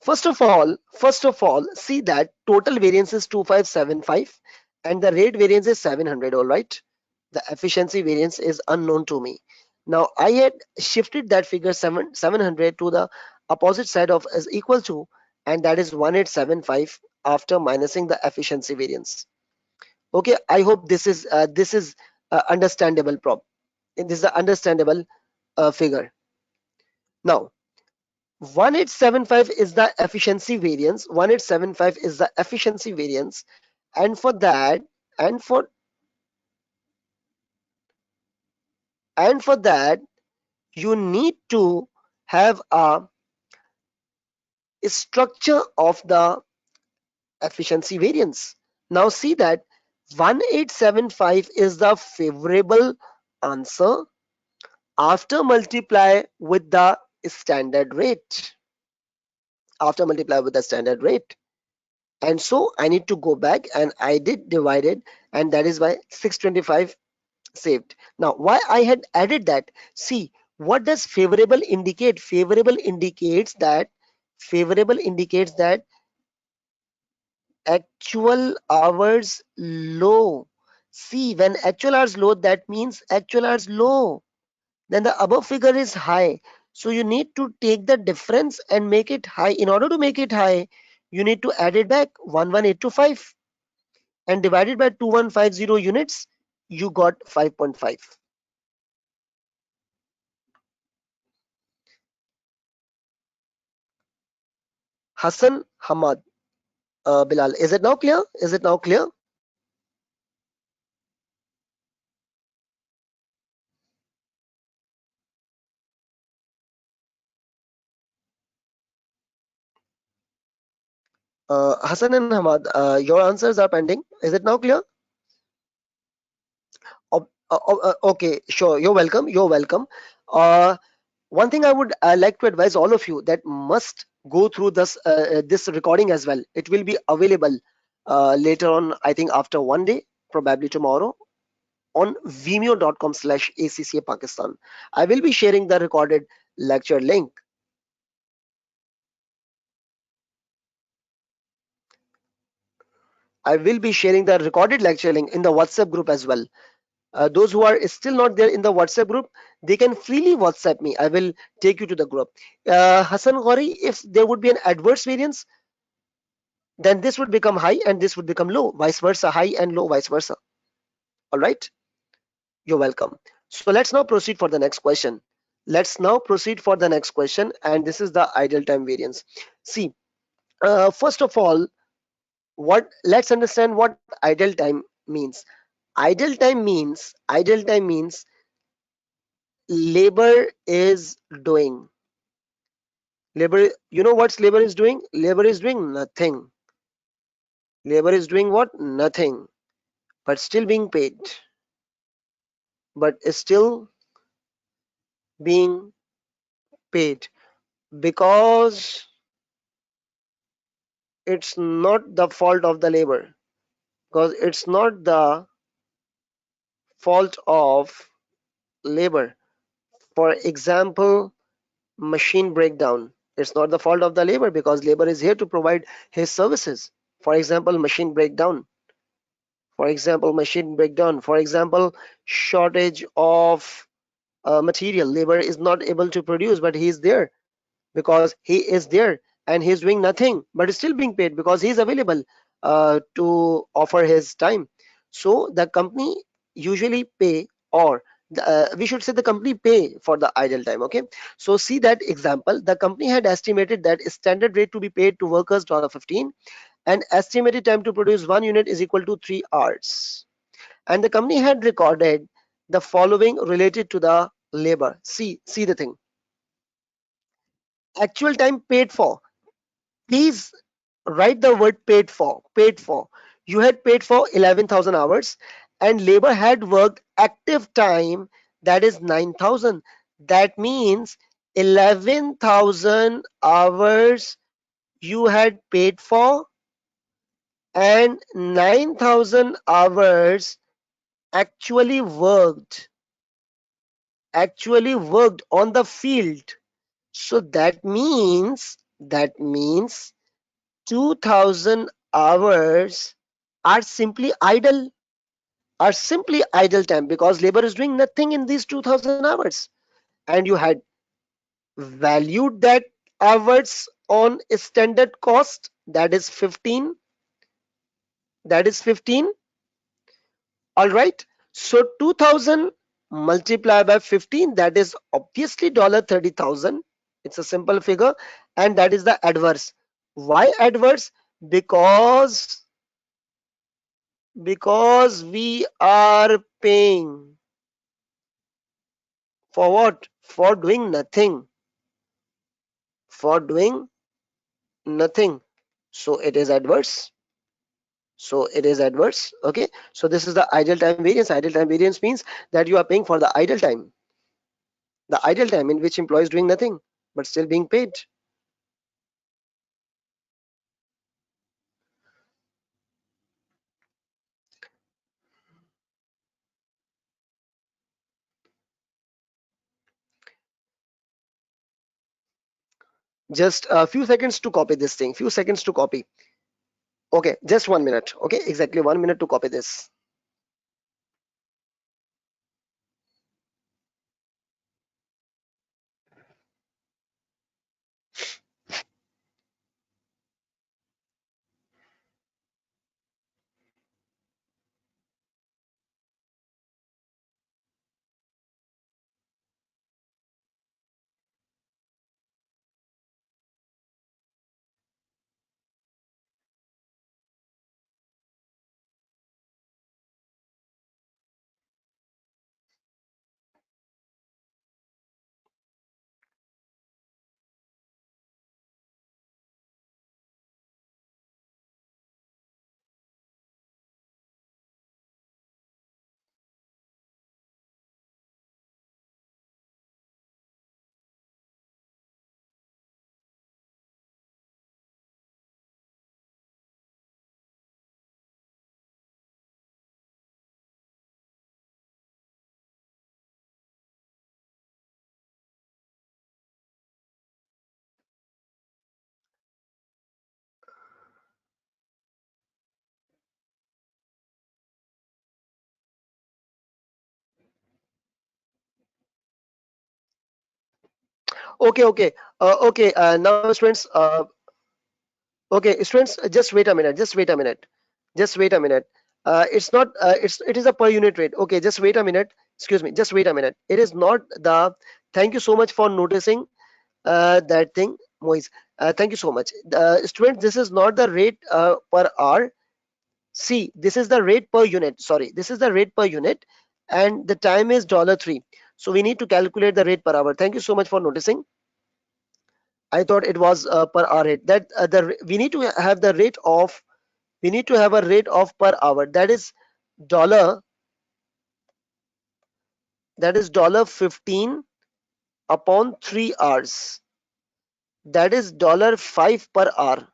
First of all, see that total variance is 2575 and the rate variance is 700. All right. The efficiency variance is unknown to me. Now I had shifted that figure 700 to the opposite side of is equal to, and that is 1875 after minusing the efficiency variance. Okay, I hope this is understandable. This is the understandable figure. Now 1875 is the efficiency variance. 1875 is the efficiency variance, and for that, and for and for that, you need to have a structure of the efficiency variance. Now see that 1875 is the favorable answer after multiply with the standard rate. After multiply with the standard rate. And so I need to go back and I did divide it, and that is why 625 saved. Now why I had added that, see what does favorable indicate? Favorable indicates that actual hours low. See, when actual hours low, that means actual hours low. Then the above figure is high. So you need to take the difference and make it high. In order to make it high, you need to add it back 11825 and divide it by 2150 units. You got 5.5. Hassan Hamad Bilal. Is it now clear? Is it now clear? Hassan and Hamad, your answers are pending. Is it now clear? Okay, sure. You're welcome. You're welcome. Uh, One thing I would like to advise all of you that must go through this recording as well. It will be available later on, I think after one day, probably tomorrow, on vimeo.com/ACCA Pakistan. I will be sharing the recorded lecture link. I will be sharing the recorded lecture link in the WhatsApp group as well. Those who are still not there in the WhatsApp group, they can freely WhatsApp me. I will take you to the group. Hassan Ghori, if there would be an adverse variance, then this would become high and this would become low, vice versa, high and low, vice versa. All right, you're welcome. So let's now proceed for the next question. Let's now proceed for the next question, and this is the idle time variance. See, first of all, what let's understand what idle time means. Idle time means labor is doing. Labor, you know what's labor is doing? Labor is doing nothing. Labor is doing what? Nothing, but still being paid. But is still being paid because it's not the fault of the labor. Because it's not the fault of labor. For example, machine breakdown. It's not the fault of the labor because labor is here to provide his services. For example, machine breakdown. For example, machine breakdown. For example, shortage of material. Labor is not able to produce, but he is there because he is there and he's doing nothing, but is still being paid because he's available to offer his time. So the company usually pay, or we should say the company pay for the idle time. Okay, so see that example. The company had estimated that standard rate to be paid to workers $15 and estimated time to produce one unit is equal to 3 hours, and the company had recorded the following related to the labor. See the thing. Actual time paid for. Please write the word paid for. Paid for. You had paid for 11,000 hours and labor had worked active time, that is 9,000. That means 11,000 hours you had paid for and 9,000 hours actually worked on the field. So that means 2,000 hours are simply idle time because labor is doing nothing in these 2,000 hours, and you had valued that hours on standard cost, that is 15. All right, so 2,000 multiplied by 15, that is obviously $30,000. It's a simple figure, and that is the adverse. Why adverse? Because we are paying for what? For doing nothing. For doing nothing. So it is adverse. Okay, so this is the idle time variance. Idle time variance means that you are paying for the idle time in which employees doing nothing but still being paid. Just a few seconds to copy this thing. Few seconds to copy. Okay, just 1 minute. Okay, exactly 1 minute to copy this. Okay, okay, okay. Now, students. Okay, students. Just wait a minute. Just wait a minute. Just wait a minute. It's not. It is a per unit rate. Okay, just wait a minute. Excuse me. Just wait a minute. It is not the. Thank you so much for noticing that thing, Moise. Thank you so much. Students, this is not the rate per hour. See, this is the rate per unit. Sorry, this is the rate per unit, and the time is $3. So we need to calculate the rate per hour. Thank you so much for noticing. I thought it was per hour rate. That we need to have the rate of we need to have a rate of per hour. Dollar that is $15 upon 3 hours. That is $5 per hour.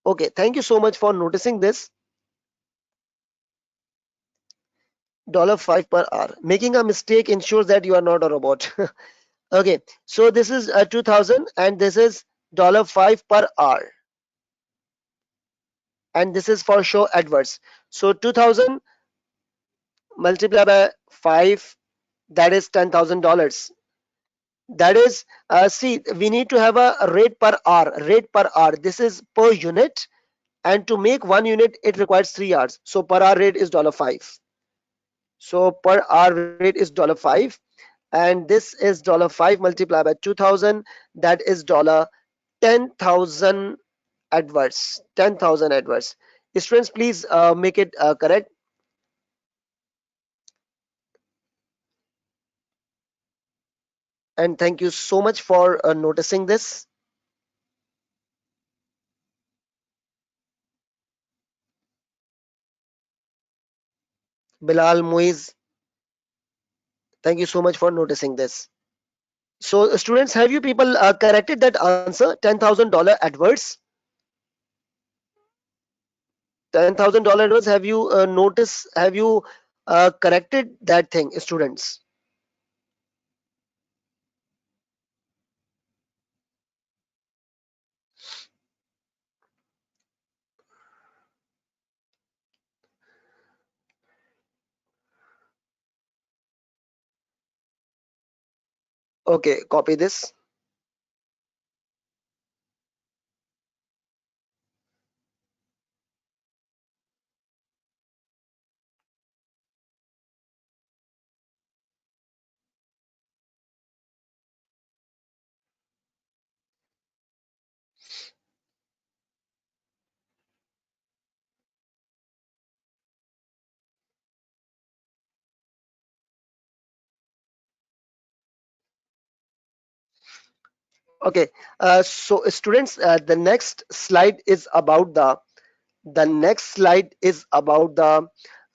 Okay, thank you so much for noticing this. $5 per hour. Making a mistake ensures that you are not a robot. Okay, so this is 2000 and this is $5 per hour. And this is for show adverts. So 2000 multiplied by 5, that is $10,000. That is, see, we need to have a rate per hour. Rate per hour. This is per unit. And to make 1 unit, it requires 3 hours. So per hour rate is $5. So per hour rate is $5. And this is $5 multiplied by 2000, that is 10,000 adverts. 10,000 adverts. Students, please make it correct. And thank you so much for noticing this. Bilal, Muiz, thank you so much for noticing this. So students, have you people corrected that answer? $10,000 adverts. $10,000 adverts. Have you noticed? Have you corrected that thing, students? Okay, copy this. Okay, so students, the next slide is about the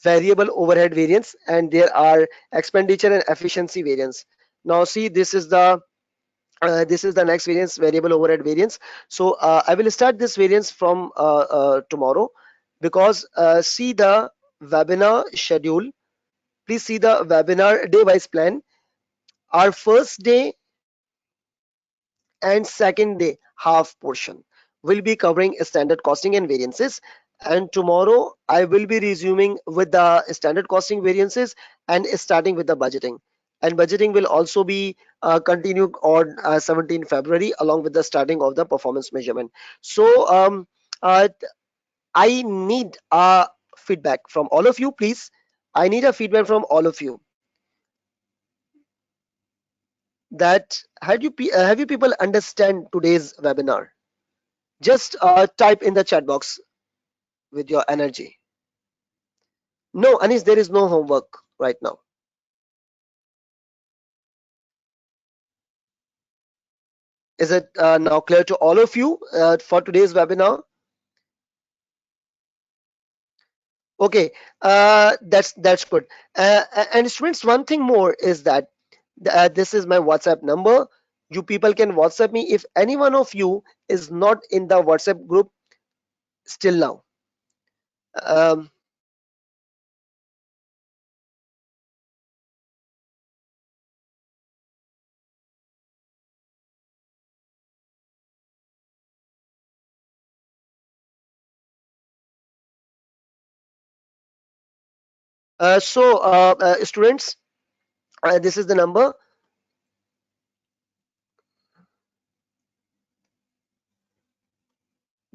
variable overhead variance, and there are expenditure and efficiency variance. Now, see, this is the next variance, variable overhead variance. So I will start this variance from tomorrow, because see the webinar schedule. Please see the webinar day wise plan. Our first day and second day half portion will be covering standard costing and variances, and tomorrow I will be resuming with the standard costing variances and starting with the budgeting, and budgeting will also be continued on 17 February along with the starting of the performance measurement. So uh, I need a feedback from all of you, please. I need a feedback from all of you, that have you people understand today's webinar? Just type in the chat box with your energy. No, Anis, there is no homework right now. Is it now clear to all of you for today's webinar? Okay, that's good. And students, one thing more is that this is my WhatsApp number. You people can WhatsApp me if any one of you is not in the WhatsApp group still now. Um, Students, this is the number.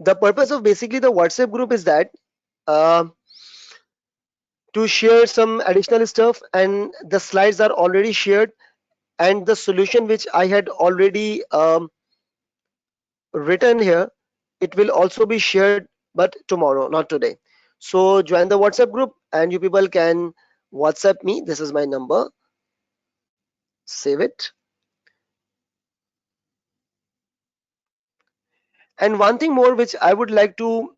The purpose of basically the WhatsApp group is that uh, to share some additional stuff, and the slides are already shared, and the solution which I had already written here, it will also be shared, but tomorrow, not today. So join the WhatsApp group, and you people can WhatsApp me. This is my number. Save it. And one thing more which I would like to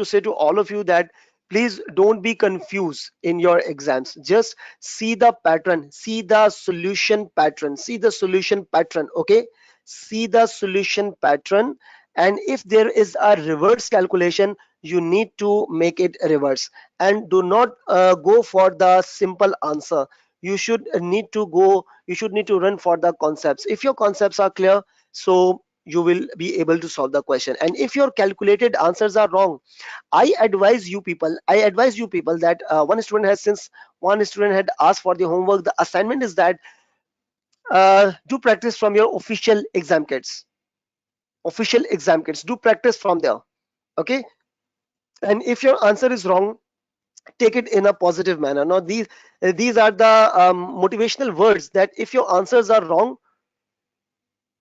say to all of you, that please don't be confused in your exams. Just see the pattern, see the solution pattern, see the solution pattern. Okay, see the solution pattern, and if there is a reverse calculation, you need to make it reverse, and do not go for the simple answer. You should need to run for the concepts. If your concepts are clear, so you will be able to solve the question. And if your calculated answers are wrong, I advise you people that one student had asked for the homework, the assignment is that do practice from your official exam kits, do practice from there. Okay, and if your answer is wrong, take it in a positive manner. Now these are the motivational words, that if your answers are wrong,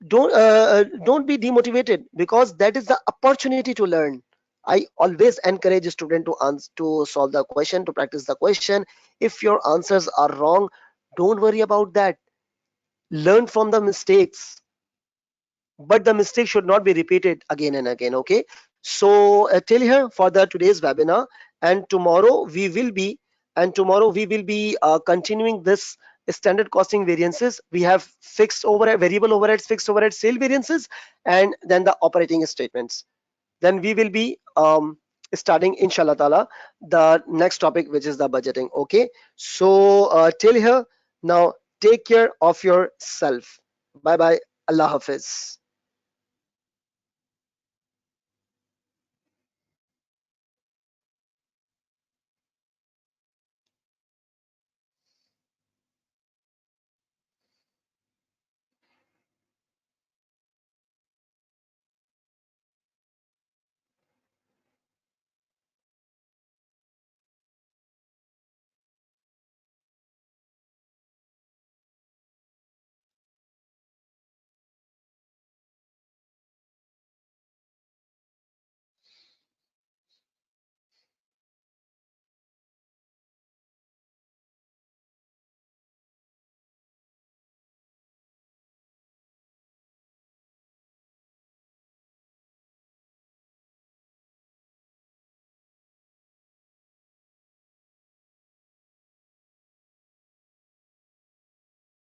don't be demotivated, because that is the opportunity to learn. I always encourage a student to solve the question, to practice the question. If your answers are wrong, don't worry about that. Learn from the mistakes, but the mistake should not be repeated again and again. Okay, so till here for the today's webinar, and tomorrow we will be continuing this standard costing variances. We have fixed overhead, variable overheads, fixed overhead, sale variances, and then the operating statements. Then we will be starting, inshallah ta'ala, the next topic, which is the budgeting. Okay, so till here, now take care of yourself. Bye bye. Allah Hafiz.